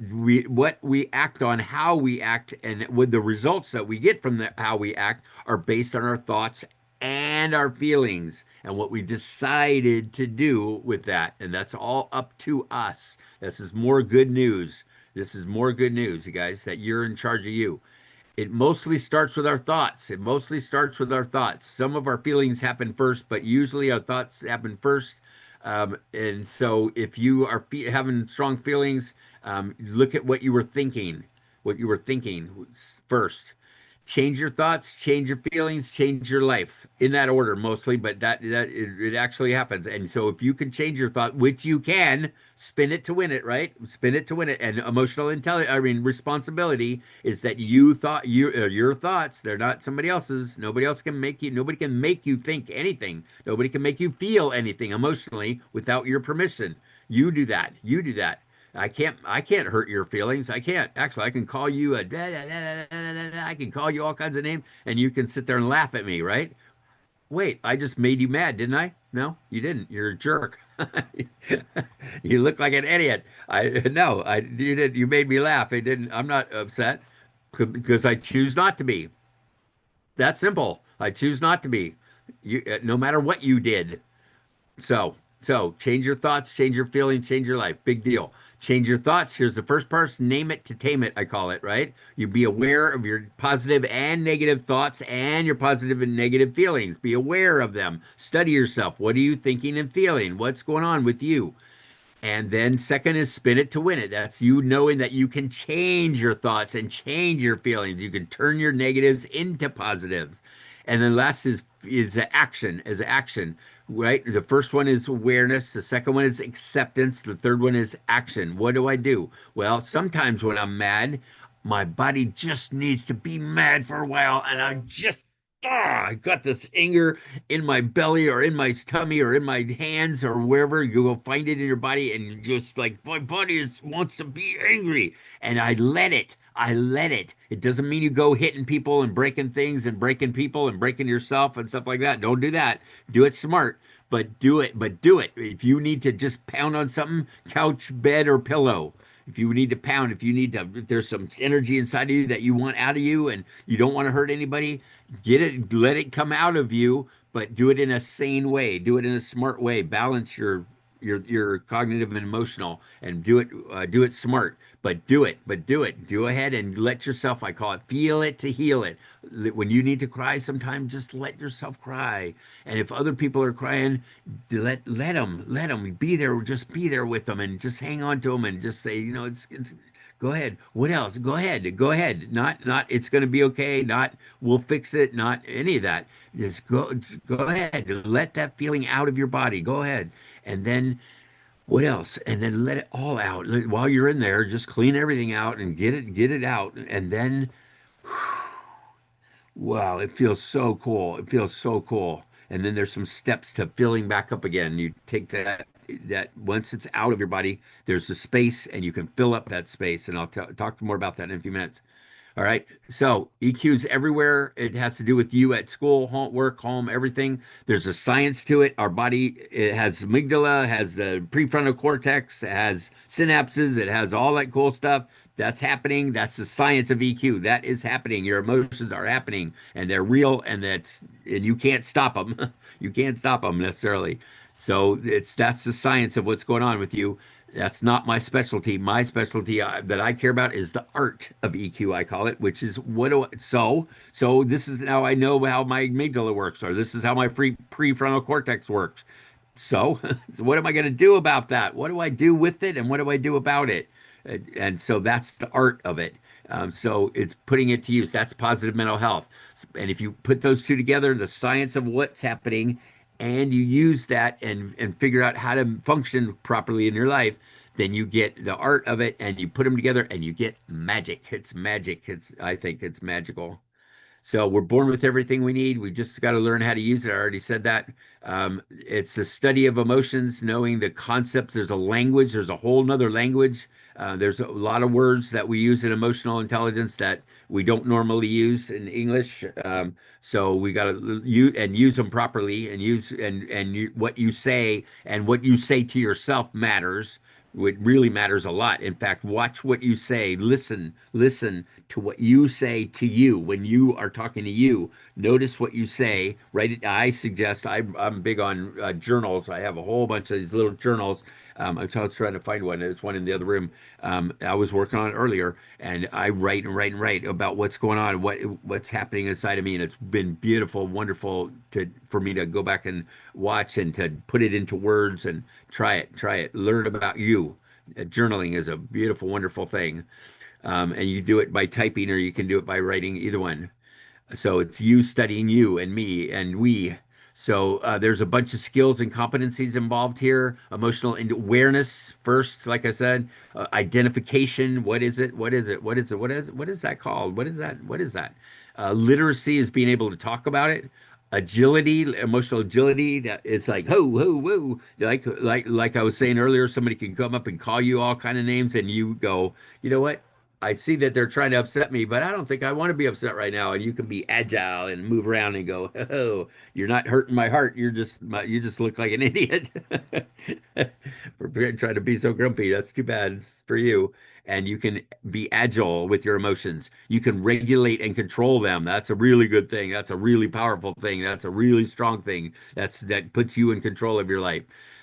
what we act on, how we act, and with the results that we get from how we act are based on our thoughts and our feelings and what we decided to do with that. And that's all up to us. This is more good news. This is more good news, you guys, that you're in charge of you. It mostly starts with our thoughts. It mostly starts with our thoughts. Some of our feelings happen first, but usually our thoughts happen first. And so if you are having strong feelings, look at what you were thinking first. Change your thoughts, change your feelings, change your life in that order mostly, but it actually happens. And so if you can change your thought, which you can, spin it to win it, right? Spin it to win it. And emotional intelligence, responsibility is that your thoughts, they're not somebody else's. Nobody can make you think anything. Nobody can make you feel anything emotionally without your permission. You do that. You do that. I can't hurt your feelings. I can't. Actually, I can call you I can call you all kinds of names and you can sit there and laugh at me, right? Wait, I just made you mad, didn't I? No, you didn't. You're a jerk. You look like an idiot. You did. You made me laugh. I'm not upset because I choose not to be. That's simple. I choose not to be. No matter what you did. So change your thoughts, change your feelings, change your life. Big deal. Change your thoughts. Here's the first part. Name it to tame it, I call it, right? You be aware of your positive and negative thoughts and your positive and negative feelings. Be aware of them. Study yourself. What are you thinking and feeling? What's going on with you? And then second is spin it to win it. That's you knowing that you can change your thoughts and change your feelings. You can turn your negatives into positives. And then last is action, right? The first one is awareness. The second one is acceptance. The third one is action. What do I do? Well, sometimes when I'm mad, my body just needs to be mad for a while, and I got this anger in my belly or in my tummy or in my hands or wherever. You go find it in your body and you just like, my body wants to be angry. And I let it. I let it. It doesn't mean you go hitting people and breaking things and breaking people and breaking yourself and stuff like that. Don't do that. Do it smart, but do it. But do it. If you need to just pound on something, couch, bed, or pillow. If you need to pound, if there's some energy inside of you that you want out of you and you don't want to hurt anybody, get it, let it come out of you, but do it in a sane way. Do it in a smart way. Balance your cognitive and emotional, and do it smart. But do it. Go ahead and let yourself, I call it, feel it to heal it. When you need to cry, sometimes just let yourself cry. And if other people are crying, let them be there. Just be there with them and just hang on to them and just say, it's go ahead. What else? Go ahead. Not it's going to be okay. Not we'll fix it. Not any of that. Just go ahead. Let that feeling out of your body. Go ahead. And then what else? And then let it all out. While you're in there, just clean everything out and get it out. And then wow, it feels so cool. It feels so cool. And then there's some steps to filling back up again. You take that once it's out of your body, there's a space and you can fill up that space. And I'll talk more about that in a few minutes. All right. So EQ's everywhere. It has to do with you at school, home, work, home, everything. There's a science to it. Our body, it has amygdala, has the prefrontal cortex, it has synapses, it has all that cool stuff. That's happening. That's the science of EQ. That is happening. Your emotions are happening and they're real, and you can't stop them. You can't stop them necessarily. So that's the science of what's going on with you. That's not my specialty. My specialty that I care about is the art of EQ, I call it, which is so this is how I know how my amygdala works, or this is how my prefrontal cortex works. So, so what am I going to do about that? What do I do with it, and what do I do about it? And so that's the art of it. So it's putting it to use. That's positive mental health. And if you put those two together, the science of what's happening, and you use that and figure out how to function properly in your life, then you get the art of it, and you put them together, and you get magic. It's magic. I think it's magical. So we're born with everything we need. We just got to learn how to use it. I already said that. It's the study of emotions, knowing the concepts. There's a language. There's a whole nother language. There's a lot of words that we use in emotional intelligence that we don't normally use in English. So we got to use them properly, and what you say and what you say to yourself matters. It really matters a lot. In fact, watch what you say. Listen to what you say to you when you are talking to you. Notice what you say. Write it. I suggest I'm big on journals. I have a whole bunch of these little journals. I'm trying to find one. There's one in the other room. I was working on it earlier, and I write and write and write about what's going on, what's happening inside of me, and it's been beautiful, wonderful for me to go back and watch and to put it into words and try it, learn about you. Journaling is a beautiful, wonderful thing, and you do it by typing or you can do it by writing, either one. So it's you studying you and me and we. So there's a bunch of skills and competencies involved here. Emotional awareness first, like I said, identification. What is it? What is it? What is it? What is that called? What is that? What is that? Literacy is being able to talk about it. Agility, emotional agility. That it's like ho ho whoa. Like I was saying earlier, somebody can come up and call you all kind of names, and you go, you know what? I see that they're trying to upset me, but I don't think I want to be upset right now. And you can be agile and move around and go, "Oh, you're not hurting my heart. You just look like an idiot for trying to be so grumpy. That's too bad. It's for you." And you can be agile with your emotions. You can regulate and control them. That's a really good thing. That's a really powerful thing. That's a really strong thing. That puts you in control of your life.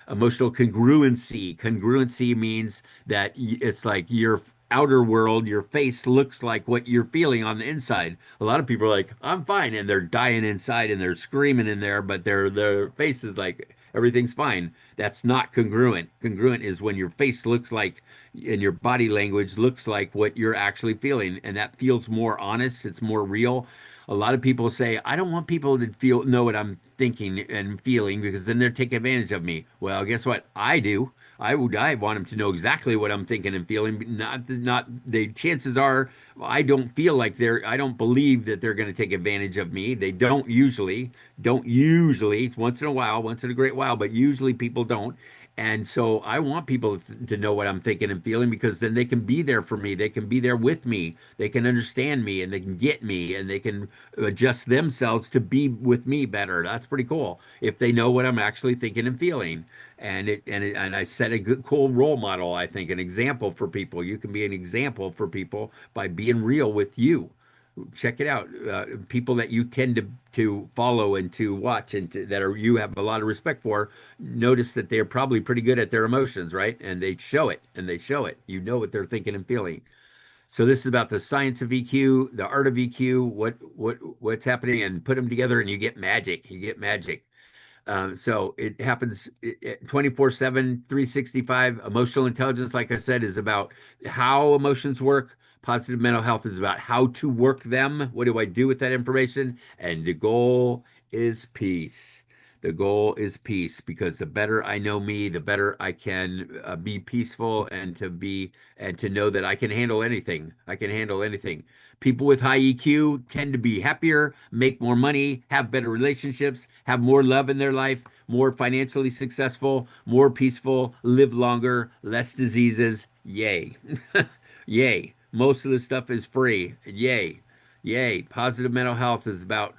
Emotional congruency. Congruency means that it's like your outer world, your face looks like what you're feeling on the inside. A lot of people are like, I'm fine, and they're dying inside and they're screaming in there, but their face is like everything's fine. That's not congruent. Congruent is when your face looks like, and your body language looks like what you're actually feeling, and that feels more honest, it's more real. A lot of people say, I don't want people to know what I'm thinking and feeling because then they're taking advantage of me. Well, guess what? I do. I want them to know exactly what I'm thinking and feeling. Not the chances are I don't feel like I don't believe that they're going to take advantage of me. They don't usually, once in a while, once in a great while, but usually people don't. And so I want people to know what I'm thinking and feeling because then they can be there for me. They can be there with me. They can understand me and they can get me and they can adjust themselves to be with me better. That's pretty cool if they know what I'm actually thinking and feeling. And I set a good, cool role model, I think, an example for people. You can be an example for people by being real with you. Check it out. People that you tend to follow and to watch and you have a lot of respect for, notice that they're probably pretty good at their emotions, right? And they show it, and they show it. You know what they're thinking and feeling. So this is about the science of EQ, the art of EQ, what's happening, and put them together, and you get magic. You get magic. So it happens 24/7, 365. Emotional intelligence, like I said, is about how emotions work. Positive mental health is about how to work them. What do I do with that information? And the goal is peace. The goal is peace because the better I know me, the better I can be peaceful and to know that I can handle anything. I can handle anything. People with high EQ tend to be happier, make more money, have better relationships, have more love in their life, more financially successful, more peaceful, live longer, less diseases. Yay. Yay. Most of the stuff is free. Yay. Yay. Positive mental health is about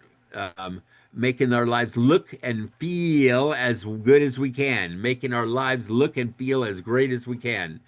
making our lives look and feel as good as we can, making our lives look and feel as great as we can.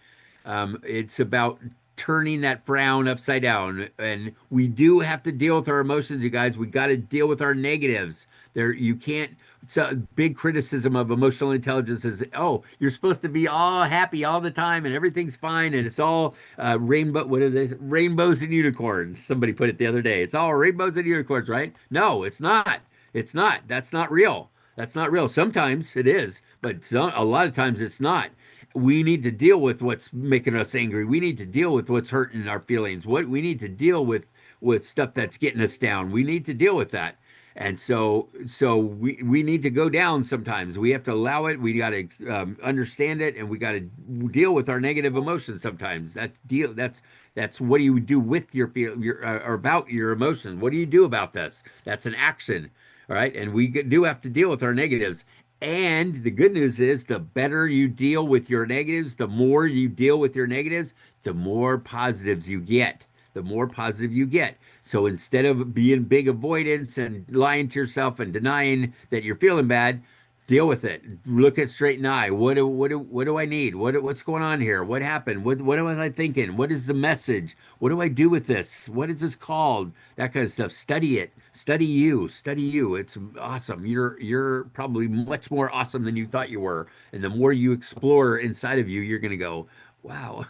It's about turning that frown upside down. And we do have to deal with our emotions, you guys. We got to deal with our negatives. There, you can't. So big criticism of emotional intelligence is, oh, you're supposed to be all happy all the time and everything's fine and it's all rainbow. What are they? Rainbows and unicorns. Somebody put it the other day. It's all rainbows and unicorns, right? No, it's not. It's not. That's not real. That's not real. Sometimes it is, but a lot of times it's not. We need to deal with what's making us angry. We need to deal with what's hurting our feelings. What we need to deal with stuff that's getting us down. We need to deal with that. And so we need to go down sometimes. We have to allow it. We got to understand it, and we got to deal with our negative emotions sometimes. That's what do you do with your feel your or about your emotions? What do you do about this? That's an action, all right? And we do have to deal with our negatives. And the good news is the better you deal with your negatives, the more you deal with your negatives, the more positives you get. The more positive you get. So instead of being big avoidance and lying to yourself and denying that you're feeling bad, deal with it. Look it straight in the eye. What do I need? What's going on here? What happened? What am I thinking? What is the message? What do I do with this? What is this called? That kind of stuff. Study it. Study you. Study you. It's awesome. You're probably much more awesome than you thought you were. And the more you explore inside of you, you're gonna go, wow,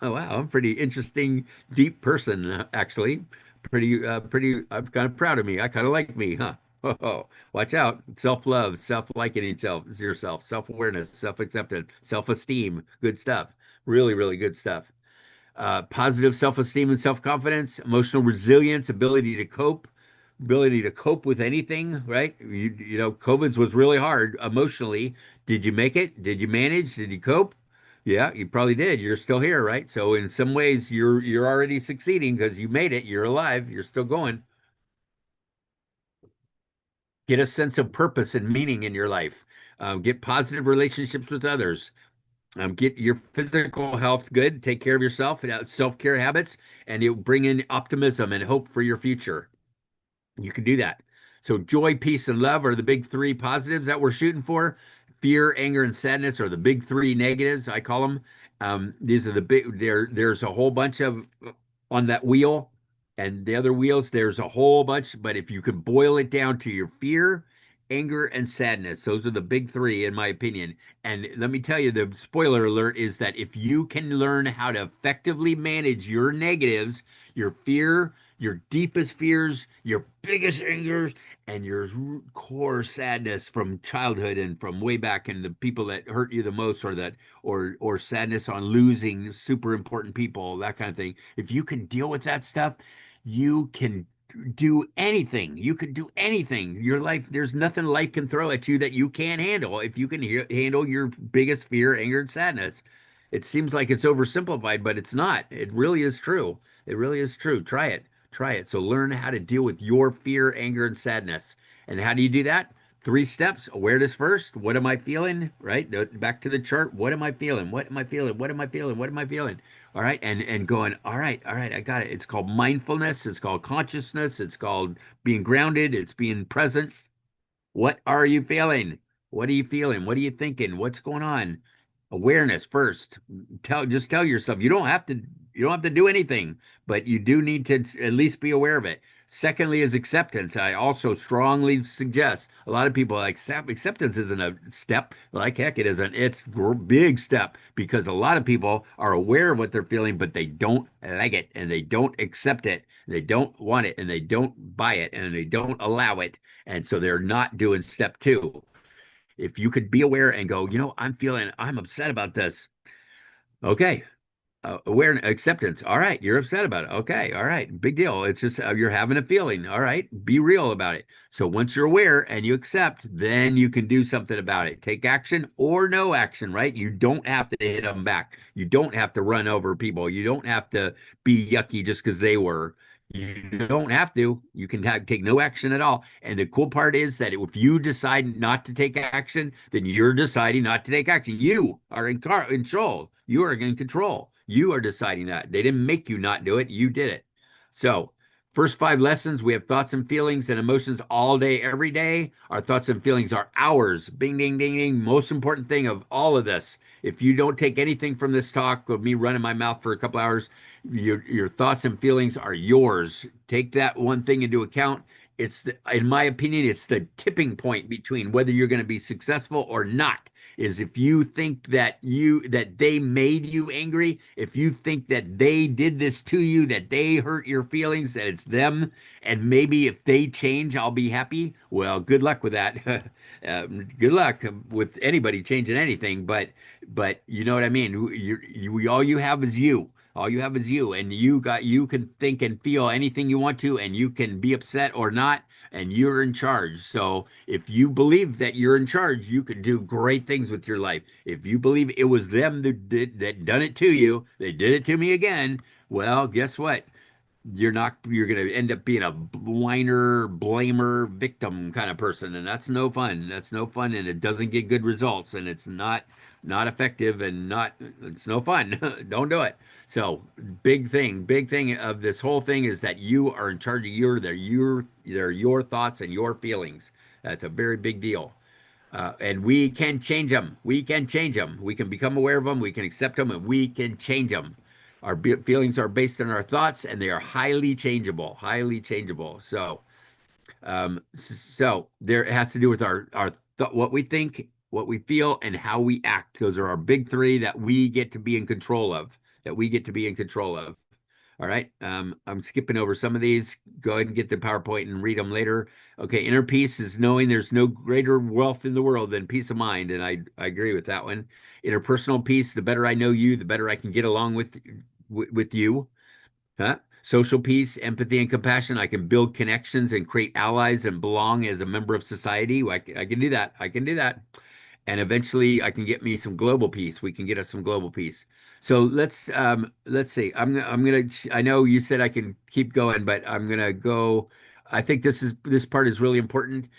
wow, I'm a pretty interesting, deep person, actually. Pretty, I'm kind of proud of me. I kind of like me, huh? Oh, watch out. Self-love, self-liking yourself, self-awareness, self-acceptance, self-esteem. Good stuff. Really, really good stuff. Positive self-esteem and self-confidence, emotional resilience, ability to cope with anything, right? You know, COVID's was really hard emotionally. Did you make it? Did you manage? Did you cope? Yeah, you probably did. You're still here, right? So in some ways, you're already succeeding because you made it. You're alive. You're still going. Get a sense of purpose and meaning in your life. Get positive relationships with others. Get your physical health good. Take care of yourself. Self-care habits, and it'll bring in optimism and hope for your future. You can do that. So joy, peace, and love are the big three positives that we're shooting for. Fear, anger, and sadness are the big three negatives, I call them. These are the big, there's a whole bunch of on that wheel, and the other wheels, there's a whole bunch. But if you can boil it down to your fear, anger, and sadness, those are the big three, in my opinion. And let me tell you, the spoiler alert is that if you can learn how to effectively manage your negatives, your fear, your deepest fears, your biggest angers, and your core sadness from childhood and from way back, and the people that hurt you the most, or sadness on losing super important people, that kind of thing. If you can deal with that stuff, you can do anything. You could do anything. Your life, there's nothing life can throw at you that you can't handle if you can handle your biggest fear, anger, and sadness. It seems like it's oversimplified, but it's not. It really is true. It really is true. Try it. Try it. So learn how to deal with your fear, anger, and sadness. And how do you do that? 3 steps. Awareness first. What am I feeling? Right? Back to the chart. What am I feeling? What am I feeling? What am I feeling? What am I feeling? All right. And going, all right, I got it. It's called mindfulness. It's called consciousness. It's called being grounded. It's being present. What are you feeling? What are you feeling? What are you thinking? What's going on? Awareness first. Just tell yourself you don't have to do anything, but you do need to at least be aware of it. Secondly is acceptance. I also strongly suggest a lot of people like acceptance isn't a step. Like heck, it isn't. It's a big step because a lot of people are aware of what they're feeling, but they don't like it and they don't accept it. They don't want it and they don't buy it and they don't allow it. And so they're not doing step 2. If you could be aware and go, I'm upset about this. Okay. Awareness, acceptance. All right. You're upset about it. Okay. All right. Big deal. It's just you're having a feeling. All right. Be real about it. So once you're aware and you accept, then you can do something about it. Take action or no action, right? You don't have to hit them back. You don't have to run over people. You don't have to be yucky just because they were. You don't have to. You can take no action at all. And the cool part is that if you decide not to take action, then you're deciding not to take action. You are in control. You are in control. You are deciding that. They didn't make you not do it. You did it. So First 5 lessons, we have thoughts and feelings and emotions all day, every day. Our thoughts and feelings are ours. Bing, ding, ding, ding. Most important thing of all of this. If you don't take anything from this talk of me running my mouth for a couple hours, your thoughts and feelings are yours. Take that one thing into account. In my opinion, it's the tipping point between whether you're going to be successful or not. Is if you think that they made you angry, if you think that they did this to you, that they hurt your feelings, that it's them, and maybe if they change, I'll be happy. Well, good luck with that. Good luck with anybody changing anything, but you know what I mean. All you have is you. All you have is you, and you can think and feel anything you want to, and you can be upset or not, and you're in charge. So if you believe that you're in charge, you could do great things with your life. If you believe it was them that done it to you, they did it to me again, well, guess what? You're going to end up being a whiner, blamer, victim kind of person, and that's no fun. That's no fun, and it doesn't get good results, and it's not effective, and it's no fun. Don't do it. So big thing of this whole thing is that you are in charge of they're your thoughts and your feelings. That's a very big deal. And we can change them. We can change them. We can become aware of them. We can accept them, and we can change them. Our feelings are based on our thoughts, and they are highly changeable, highly changeable. So there it has to do with what we think, what we feel, and how we act. Those are our big 3 that we get to be in control of. That we get to be in control of. All right. I'm skipping over some of these. Go ahead and get the PowerPoint and read them later. Okay. Inner peace is knowing there's no greater wealth in the world than peace of mind. And I agree with that one. Interpersonal peace, the better I know you, the better I can get along with you. Huh? Social peace, empathy, and compassion. I can build connections and create allies and belong as a member of society. I can do that. I can do that. And eventually I can get me some global peace. We can get us some global peace. So let's see. I know you said I can keep going, but I'm gonna go. I think this part is really important.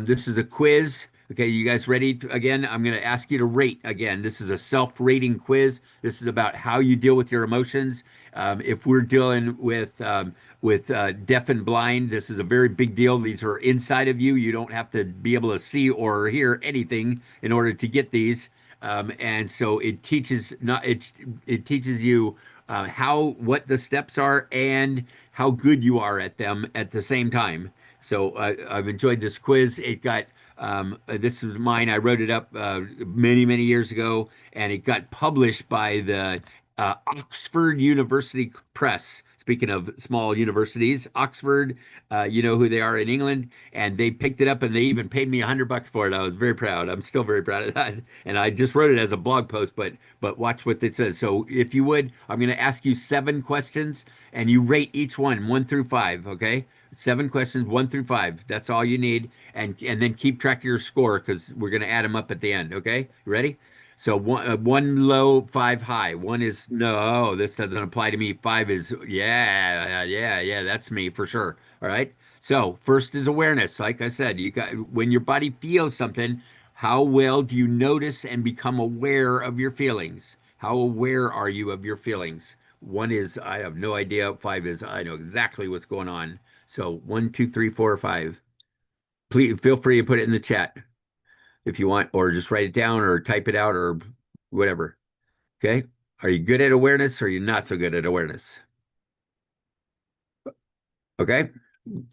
This is a quiz. Okay, you guys ready? Again, I'm going to ask you to rate again. This is a self-rating quiz. This is about how you deal with your emotions. If we're dealing with deaf and blind, this is a very big deal. These are inside of you. You don't have to be able to see or hear anything in order to get these. And so it teaches it teaches you what the steps are and how good you are at them at the same time. So I've enjoyed this quiz. This is mine. I wrote it up many years ago, and it got published by the Oxford University Press. Speaking of small universities, Oxford, you know who they are in England, and they picked it up and they even paid me $100 for it. I was very proud. I'm still very proud of that. And I just wrote it as a blog post, but watch what it says. So if you would, I'm going to ask you 7 questions, and you rate each one through 5. Okay, 7 questions, 1 through 5. That's all you need, and then keep track of your score because we're going to add them up at the end. Okay, you ready? So one low, 5 high. One is no, this doesn't apply to me. 5 is yeah, that's me for sure. All right. So first is awareness. Like I said, when your body feels something, how well do you notice and become aware of your feelings? How aware are you of your feelings? 1 is I have no idea. 5 is I know exactly what's going on. So 1, 2, 3, 4, 5. Please feel free to put it in the chat if you want, or just write it down or type it out or whatever. Okay. Are you good at awareness or are you not so good at awareness? Okay.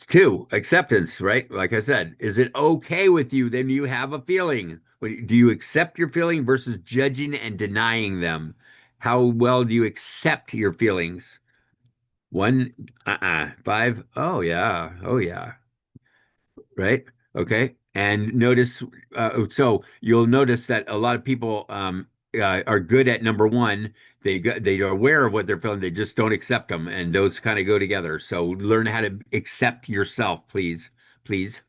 2, acceptance, right? Like I said, is it okay with you? Then you have a feeling. Do you accept your feeling versus judging and denying them? How well do you accept your feelings? 1, 5, oh yeah, right? Okay. And notice, so you'll notice that a lot of people are good at number 1. They are aware of what they're feeling. They just don't accept them, and those kind of go together. So learn how to accept yourself, please, please.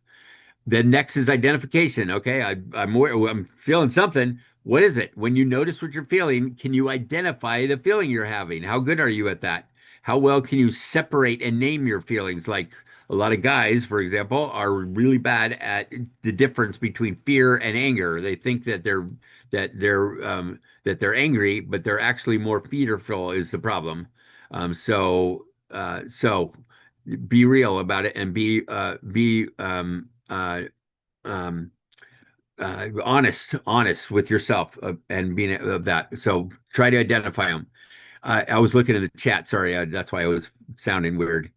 Then next is identification. Okay, I'm feeling something. What is it? When you notice what you're feeling, can you identify the feeling you're having? How good are you at that? How well can you separate and name your feelings? Like a lot of guys, for example, are really bad at the difference between fear and anger. They think that they're angry, but they're actually more fearful is the problem. So be real about it and be um, honest with yourself and being of that. So try to identify them. I was looking in the chat. Sorry, that's why I was sounding weird.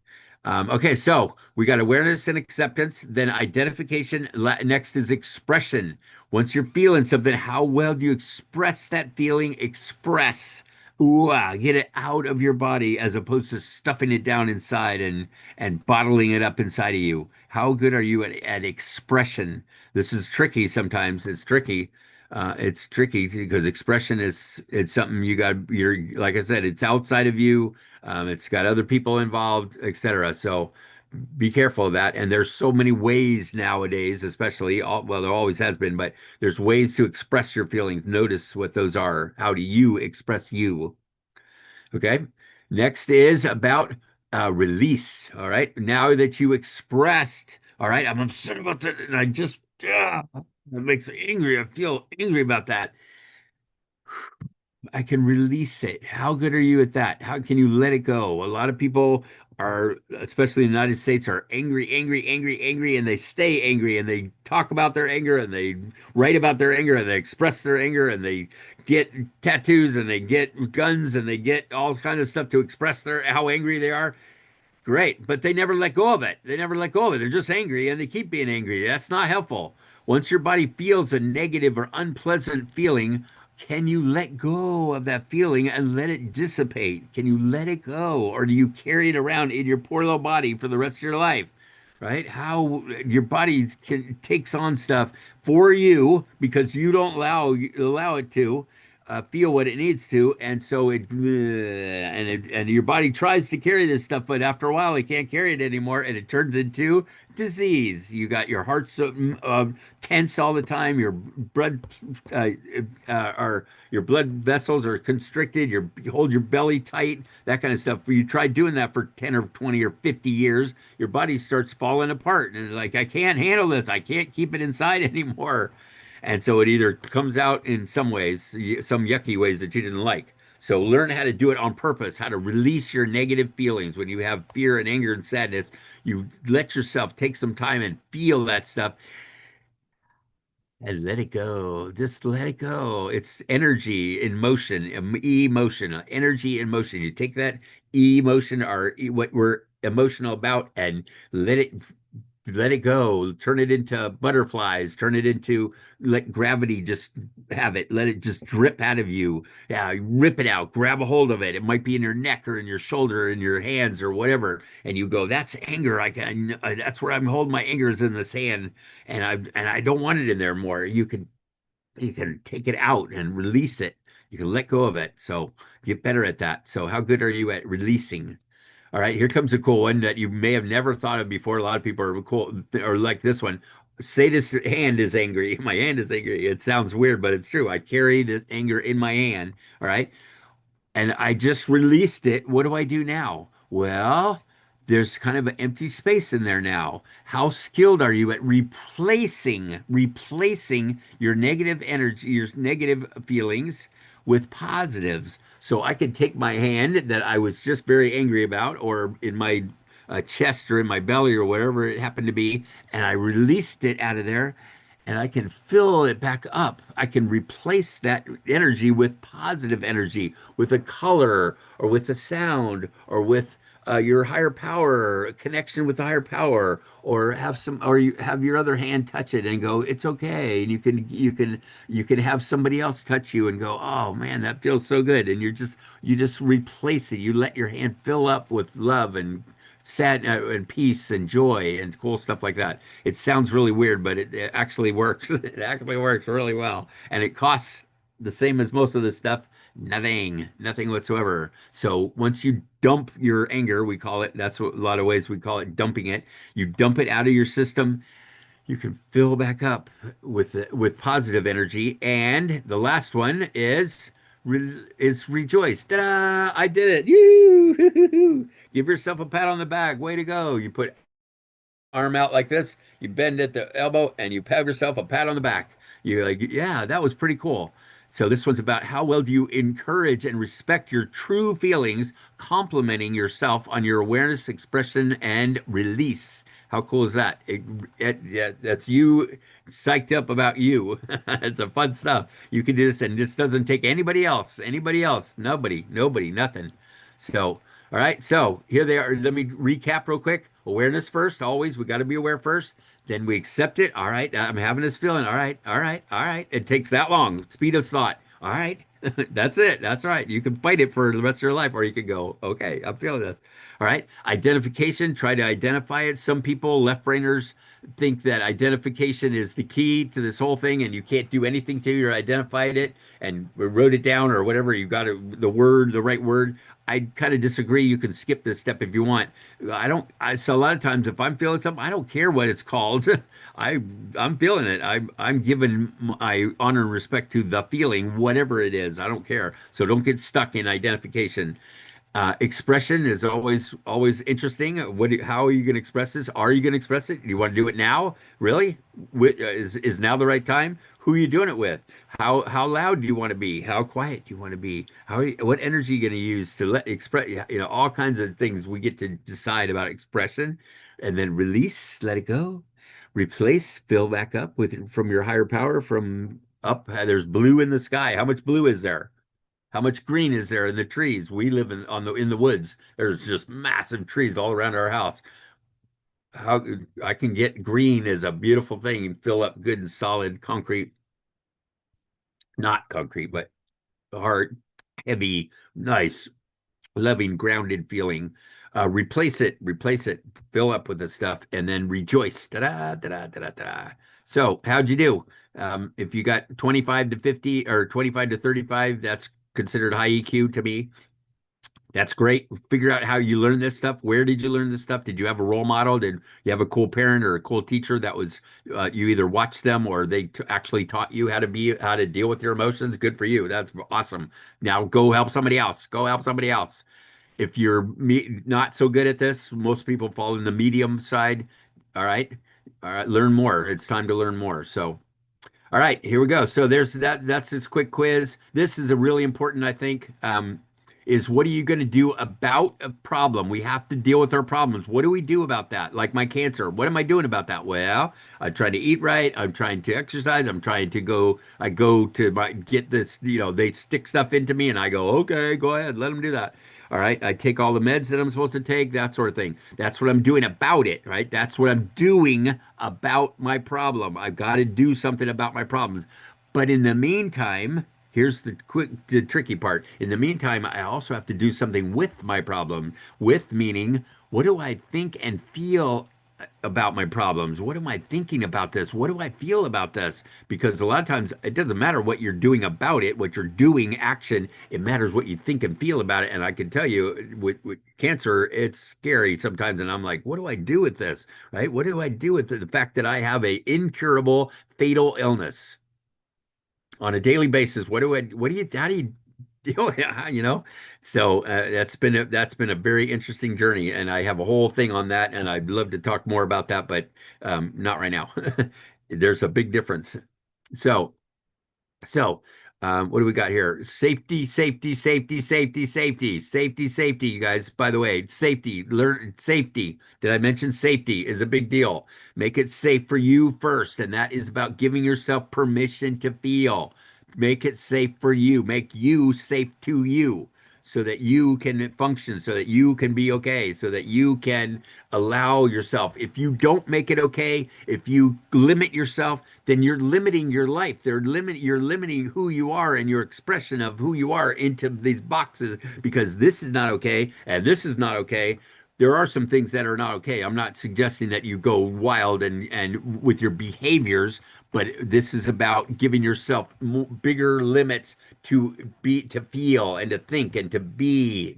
Okay, so we got awareness and acceptance, then identification. Next is expression. Once you're feeling something, how well do you express that feeling? Express. Ooh, get it out of your body as opposed to stuffing it down inside and bottling it up inside of you. How good are you at expression? This is tricky sometimes. It's tricky because expression is it's something you're like I said, it's outside of you. It's got other people involved, etc. So be careful of that. And there's so many ways nowadays, especially well, there always has been, but there's ways to express your feelings. Notice what those are. How do you express you? Okay. Next is about release. All right. Now that you expressed, all right, I'm upset about that, and I just it makes me angry. I feel angry about that. I can release it. How good are you at that? How can you let it go? A lot of people are, especially in the United States, are angry, angry, angry, angry, and they stay angry and they talk about their anger and they write about their anger and they express their anger and they get tattoos and they get guns and they get all kind of stuff to express their how angry they are. Great, but they never let go of it. They never let go of it. They're just angry and they keep being angry. That's not helpful. Once your body feels a negative or unpleasant feeling, can you let go of that feeling and let it dissipate? Can you let it go? Or do you carry it around in your poor little body for the rest of your life? Right? How your body takes on stuff for you because you don't allow it to feel what it needs to, and so and your body tries to carry this stuff, but after a while it can't carry it anymore, and it turns into disease. You got your heart so tense all the time. Your blood your blood vessels are constricted. You hold your belly tight. That kind of stuff. You try doing that for 10 or 20 or 50 years, your body starts falling apart, and like I can't handle this. I can't keep it inside anymore. And so it either comes out in some ways, some yucky ways that you didn't like. So learn how to do it on purpose, how to release your negative feelings. When you have fear and anger and sadness, you let yourself take some time and feel that stuff and let it go. Just let it go. It's energy in motion, emotion, energy in motion. You take that emotion or what we're emotional about and let it go. Turn it into butterflies. Turn it into let gravity just have it. Let it just drip out of you. Yeah, rip it out. Grab a hold of it. It might be in your neck or in your shoulder, in your hands or whatever. And you go, that's anger. That's where I'm holding my anger is in the sand, and I don't want it in there more. You can take it out and release it. You can let go of it. So get better at that. So how good are you at releasing? All right, here comes a cool one that you may have never thought of before. A lot of people are cool or like this one. Say this hand is angry. My hand is angry. It sounds weird, but it's true. I carry this anger in my hand. All right. And I just released it. What do I do now? Well, there's kind of an empty space in there now. How skilled are you at replacing your negative energy, your negative feelings with positives? So I can take my hand that I was just very angry about, or in my chest or in my belly or whatever it happened to be, and I released it out of there and I can fill it back up. I can replace that energy with positive energy, with a color or with a sound or with your higher power, connection with the higher power, or have some, or you have your other hand touch it and go, it's okay. And you can have somebody else touch you and go, oh man, that feels so good. And you just replace it. You let your hand fill up with love and sad and peace and joy and cool stuff like that. It sounds really weird, but it actually works. It actually works really well. And it costs the same as most of this stuff. Nothing whatsoever. So once you dump your anger, we call it, that's what a lot of ways we call it dumping it. You dump it out of your system, you can fill back up with positive energy. And the last one is rejoice. Ta-da! I did it. You give yourself a pat on the back. Way to go. You put arm out like this, you bend at the elbow, and you have yourself a pat on the back. You're like, yeah, that was pretty cool. So this one's about how well do you encourage and respect your true feelings, complimenting yourself on your awareness, expression, and release. How cool is that? Yeah, that's you psyched up about you. It's a fun stuff. You can do this, and this doesn't take anybody else, nobody, nothing. So, all right. So here they are. Let me recap real quick. Awareness first, always. We got to be aware first. Then we accept it. All right. I'm having this feeling. All right. All right. All right. It takes that long. Speed of thought. All right. That's it. That's right. You can fight it for the rest of your life, or you can go, okay, I'm feeling this. All right. Identification, try to identify it. Some people, left brainers, think that identification is the key to this whole thing, and you can't do anything till you identified it and wrote it down or whatever. You got the word, the right word. I kind of disagree. You can skip this step if you want. So a lot of times if I'm feeling something, I don't care what it's called. I'm feeling it. I'm giving my honor and respect to the feeling, whatever it is. I don't care. So don't get stuck in identification. Expression is always interesting. How are you going to express this? Are you going to express it? Do you want to do it now? Really? Is now the right time? Who are you doing it with? How loud do you want to be? How quiet do you want to be? What energy are you going to use to let express? All kinds of things we get to decide about expression, and then release, let it go, replace, fill back up with from your higher power from up. There's blue in the sky. How much blue is there? How much green is there in the trees? We live in the woods. There's just massive trees all around our house. How I can get green is a beautiful thing and fill up good and solid concrete, not concrete, but hard, heavy, nice, loving, grounded feeling. Replace it, fill up with the stuff, and then rejoice. Da-da, da-da, da-da, da-da. So how'd you do? If you got 25 to 50 or 25 to 35, that's considered high EQ to me. That's great. Figure out how you learn this stuff. Where did you learn this stuff? Did you have a role model? Did you have a cool parent or a cool teacher that was you either watched them or they actually taught you how to deal with your emotions? Good for you. That's awesome. Now go help somebody else. Go help somebody else. If you're not so good at this, most people fall in the medium side. All right. All right. Learn more. It's time to learn more. So all right, here we go. So there's that. That's this quick quiz. This is a really important, I think, is what are you going to do about a problem? We have to deal with our problems. What do we do about that? Like my cancer. What am I doing about that? Well, I try to eat right. I'm trying to exercise. I go to get this, they stick stuff into me and I go, okay, go ahead, let them do that. All right. I take all the meds that I'm supposed to take, that sort of thing. That's what I'm doing about it, right? That's what I'm doing about my problem. I've got to do something about my problems. But in the meantime, here's the tricky part. In the meantime, I also have to do something with my problem. With meaning, what do I think and feel about my problems? What am I thinking about this? What do I feel about this? Because a lot of times it doesn't matter what you're doing about it, what you're doing, action, it matters what you think and feel about it. And I can tell you with cancer, it's scary sometimes. And I'm like, what do I do with this? Right? What do I do with the fact that I have a incurable fatal illness on a daily basis? How do you deal with it? So that's been a very interesting journey, and I have a whole thing on that, and I'd love to talk more about that, but not right now. There's a big difference. So what do we got here? Safety, you guys. By the way, safety. Did I mention safety is a big deal? Make it safe for you first, and that is about giving yourself permission to feel. Make it safe for you. Make you safe to you so that you can function, so that you can be okay, so that you can allow yourself. If you don't make it okay, if you limit yourself, then you're limiting your life. You're limiting who you are and your expression of who you are into these boxes because this is not okay and this is not okay. There are some things that are not okay. I'm not suggesting that you go wild and with your behaviors, but this is about giving yourself bigger limits to feel and to think and to be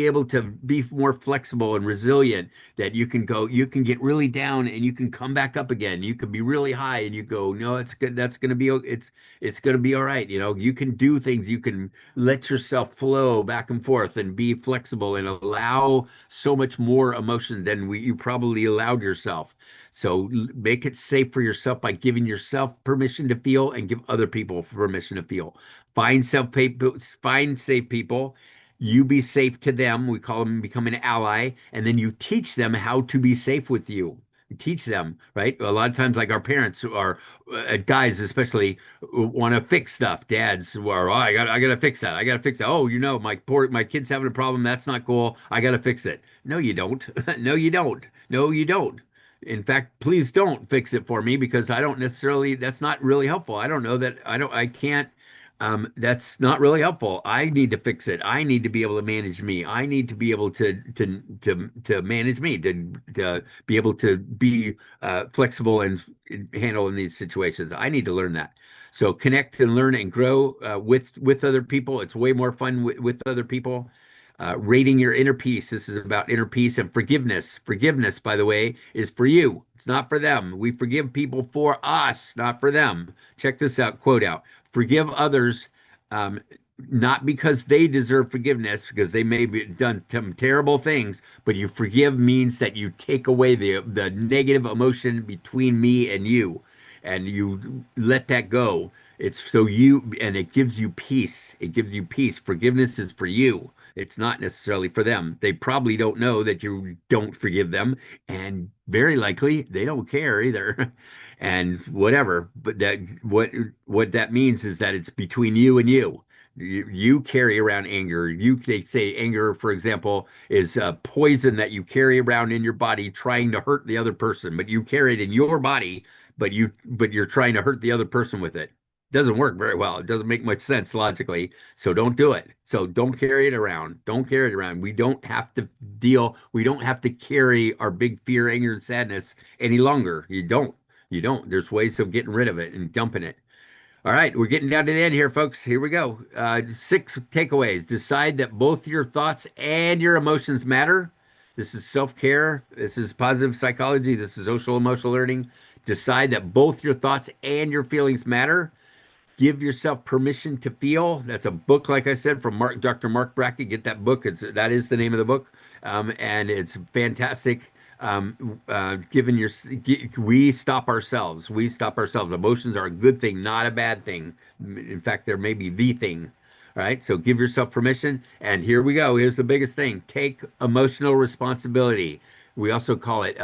able to be more flexible and resilient, that you can get really down and you can come back up again. You can be really high and you go, no, it's good. It's going to be all right. You can do things. You can let yourself flow back and forth and be flexible and allow so much more emotion than you probably allowed yourself. So make it safe for for yourself by giving yourself permission to feel and give other people permission to feel. Find safe people. You be safe to them. We call them become an ally, and then you teach them how to be safe with you. You teach them, right? A lot of times, like our parents are guys, especially want to fix stuff. Dads are, oh, I gotta fix that. I gotta fix that. Oh, my kid's having a problem. That's not cool. I gotta fix it. No, you don't. No, you don't. No, you don't. In fact, please don't fix it for me because I don't necessarily, that's not really helpful. I don't know that I can't, that's not really helpful. I need to fix it. I need to be able to manage me. I need to be able to manage me, to be able to be flexible and handle in these situations. I need to learn that. So connect and learn and grow with other people. It's way more fun with other people. Rating your inner peace. This is about inner peace and forgiveness. Forgiveness, by the way, is for you. It's not for them. We forgive people for us, not for them. Check this quote out. Forgive others, not because they deserve forgiveness, because they may have done some terrible things, but you forgive means that you take away the negative emotion between me and you, and you let that go. It's so and it gives you peace. It gives you peace. Forgiveness is for you. It's not necessarily for them. They probably don't know that you don't forgive them, and very likely they don't care either. And whatever, but what that means is that it's between you and you. You carry around anger. They say anger, for example, is poison that you carry around in your body, trying to hurt the other person. But you carry it in your body, but you're trying to hurt the other person with it. Doesn't work very well. It doesn't make much sense logically. So don't do it. So don't carry it around. Don't carry it around. We don't have to we don't have to carry our big fear, anger, and sadness any longer. You don't. You don't. There's ways of getting rid of it and dumping it. All right, we're getting down to the end here, folks. Here we go. 6 takeaways. Decide that both your thoughts and your emotions matter. This is self-care. This is positive psychology. This is social emotional learning. Decide that both your thoughts and your feelings matter. Give yourself permission to feel. That's a book, like I said, from Dr. Mark Brackett. Get that book. That is the name of the book, and it's fantastic. We stop ourselves. We stop ourselves. Emotions are a good thing, not a bad thing. In fact, they're maybe the thing. All right. So give yourself permission. And here we go. Here's the biggest thing. Take emotional responsibility. We also call it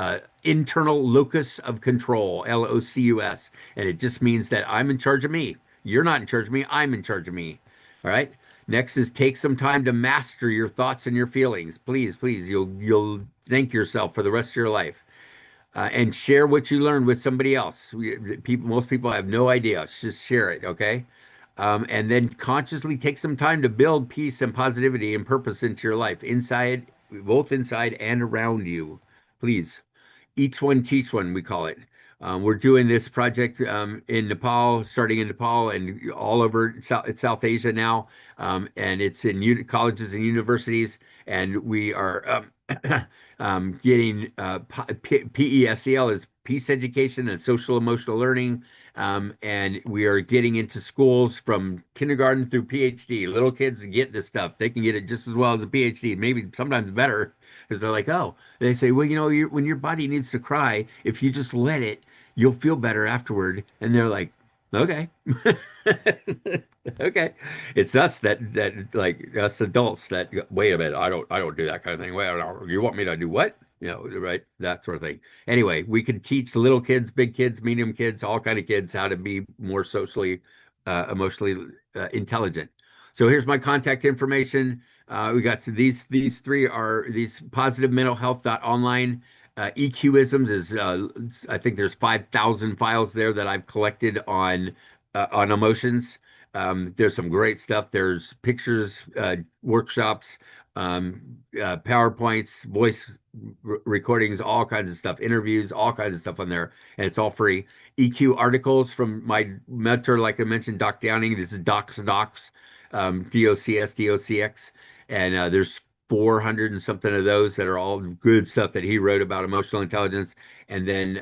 internal locus of control, LOCUS. And it just means that I'm in charge of me. You're not in charge of me. I'm in charge of me. All right. Next is take some time to master your thoughts and your feelings. Please, please, you'll thank yourself for the rest of your life. And share what you learned with somebody else. Most people have no idea. Just share it, okay? And then consciously take some time to build peace and positivity and purpose into your life, both inside and around you. Please. Each one teach one, we call it. We're doing this project in Nepal, starting in Nepal and all over South Asia now. And it's in colleges and universities. And we are getting PESEL is Peace Education and Social Emotional Learning. And we are getting into schools from kindergarten through PhD. Little kids get this stuff. They can get it just as well as a PhD, maybe sometimes better, because they're like, oh, they say, well, when your body needs to cry, if you just let it, you'll feel better afterward. And they're like, okay. Okay. It's us that like us adults that wait a minute, I don't do that kind of thing. Well, you want me to do what? Right? That sort of thing. Anyway, we can teach little kids, big kids, medium kids, all kind of kids how to be more socially, emotionally intelligent. So here's my contact information. We got these three are these positive mental health.online. EQisms is I think there's 5,000 files there that I've collected on emotions. There's some great stuff. There's pictures, workshops, PowerPoints, voice recordings, all kinds of stuff, interviews, all kinds of stuff on there, and it's all free. EQ articles from my mentor, like I mentioned, Doc Downing. This is Docs, DOCS, DOCX, and there's 400 and something of those that are all good stuff that he wrote about emotional intelligence. And then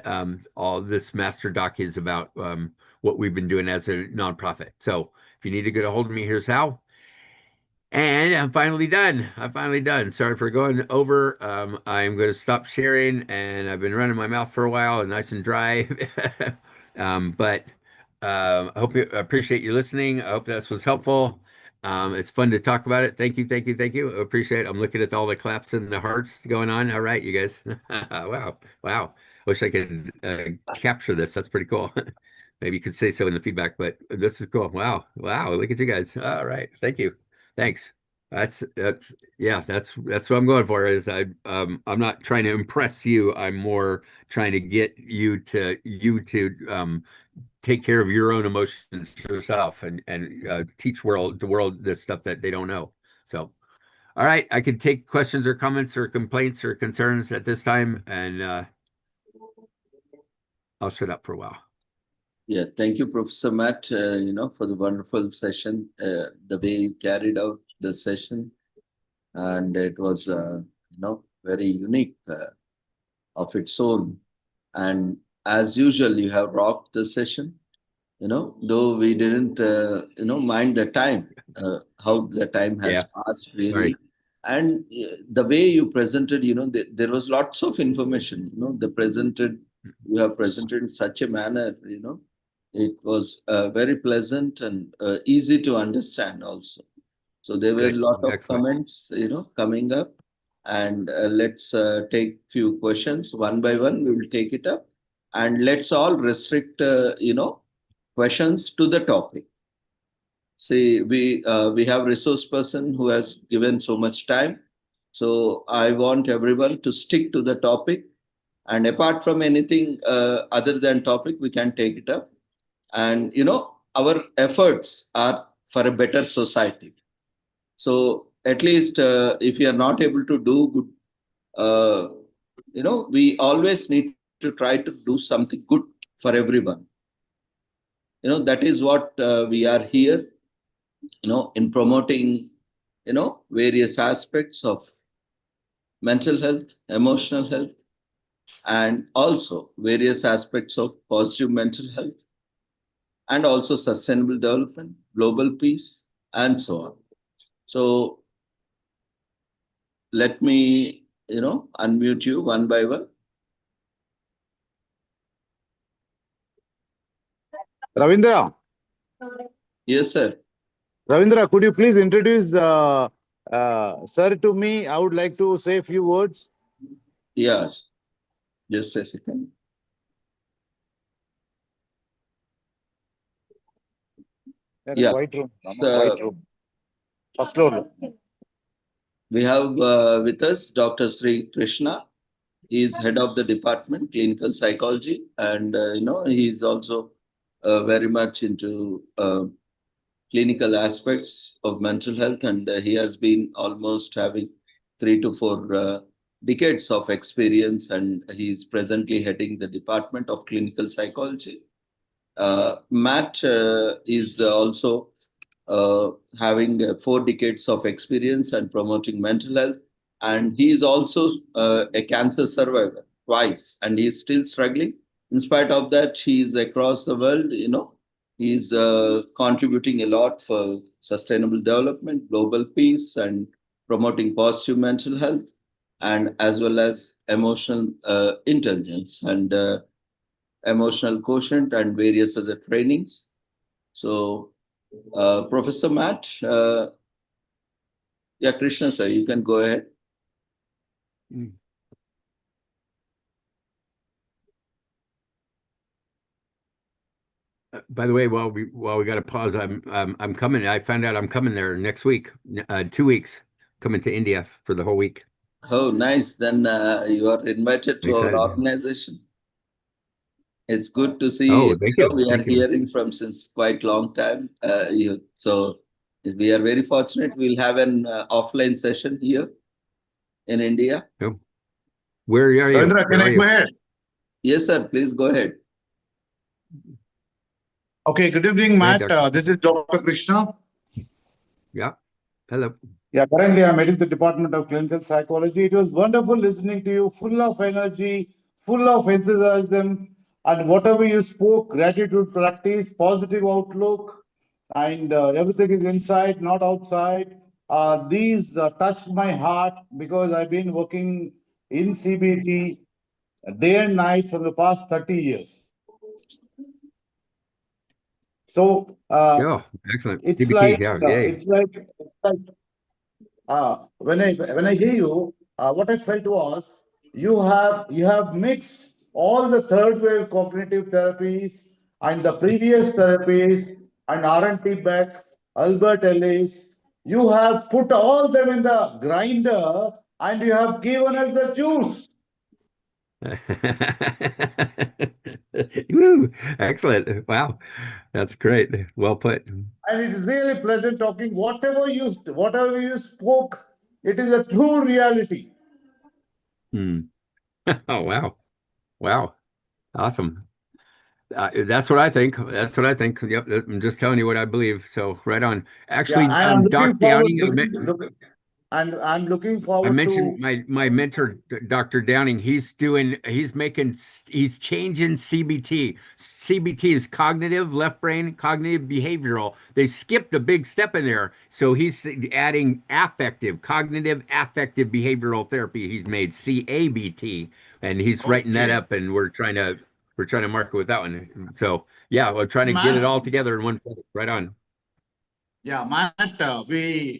all this master doc is about what we've been doing as a nonprofit. So if you need to get a hold of me, here's how. And I'm finally done. I'm finally done. Sorry for going over. I'm going to stop sharing, and I've been running my mouth for a while, nice and dry. But I hope you appreciate you listening. I hope this was helpful. It's fun to talk about it. Thank you, thank you, thank you. I appreciate it. I'm looking at all the claps and the hearts going on. All right, you guys. Wow, wow. Wish I could capture this. That's pretty cool. Maybe you could say so in the feedback, but this is cool. Wow, wow. Look at you guys. All right, thank you. Thanks. That's yeah, that's what I'm going for is I'm not trying to impress you. I'm more trying to get you to take care of your own emotions yourself and teach the world this stuff that they don't know. So, all right, I can take questions or comments or complaints or concerns at this time, and I'll shut up for a while. Yeah, thank you, Professor Matt, for the wonderful session, the way you carried out the session. And it was, very unique of its own. And as usual, you have rocked the session, though we didn't, mind the time, how the time has passed really. Sorry. And the way you presented, there was lots of information, you have presented in such a manner, it was very pleasant and easy to understand also. So there were a lot of comments, coming up, and let's take few questions one by one. We will take it up, and let's all restrict, questions to the topic. See, we have resource person who has given so much time, so I want everyone to stick to the topic, and apart from anything other than topic, we can take it up. And our efforts are for a better society. So at least if you are not able to do good, we always need to try to do something good for everyone. That is what we are here, in promoting, various aspects of mental health, emotional health, and also various aspects of positive mental health, and also sustainable development, global peace, and so on. So let me, unmute you one by one. Ravindra. Yes, sir. Ravindra, could you please introduce sir to me? I would like to say a few words. Yes. Just a second. Yeah. White room. White room. First floor. We have with us Dr. Sri Krishna. He is head of the department, clinical psychology, and he is also very much into clinical aspects of mental health, and he has been almost having 3 to 4 decades of experience, and he is presently heading the department of clinical psychology. Matt is also having 4 decades of experience and promoting mental health. And he is also a cancer survivor twice, and he is still struggling. In spite of that, he is across the world, he's contributing a lot for sustainable development, global peace, and promoting positive mental health, and as well as emotional intelligence and emotional quotient and various other trainings. So, Professor Matt, yeah, Krishna sir, you can go ahead. By the way, while we got to pause, I'm coming. I found out I'm coming there next week, 2 weeks, coming to India for the whole week. Oh, nice. Then you are invited to our organization. It's good to see. Oh, thank you. We are hearing from since quite long time. So we are very fortunate. We'll have an offline session here in India. Oh. Where are you? Ravindra, can I go ahead? Yes, sir. Please go ahead. Okay, good evening, Matt. This is Dr. Krishna. Yeah. Hello. Yeah, currently I'm heading the Department of Clinical Psychology. It was wonderful listening to you, full of energy, full of enthusiasm, and whatever you spoke, gratitude practice, positive outlook, and everything is inside, not outside. these touched my heart because I've been working in CBT day and night for the past 30 years. So Oh, excellent. it's CBT, like yeah, yay. when I hear you, what I felt was you have mixed all the third wave cognitive therapies and the previous therapies and R&T Beck, Albert Ellis. You have put all them in the grinder and you have given us the juice. Woo, excellent. Wow, that's great. Well put. And it is really pleasant talking. Whatever you spoke, it is a true reality. Hmm. Oh, wow. Wow. Awesome. That's what I think. That's what I think. Yep. I'm just telling you what I believe. So right on. Actually, Yeah, and I'm Doc looking forward Downing, and I'm looking I forward mentioned to. my mentor, Dr. Downing. He's changing CBT. CBT is cognitive, left brain, cognitive behavioral. They skipped a big step in there. So he's adding cognitive affective behavioral therapy. He's made CABT, and he's writing that Okay. up, and we're trying to market with that one. So yeah, we're trying to get it Matt, all together in one place. Right on. yeah, Matt, we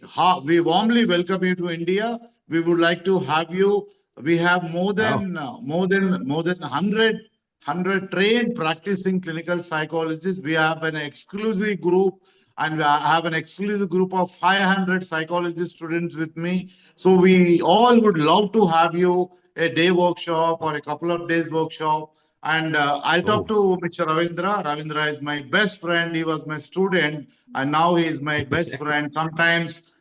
warmly welcome you to India. We would like to have you. We have more Oh, than 100 trained practicing clinical psychologists. We have an exclusive group, and we have an exclusive group of 500 psychology students with me. So we all would love to have you a day workshop or a couple of days workshop. And I'll talk oh, to Mr. Ravindra. Ravindra is my best friend. He was my student, and now he is my best friend. Sometimes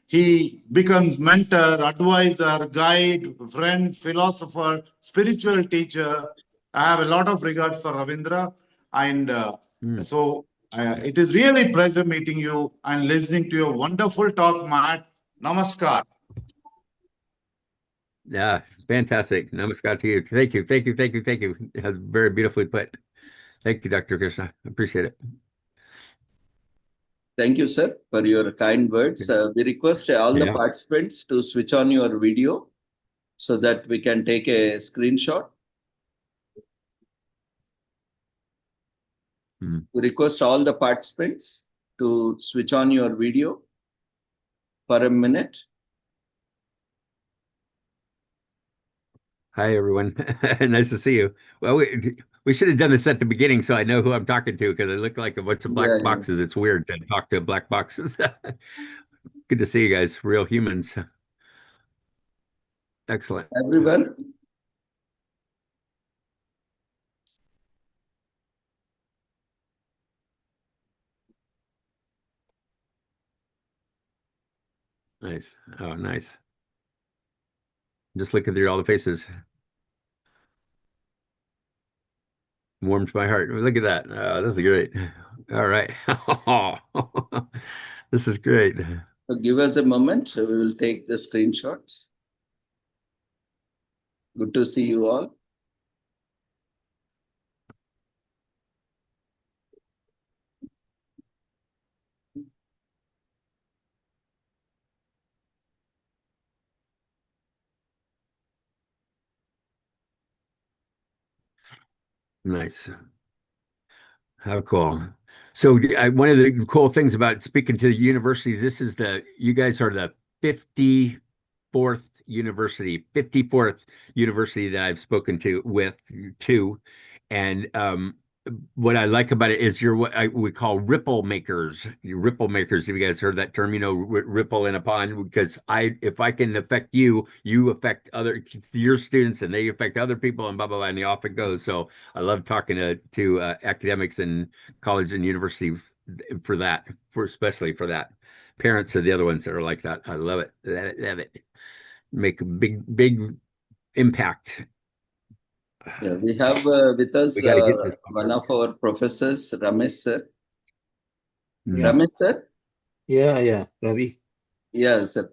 he becomes mentor, advisor, guide, friend, philosopher, spiritual teacher. I have a lot of regards for Ravindra, and Hmm. so it is really pleasure meeting you and listening to your wonderful talk, Matt. Namaskar. Yeah, fantastic. Namaskar to you. Thank you. Thank you. Thank you. Thank you. Very beautifully put. Thank you, Dr. Krishna. Appreciate it. Thank you, sir, for your kind words. We request all the Yeah. participants to switch on your video so that we can take a screenshot. We request all the participants to switch on your video for a minute. Hi, everyone. Nice to see you. Well, we should have done this at the beginning so I know who I'm talking to because I look like a bunch of black boxes. It's weird to talk to black boxes. Good to see you guys, real humans. Excellent. Everyone, Nice. Oh, nice. Just looking through all the faces. Warms my heart. Look at that. Oh, this is great. All right. This is great. so give us a moment. We will take the screenshots. Good to see you all. Nice. How cool. So one of the cool things about speaking to the universities, you guys are the 54th university that I've spoken to. And what I like about it is you're what we call ripple makers. You're ripple makers. Have you guys heard that term? Ripple in a pond. Because if I can affect you, you affect your students, and they affect other people, and blah blah blah, and off it goes. So I love talking to academics and college and university especially for that. Parents are the other ones that are like that. I love it. Love it. Make a big impact. Yeah, we have with us We got to get this. one of our professors, Ramesh sir. Yeah. Ramesh sir? Yeah, Ravi. Yeah, sir.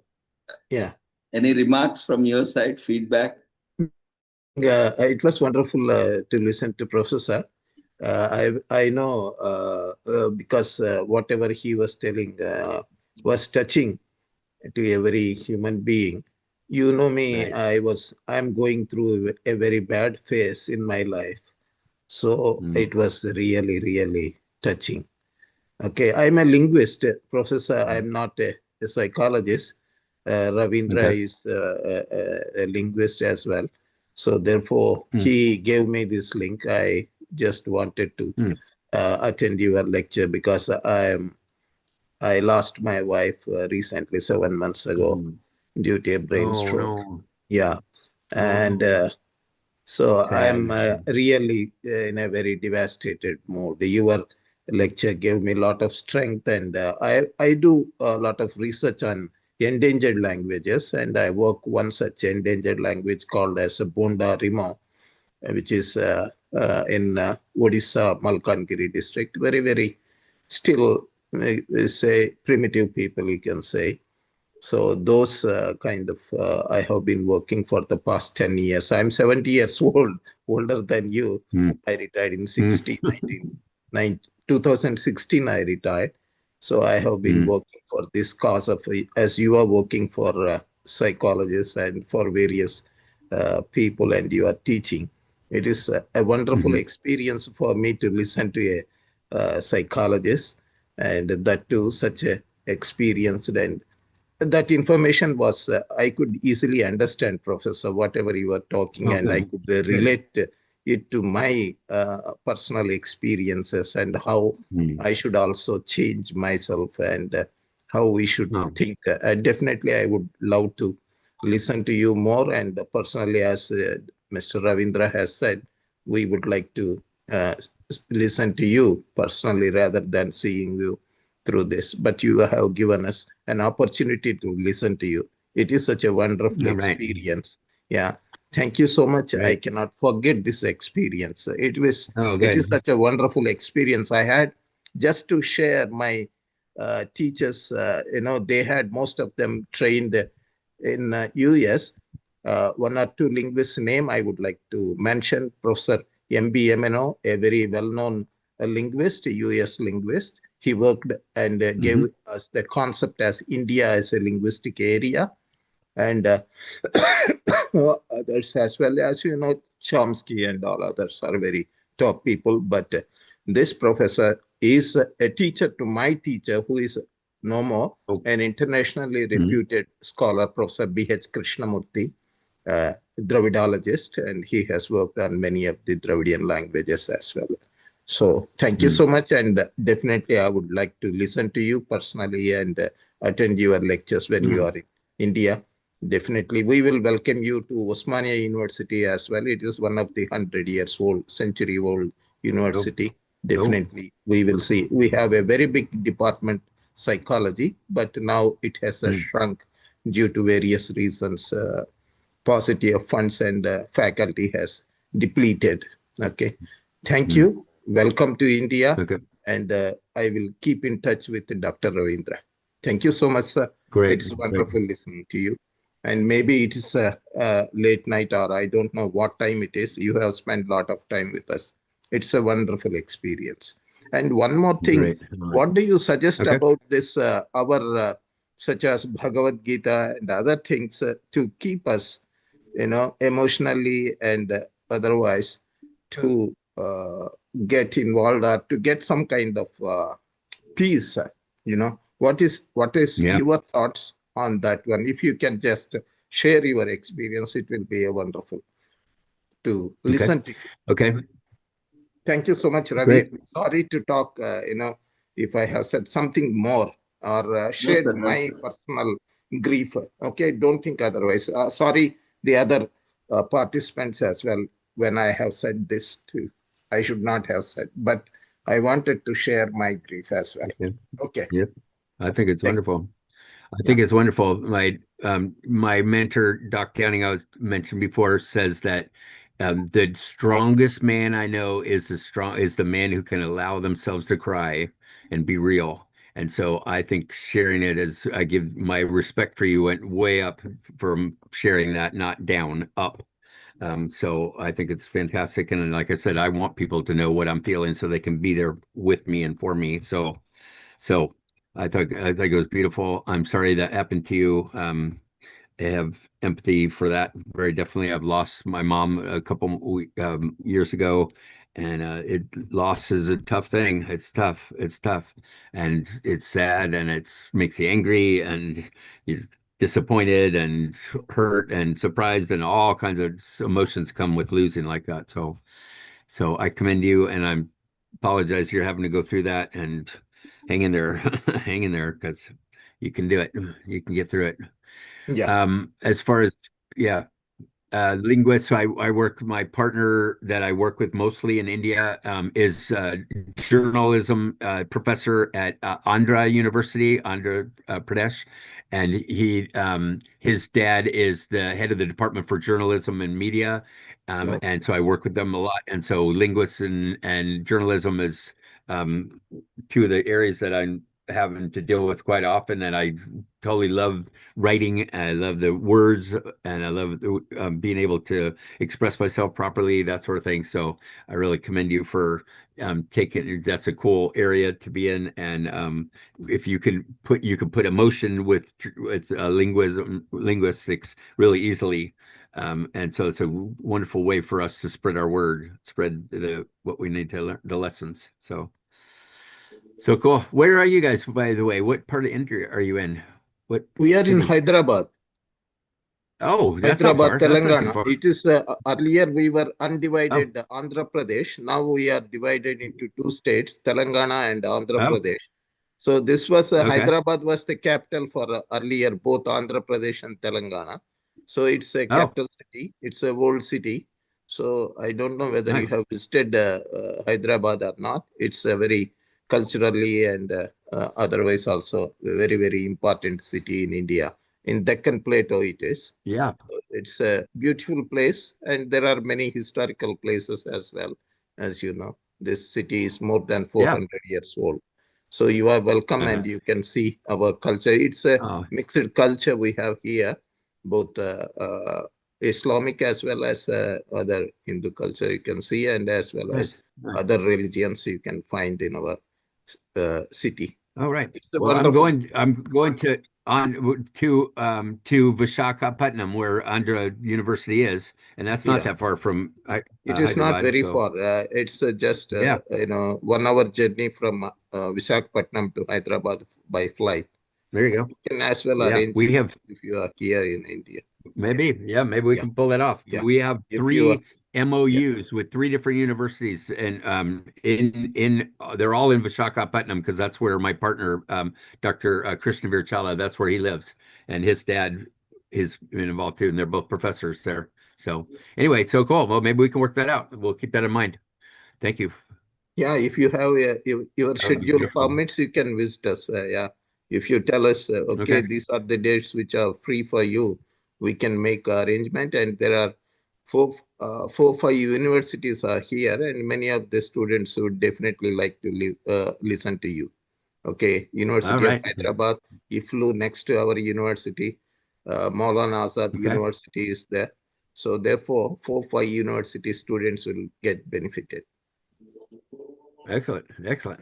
Yeah. Any remarks from your side, feedback? Yeah, it was wonderful to listen to Professor. I know because whatever he was telling, was touching to every human being. You know me, Nice. I'm going through a very bad phase in my life. So Mm. it was really, really touching. Okay, I'm a linguist, professor. I'm not a psychologist. Ravindra Okay. is a linguist as well. So therefore, Mm. he gave me this link. I just wanted to Mm. attend your lecture because I lost my wife recently, 7 months ago, Mm. due to a brain Oh stroke. no. Yeah, and Oh, so I'm sad. really in a very devastated mood. Your lecture gave me a lot of strength, and I do a lot of research on endangered languages, and I work one such endangered language called as Bonda Rimo, which is in Odisha, Malkangiri district. Very, very still, say, primitive people, you can say. So those kind of, I have been working for the past 10 years. I'm 70 years old, older than you. Mm. I retired in Mm. 2016, I retired. So I have been Mm. working for this cause of, as you are working for psychologists and for various people and you are teaching. It is a wonderful Mhm. experience for me to listen to a psychologist and that too such a experienced and that information was I could easily understand, Professor, whatever you were talking, Oh, and I good. could Good. relate it to my personal experiences and how Mm. I should also change myself and how we should Oh, think. Definitely, I would love to listen to you more. And personally, as Mr. Ravindra has said, we would like to listen to you personally rather than seeing you through this. But you have given us an opportunity to listen to you. It is such a wonderful all right. experience. Yeah. Thank you so much. I Great. cannot forget this experience. Oh, It is good. such a wonderful experience. I had just to share my teachers, they had most of them trained in US. One or two linguists name I would like to mention. Professor M.B. Emino, a very well-known linguist, US linguist. He worked and gave Hmm. us the concept as India as a linguistic area. And others as well as, Chomsky and all others are very top people. But this professor is a teacher to my teacher who is no more, Oh. an internationally Mhm. reputed scholar, Professor B.H. Krishnamurthy, Dravidologist, and he has worked on many of the Dravidian languages as well. So thank you Mm. so much, and definitely I would like to listen to you personally and attend your lectures when you Mm. are in India. Definitely, we will welcome you to Osmania University as well. It is one of the 100 years old, century old Oh. university. Oh. Definitely, we will see. We have a very big department, psychology, but now it has Mm. shrunk due to various reasons. Paucity of funds and faculty has depleted. Okay. Thank Mm. you. Welcome to India. Okay. And I will keep in touch with Dr. Ravindra. Thank you so much, sir. Great. It's Great. wonderful listening to you. And maybe it is a late night or I don't know what time it is. You have spent a lot of time with us. It's a wonderful experience. And one more thing, Great. All right. what do you suggest Okay. about this, our such as Bhagavad Gita and other things to keep us, emotionally and otherwise to get involved or to get some kind of peace? What is Yeah. your thoughts on that one? If you can just share your experience, it will be a wonderful to Okay. listen to you. Okay. Thank you so much, Ravi. Great. Sorry to talk, if I have said something more or No, shared sir. No, my sir. personal grief. Okay, don't think otherwise. Sorry, the other participants as well, when I have said this too. I should not have said, but I wanted to share my grief as well. Okay. Okay, Yep. I think it's thank wonderful. I yeah. think it's wonderful. My mentor, Doc Downing, I was mentioned before, says that the strongest man I know is the man who can allow themselves to cry and be real. And so I think sharing it is, I give my respect for you went way up from sharing that, not down, up. So I think it's fantastic. And like I said, I want people to know what I'm feeling so they can be there with me and for me. So I think it was beautiful. I'm sorry that happened to you. I have empathy for that very definitely. I've lost my mom a couple years ago, and loss is a tough thing. It's tough. It's tough, and it's sad, and it makes you angry, and you're disappointed, and hurt, and surprised, and all kinds of emotions come with losing like that. So I commend you, and I apologize you're having to go through that, and hang in there, hang in there, because you can do it. You can get through it. Yeah. As far as, yeah, linguists, I work, my partner that I work with mostly in India is journalism professor at Andhra University, Andhra Pradesh. And his dad is the head of the Department for Journalism and Media. Oh, And so I work with them a lot. And so linguists and journalism is two of the areas that I'm having to deal with quite often. And I totally love writing. I love the words, and I love being able to express myself properly, that sort of thing. So I really commend you for taking. That's a cool area to be in, and if you can put emotion with linguistics really easily. And so it's a wonderful way for us to spread our word, spread what we need to learn, the lessons. So cool. Where are you guys, by the way? What part of India are you in? What we are in city? Hyderabad. Oh, that's not Hyderabad, far. That's not too Telangana. far. It is earlier we were Oh, undivided Andhra Pradesh. Now we are divided into two states, Telangana and Andhra oh, Pradesh. So this was okay. Hyderabad was the capital for earlier both Andhra Pradesh and Telangana. So it's a Oh, capital city. It's a world city. So I don't know whether you nice. have visited Hyderabad or not. It's a very culturally and otherwise also a very, very important city in India. In Deccan Plateau it is. Yeah. It's a beautiful place, and there are many historical places as well. As you know, this city is more than Yeah. 400 years old. So you are welcome, and you can see our culture. It's a Oh, mixed culture we have here, both Islamic as well as other Hindu culture you can see, and as well as nice. other religions you can find in our city. All right. It's a Well, wonderful. I'm going to Visakhapatnam, where Andhra University is, and that's not Yeah. that far from It is not Hyderabad. very So far. It's just yeah, 1 hour journey from Visakhapatnam to Hyderabad by flight. there you go. You can as well Yeah, arrange we have if you are here in India. maybe we Yeah, can pull that off. yeah. We have If you are, 3 yeah, MOUs with 3 different universities, and they're all in Visakhapatnam, because that's where my partner, Dr. Krishnavir Chawla, that's where he lives, and his dad is involved too, and they're both professors there. So anyway, so cool. Well, maybe we can work that out. We'll keep that in mind. Thank you. yeah. If you have your That would be schedule beautiful. permits, you can visit us. Yeah. If you tell us, okay, Okay. these are the dates which are free for you, we can make arrangement. And there are 5 universities are here, and many of the students would definitely like to listen to you. Okay, All University of right. Hyderabad, he flew next to our university. Maulana Azad Okay. University is there. So therefore, 5 university students will get benefited. Excellent.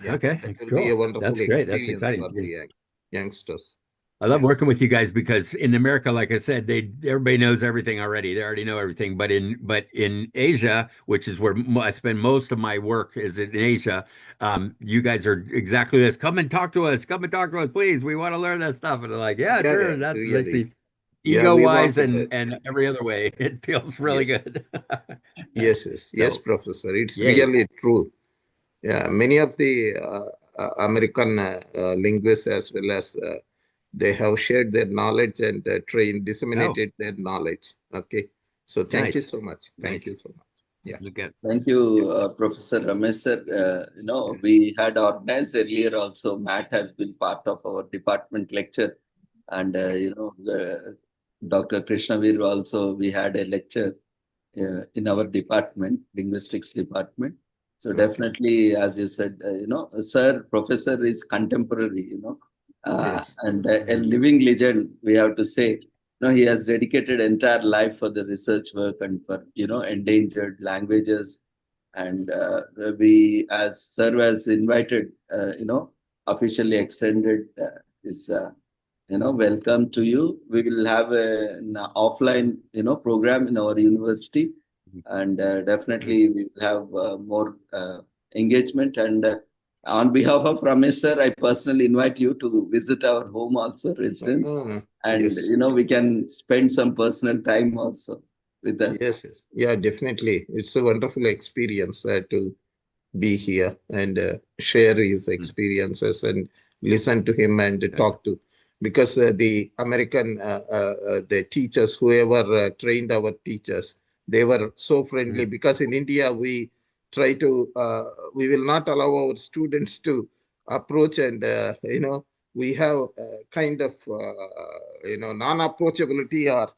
Yeah, Okay. that will be a Cool. wonderful That's great. That's experience exciting. for the youngsters. I love Yeah, working with you guys, because in America, like I said, everybody knows everything already. They already know everything. But in Asia, which is where I spend most of my work, is in Asia. You guys are exactly this. Come and talk to us. Come and talk to us, please. We want to learn that stuff. And they're like, yeah, yeah, sure. yeah, That makes really. me Yeah, we ego-wise want to. and every other way. It feels really Yes, good. yes, So, Professor. It's yay. really true. Yeah, many of the American linguists as well as they have shared their knowledge and Oh, disseminated their knowledge. Okay. So thank you nice. so much. Thank you so much. Yeah. Look at Thank you, Professor Ramesh sir. We had organized earlier also. Matt has been part of our department lecture, and Dr. Krishnavir also. We had a lecture in our department, linguistics department. So Okay. definitely, as you said, sir, professor is contemporary, Yes. and a living legend. We have to say, he has dedicated entire life for the research work and for endangered languages. And we, as sir was invited, officially extended is welcome to you. We will have an offline program in our university, and definitely we will have more engagement. And on behalf of Ramesh sir, I personally invite you to visit our home also, residence, and Yes. we can spend some personal time also with us. Yes, yes. Yeah, definitely. It's a wonderful experience to be here and share his experiences and listen to him and talk to, because the American the teachers, whoever trained our teachers, they were so friendly, because in India we try to we will not allow our students to approach, and we have kind of non-approachability, or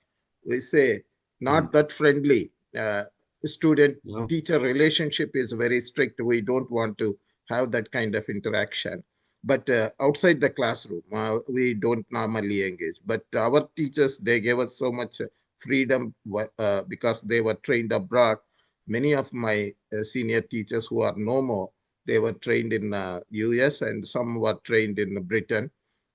we say not that friendly. Student teacher relationship is very strict. We don't want to have that kind of interaction. But outside the classroom, we don't normally engage. But our teachers, they gave us so much freedom because they were trained abroad. Many of my senior teachers who are no more, they were trained in US, and some were trained in Britain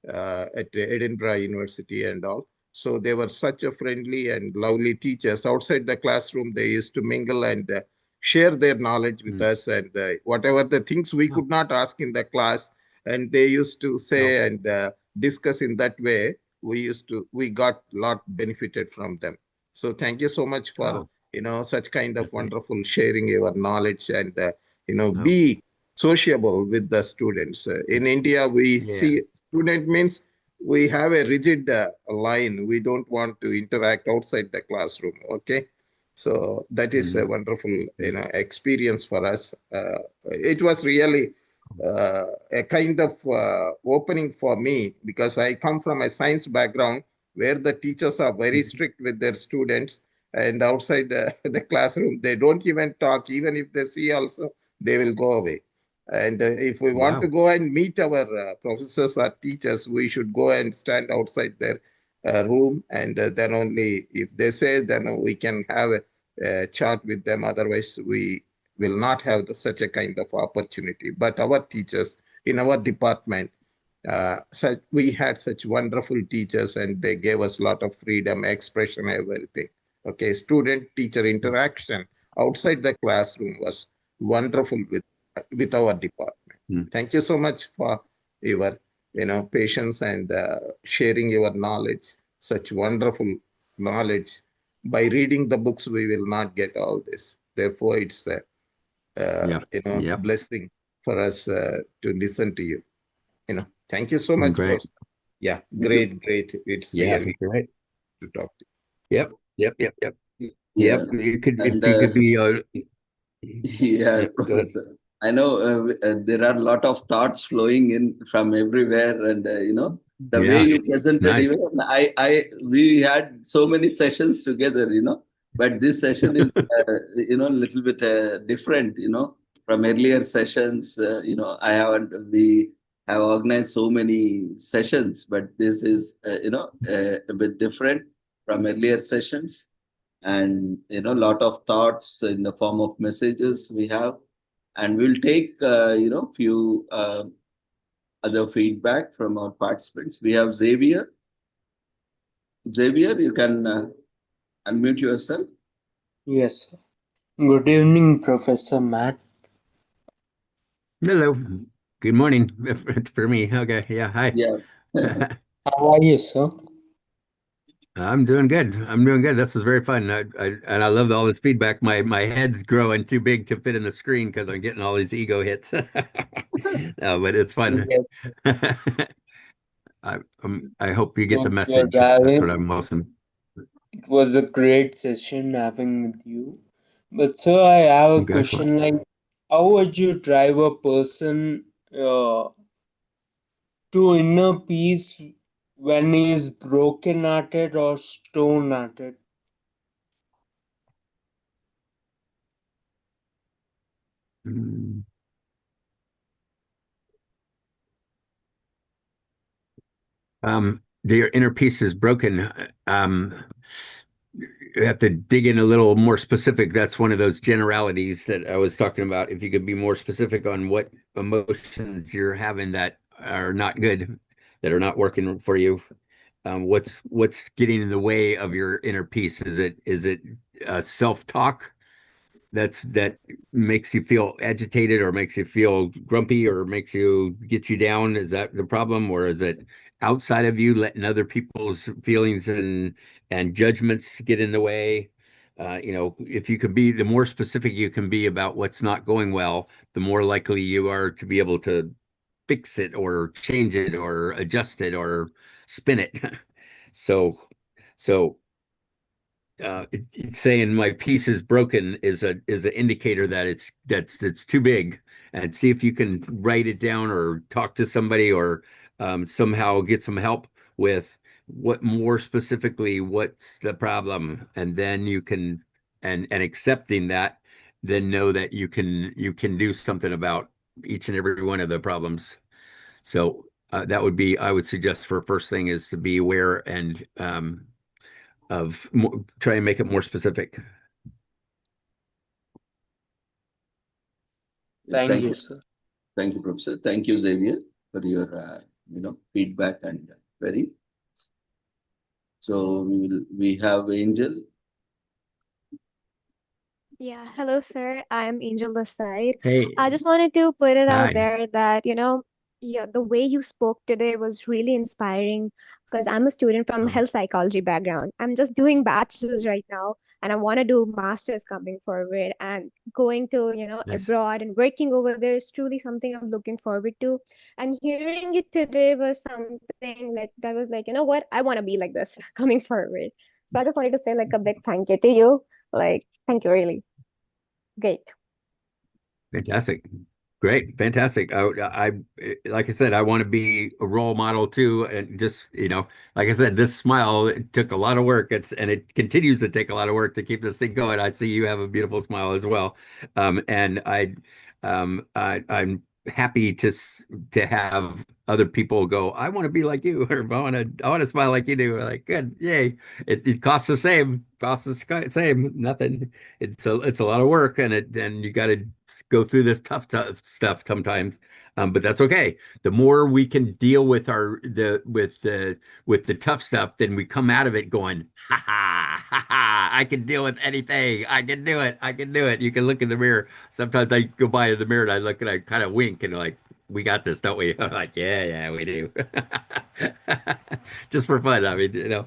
at Edinburgh University and all. So they were such a friendly and lovely teachers. Outside the classroom, they used to mingle and share their knowledge with us, and whatever the things we could not ask in the class, and they used to say and discuss in that way. We got a lot benefited from them. So thank you so much for such kind of wonderful sharing your knowledge, and be sociable with the students. In India, we see student means we have a rigid line. We don't want to interact outside the classroom. Okay. So that is a wonderful, experience for us. It was really a kind of opening for me, because I come from a science background where the teachers are very strict with their students, and outside the classroom, they don't even talk. Even if they see also, they will go away. And if we want to go and meet our professors or teachers, we should go and stand outside their room, and then only if they say, then we can have a chat with them. Otherwise, we will not have such a kind of opportunity. But our teachers in our department, we had such wonderful teachers, and they gave us a lot of freedom, expression, everything. Okay, student-teacher interaction outside the classroom was wonderful with our department. Thank you so much for your patience and sharing your knowledge, such wonderful knowledge. By reading the books, we will not get all this. Therefore, it's a blessing for us to listen to you. Thank you so much. Great. Yeah, great. It's really great to talk to you. Yep. Yeah. You could be yeah, Professor. I know there are a lot of thoughts flowing in from everywhere, and the way you presented, even we had so many sessions together, but this session is a little bit different, from earlier sessions. We have organized so many sessions, but this is a bit different from earlier sessions. And lot of thoughts in the form of messages we have, and we'll take few other feedback from our participants. We have Xavier. You can unmute yourself. Yes. Good evening, Professor Matt. Hello. Good morning for me. Okay. Yeah. Hi. Yeah. How are you, sir? I'm doing good. This is very fun. I love all this feedback. My head's growing too big to fit in the screen because I'm getting all these ego hits. No, but it's fun. I hope you get the message. That's what I'm most. It was a great session having with you. But sir, I have a question like, how would you drive a person to inner peace when he is broken-hearted or stone-hearted? Their inner peace is broken. You have to dig in a little more specific. That's one of those generalities that I was talking about. If you could be more specific on what emotions you're having that are not good, that are not working for you? What's getting in the way of your inner peace? Is it self-talk that makes you feel agitated, or makes you feel grumpy, or gets you down? Is that the problem, or is it outside of you, letting other people's feelings and judgments get in the way? If you could be, the more specific you can be about what's not going well, the more likely you are to be able to fix it or change it or adjust it or spin it. So, so saying my piece is broken is an indicator that it's too big, and see if you can write it down or talk to somebody, or somehow get some help with what more specifically what's the problem, and then you can, and accepting that, then know that you can do something about each and every one of the problems. So that would be, I would suggest, for first thing, is to be aware and try and make it more specific. Thank you, sir. Thank you, Professor. Thank you, Xavier, for your feedback and query. So we have Angel. Yeah, hello, sir. I'm Angel this side. Hey. I just wanted to put it Hi. out there that, yeah, the way you spoke today was really inspiring, because I'm a student from health psychology background. I'm just doing bachelor's right now, and I want to do master's coming forward, and going to, Nice. abroad and working over there is truly something I'm looking forward to. And hearing you today was something like that was like, you know what? I want to be like this coming forward. So I just wanted to say like a big thank you to you. Like, thank you, really. Great. Fantastic. Great. Fantastic. I like I said, I want to be a role model too. And just, like I said, this smile, it took a lot of work. And it continues to take a lot of work to keep this thing going. I see you have a beautiful smile as well. And I'm happy to have other people go, I want to be like you, or I want to smile like you do. We're like, good, yay. It costs the same, nothing. It's a lot of work, and you got to go through this tough stuff sometimes. But that's okay. The more we can deal with with the tough stuff, then we come out of it going, ha ha ha ha, I can deal with anything. I can do it. I can do it. You can look in the mirror. Sometimes I go by in the mirror and I look and I kind of wink and like, we got this, don't we? I'm like, yeah, we do. Just for fun. I mean,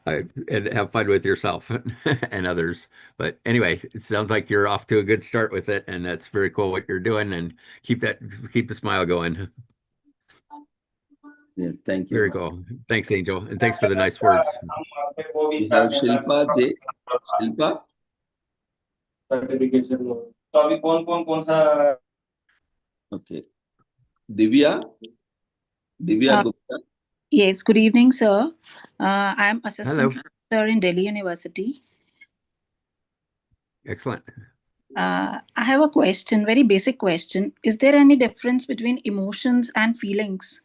and have fun with yourself and others. But anyway, it sounds like you're off to a good start with it, and that's very cool what you're doing, and keep the smile going. Yeah, thank you. Very cool. Thanks, Angel, and thanks for the nice words. We have Shilpa J. Shilpa. Okay. Divya Gupta. Yes, good evening, sir. I am assistant Hello. professor in Delhi University. Excellent. I have a question, very basic question. Is there any difference between emotions and feelings?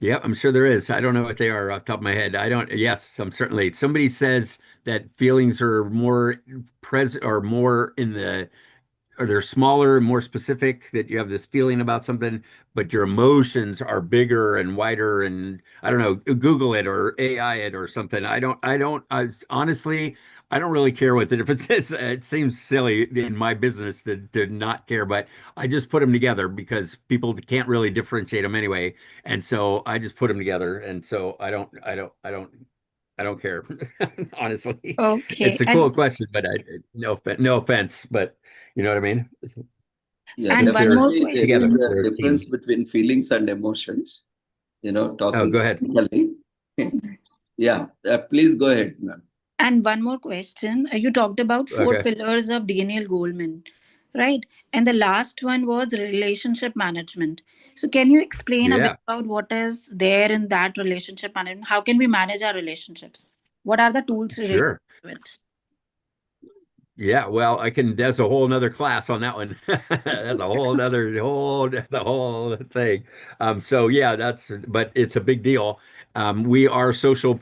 Yeah, I'm sure there is. I don't know what they are off the top of my head. Yes, I'm certainly. Somebody says that feelings are more present, or more or they're smaller and more specific, that you have this feeling about something, but your emotions are bigger and wider, and I don't know, Google it or AI it or something. Honestly, I don't really care what the difference is. It seems silly in my business to not care, but I just put them together because people can't really differentiate them anyway. And so I just put them together. And so I don't care, honestly. Okay. It's a cool question, but no offense, but you know what I mean? Yeah, And one more definitely there is question. a difference between feelings and emotions. Talking go ahead. technically. Yeah, please go ahead, ma'am. And one more question. You talked about 4 Okay. pillars of Daniel Goleman, right? And the last one was relationship management. So can you explain a bit about what is there in that relationship management? How can we manage our relationships? What are the tools related Sure. to it? Yeah, well, there's a whole nother class on that one. That's that's a whole thing. So yeah, but it's a big deal. We are social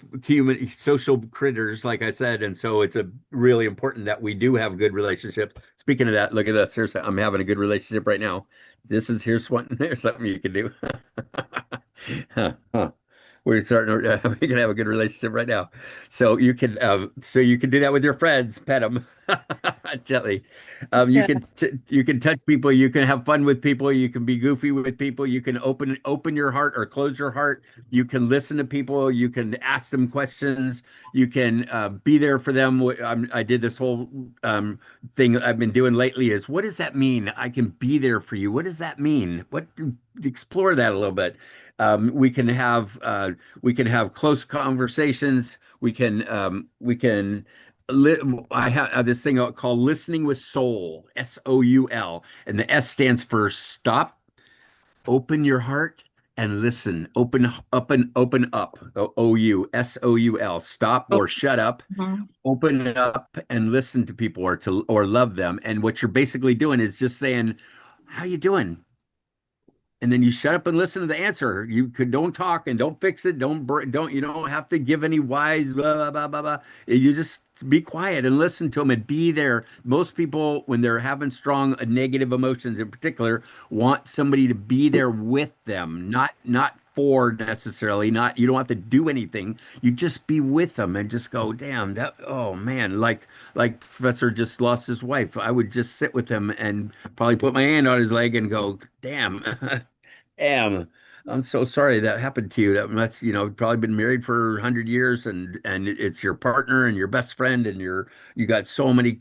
critters, like I said, and so it's really important that we do have good relationships. Speaking of that, look at this. I'm having a good relationship right now. Here's something you can do. Huh. We're starting to, we can have a good relationship right now. So you can do that with your friends, pet them gently. Yeah. You can touch people, you can have fun with people, you can be goofy with people, you can open your heart or close your heart. You can listen to people, you can ask them questions, you can be there for them. I did this whole thing I've been doing lately is, what does that mean? I can be there for you. What does that mean? Explore that a little bit. We can have close conversations. We can I have this thing called listening with soul, SOUL, and the S stands for stop, open your heart, and listen. Open up and open up. OUSOUL. Stop or shut up. Mhm. Open up and listen to people or love them. And what you're basically doing is just saying, "How you doing?" And then you shut up and listen to the answer. Don't talk and don't fix it. You don't have to give any wise blah blah blah blah blah. You just be quiet and listen to them and be there. Most people, when they're having strong negative emotions in particular, want somebody to be there with them, not for necessarily. Not You don't have to do anything. You just be with them and just go, damn, oh man, like Professor just lost his wife. I would just sit with him and probably put my hand on his leg and go, damn. Am. I'm so sorry that happened to you. That's, probably been married for 100 years and it's your partner and your best friend and you got so many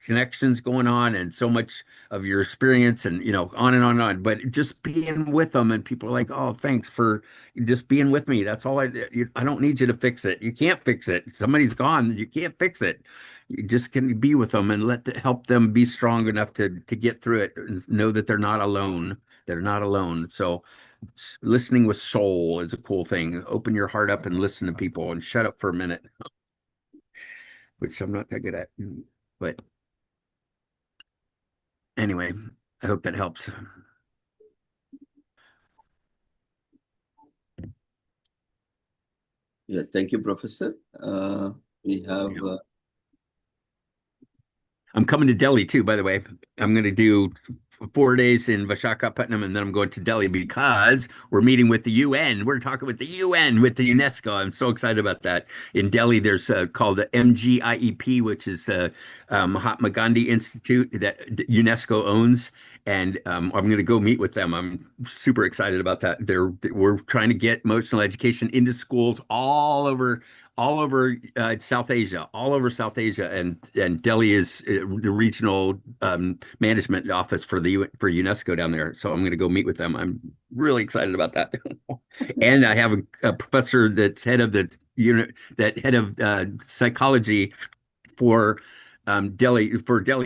connections going on and so much of your experience and, on and on and on. But just being with them and people are like, oh, thanks for just being with me. That's all I don't need you to fix it. You can't fix it. Somebody's gone. You can't fix it. You just can be with them and help them be strong enough to get through it and know that they're not alone. They're not alone. So listening with soul is a cool thing. Open your heart up and listen to people and shut up for a minute, which I'm not that good at. But anyway, I hope that helps. Yeah, thank you, Professor. We have I'm coming to Delhi too, by the way. I'm going to do 4 days in Visakhapatnam, and then I'm going to Delhi because we're meeting with the UN. We're talking with the UN, with the UNESCO. I'm so excited about that. In Delhi, there's called the MGIEP, which is Mahatma Gandhi Institute that UNESCO owns, and I'm going to go meet with them. I'm super excited about that. We're trying to get emotional education into schools all over South Asia, and Delhi is the regional management office for UNESCO down there. So I'm going to go meet with them. I'm really excited about that. And I have a professor that's head of the unit, head of psychology for Delhi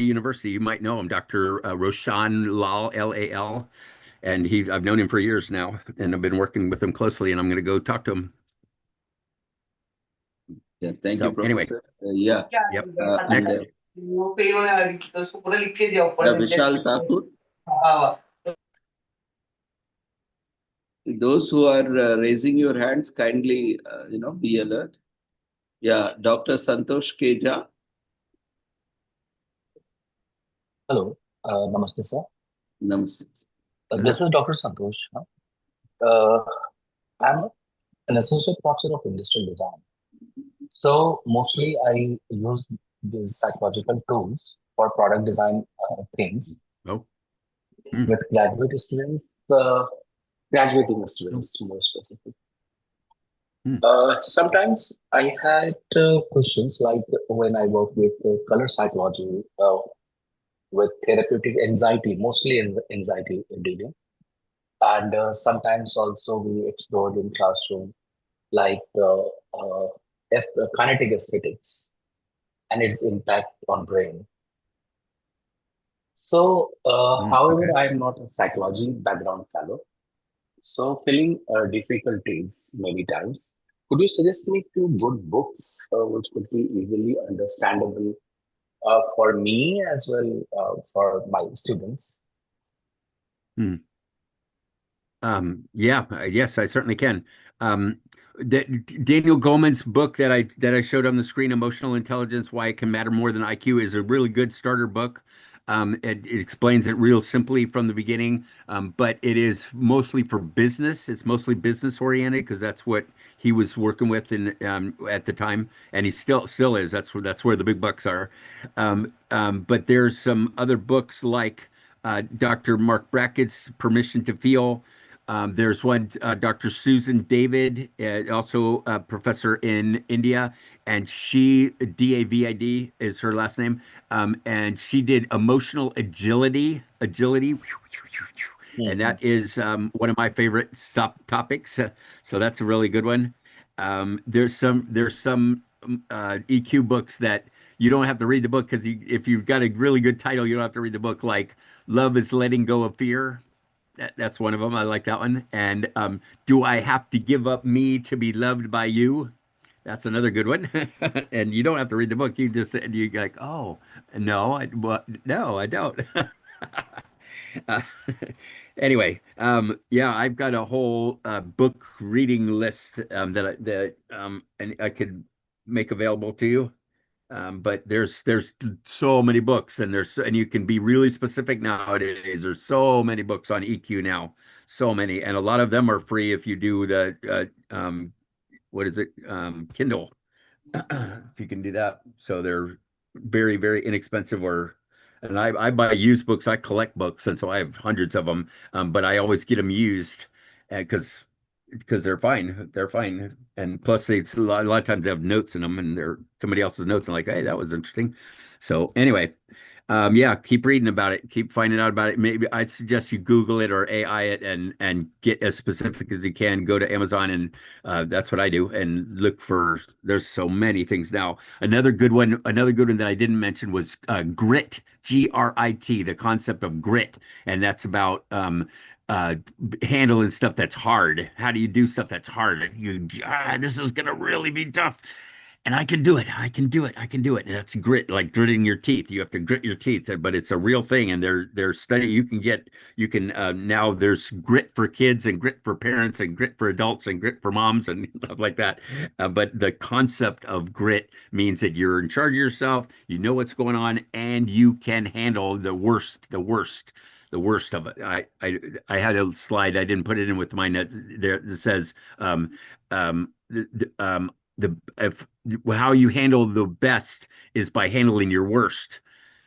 University. You might know him, Dr. Roshan Lal, Lal, and I've known him for years now, and I've been working with him closely. And I'm going to go talk to him. Yeah, thank you, Anyway, Professor. Yeah. Yep. And Vishal Thakur. Those who are raising your hands, kindly, be alert. Yeah, Dr. Santosh Keja. Hello, namaste, sir. Namaste. This is Dr. Santosh. I'm an associate professor of industrial design. So mostly I use these psychological tools for product design things with graduate students, graduating students more specific. Sometimes I had questions like when I work with color psychology, with therapeutic anxiety, mostly in anxiety dealing. And sometimes also we explored in classroom like kinetic aesthetics and its impact on brain. So, however, I am not a psychology background fellow, so feeling difficulties many times. Could you suggest me few good books which could be easily understandable for me as well, for my students. Yes, I certainly can. Daniel Goleman's book that I showed on the screen, Emotional Intelligence: Why It Can Matter More Than IQ, is a really good starter book. It explains it real simply from the beginning, but it is mostly for business. It's mostly business oriented because that's what he was working with in at the time, and he still is. That's where the big bucks are. But there's some other books like Dr. Mark Brackett's Permission to Feel. There's one, Dr. Susan David, also a professor in India, and she, David is her last name, and she did emotional agility, and that is one of my favorite topics. So that's a really good one. There's some EQ books that you don't have to read the book because if you've got a really good title, you don't have to read the book, like Love is Letting Go of Fear. That's one of them. I like that one. And Do I Have to Give Up Me to Be Loved by You? That's another good one. And you don't have to read the book. You like, oh, no, I don't. Uh, anyway, yeah, I've got a whole book reading list and I could make available to you. But there's so many books, and you can be really specific nowadays. There's so many books on EQ now, so many, and a lot of them are free if you do the what is it, Kindle, if you can do that. So they're very, very inexpensive. And I buy used books. I collect books, and so I have hundreds of them. But I always get them used, because they're fine. They're fine. And plus, a lot of times they have notes in them, and they're somebody else's notes. And like, hey, that was interesting. So anyway, yeah, keep reading about it. Keep finding out about it. Maybe I'd suggest you Google it or AI it and get as specific as you can. Go to Amazon, and that's what I do, and look for. There's so many things now. Another good one that I didn't mention was grit, GRIT, the concept of grit, and that's about handling stuff that's hard. How do you do stuff that's hard? This is gonna really be tough. And I can do it. I can do it. I can do it. And that's grit, like gritting your teeth. You have to grit your teeth, but it's a real thing. And they're studying. You can now there's grit for kids and grit for parents and grit for adults and grit for moms and stuff like that. But the concept of grit means that you're in charge of yourself. You know what's going on, and you can handle the worst of it. I had a slide. I didn't put it in with my notes there that says how you handle the best is by handling your worst.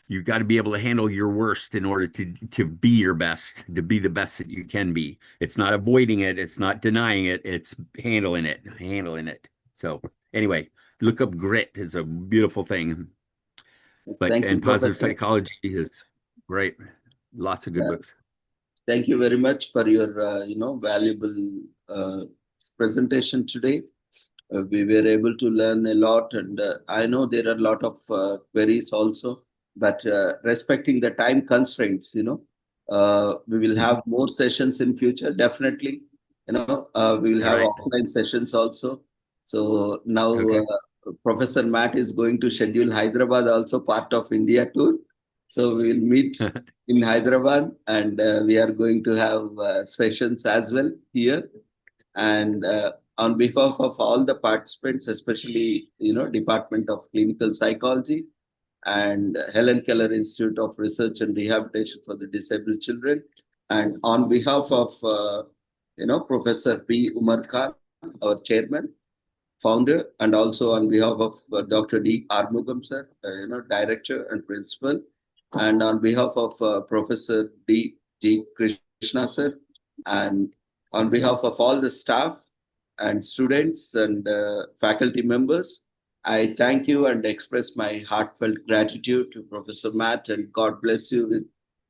You've got to be able to handle your worst in order to be your best, to be the best that you can be. It's not avoiding it. It's not denying it. It's handling it. So anyway, look up grit. It's a beautiful thing. And positive psychology is great. Lots of good books. Thank you very much for your valuable presentation today. We were able to learn a lot, and I know there are a lot of queries also, but respecting the time constraints, we will have more sessions in future, definitely. We will have offline sessions also. So now Professor Matt is going to schedule Hyderabad also part of India tour. So we will meet in Hyderabad, and we are going to have sessions as well here. And on behalf of all the participants, especially, Department of Clinical Psychology and Helen Keller Institute of Research and Rehabilitation for the Disabled Children, and on behalf of, Professor P. Umar Khan, our chairman, founder, and also on behalf of Dr. D. Armugam, sir, director and principal, and on behalf of Professor D. G. Krishna, sir, and on behalf of all the staff and students and faculty members, I thank you and express my heartfelt gratitude to Professor Matt, and God bless you with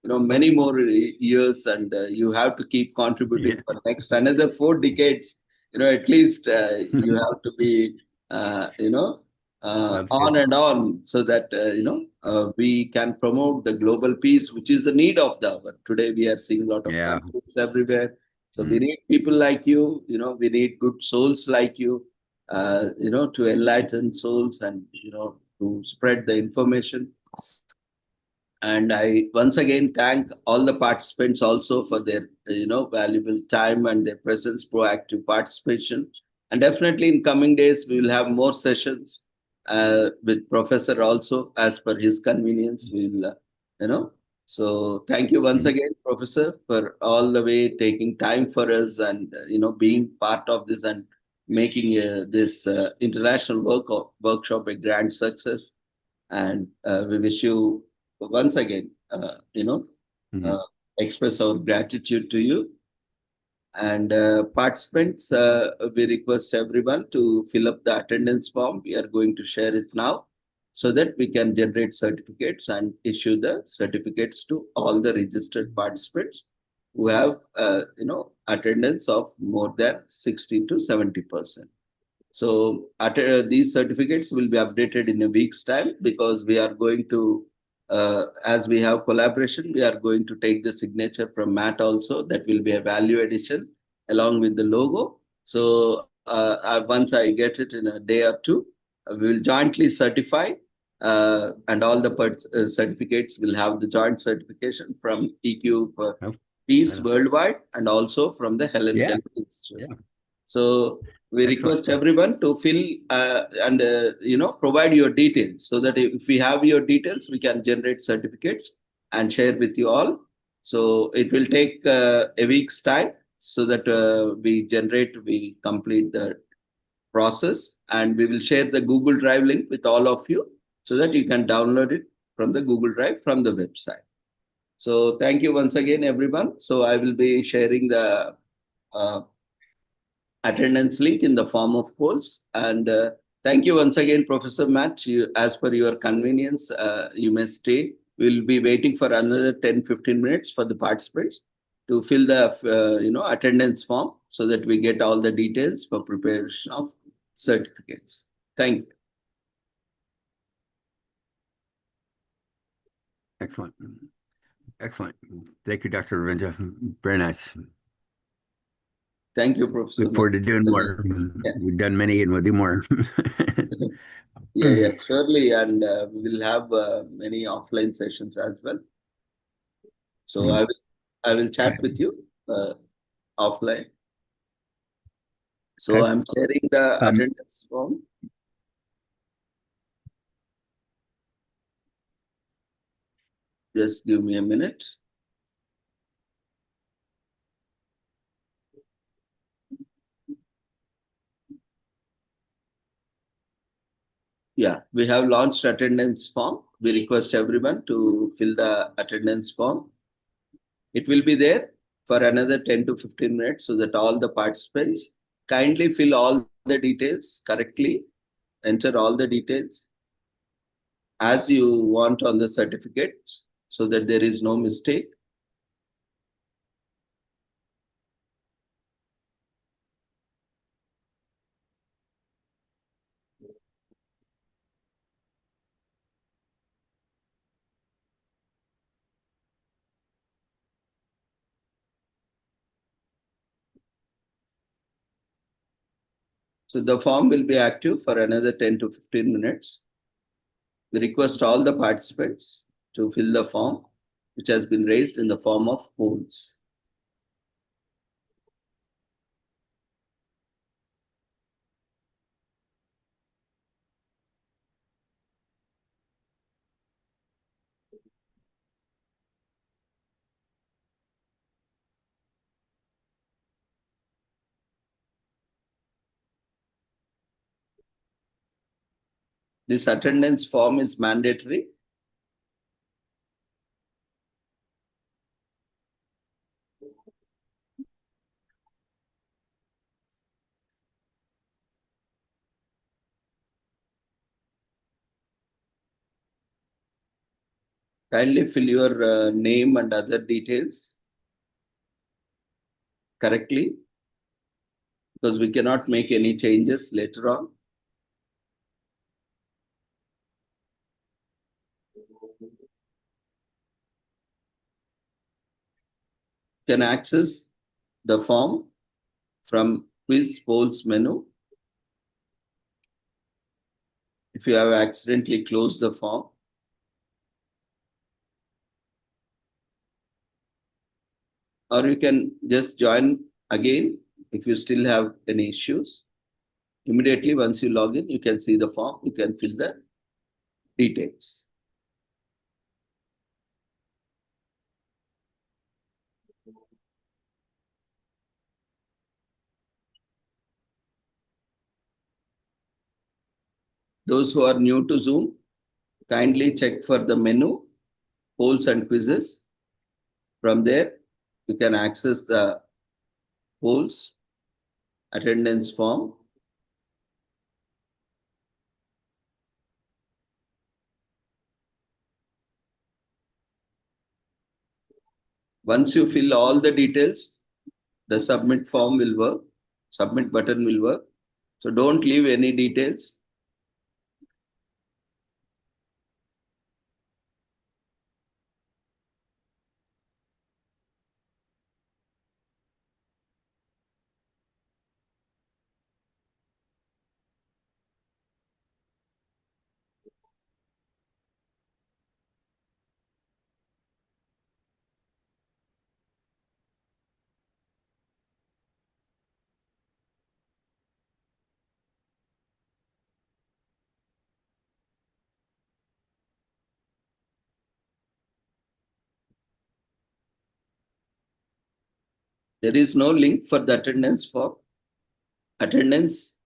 many more years, and you have to keep contributing for next another 4 decades. At least you have to be on and on, so that we can promote the global peace, which is the need of the hour. Today we are seeing a lot of conflicts everywhere. So we need people like you, we need good souls like you, to enlighten souls and, to spread the information. And I once again thank all the participants also for their valuable time and their presence, proactive participation. And definitely in coming days we will have more sessions with Professor also as per his convenience. We'll So thank you once again, Professor, for all the way taking time for us and being part of this and making this international workshop a grand success. And we wish you once again, express our gratitude to you. And participants, we request everyone to fill up the attendance form. We are going to share it now so that we can generate certificates and issue the certificates to all the registered participants who have, attendance of more than 60 to 70%. So these certificates will be updated in a week's time, because we are going to, as we have collaboration, we are going to take the signature from Matt also. That will be a value addition along with the logo. So once I get it in a day or two, we will jointly certify, and all the certificates will have the joint certification from EQ4Peace Worldwide and also from the Hellen Keller Institute. Yeah. So we request everyone to fill and provide your details, so that if we have your details, we can generate certificates and share with you all. So it will take a week's time, so that we complete the process, and we will share the Google Drive link with all of you, so that you can download it from the Google Drive from the website. So thank you once again, everyone. So I will be sharing the attendance link in the form of polls. And thank you once again, Professor Matt. As per your convenience, you may stay. We'll be waiting for another 10-15 minutes for the participants to fill the attendance form, so that we get all the details for preparation of certificates. Thank you. Excellent. Excellent. Thank you, Dr. Ravinja. Very nice. Thank you, Professor. Look forward to doing more. Yeah. We've done many and we'll do more. Yeah, surely. And we will have many offline sessions as well. So I will chat with you offline. So I'm sharing the attendance form. Just give me a minute. Yeah, we have launched attendance form. We request everyone to fill the attendance form. It will be there for another 10 to 15 minutes, so that all the participants kindly fill all the details correctly, enter all the details as you want on the certificates, so that there is no mistake. So the form will be active for another 10 to 15 minutes. We request all the participants to fill the form, which has been raised in the form of polls. This attendance form is mandatory. Kindly fill your name and other details correctly, because we cannot make any changes later on. You can access the form from quiz polls menu. If you have accidentally closed the form, or you can just join again if you still have any issues. Immediately once you log in, you can see the form, you can fill the details. Those who are new to Zoom, kindly check for the menu, polls and quizzes. From there, you can access the polls, attendance form. Once you fill all the details, the submit form will work, submit button will work. So don't leave any details. There is no link for the attendance form. Attendance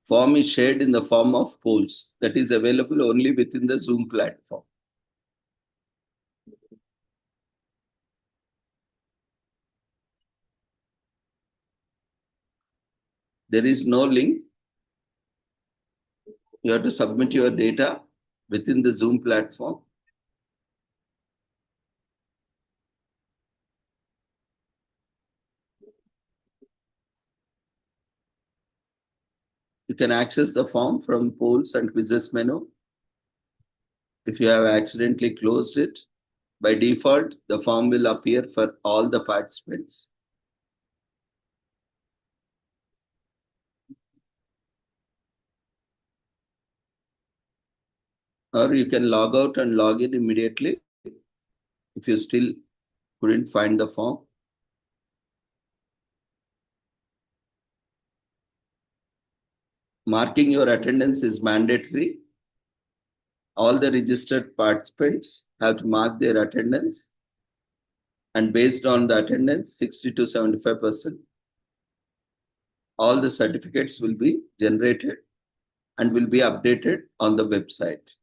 form is shared in the form of polls that is available only within the Zoom platform. There is no link. You have to submit your data within the Zoom platform. You can access the form from polls and quizzes menu. If you have accidentally closed it, by default, the form will appear for all the participants. Or you can log out and log in immediately if you still couldn't find the form. Marking your attendance is mandatory. All the registered participants have to mark their attendance, and based on the attendance, 60 to 75%, all the certificates will be generated and will be updated on the website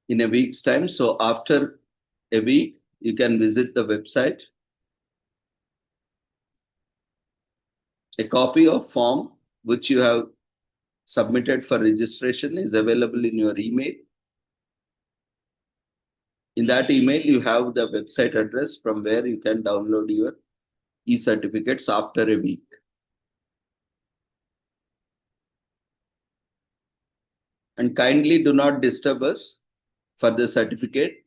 in a week's time. So after a week, you can visit the website. A copy of form which you have submitted for registration is available in your email. In that email, you have the website address from where you can download your e-certificates after a week. And kindly do not disturb us for the certificate.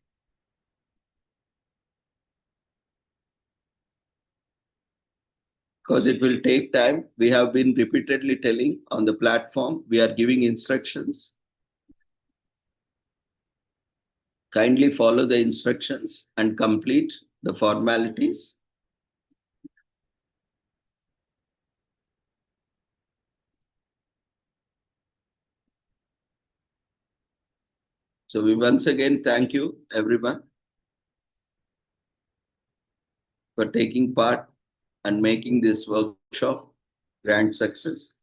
Because it will take time. We have been repeatedly telling on the platform, we are giving instructions. Kindly follow the instructions and complete the formalities. So we once again thank you, everyone, for taking part and making this workshop grand success.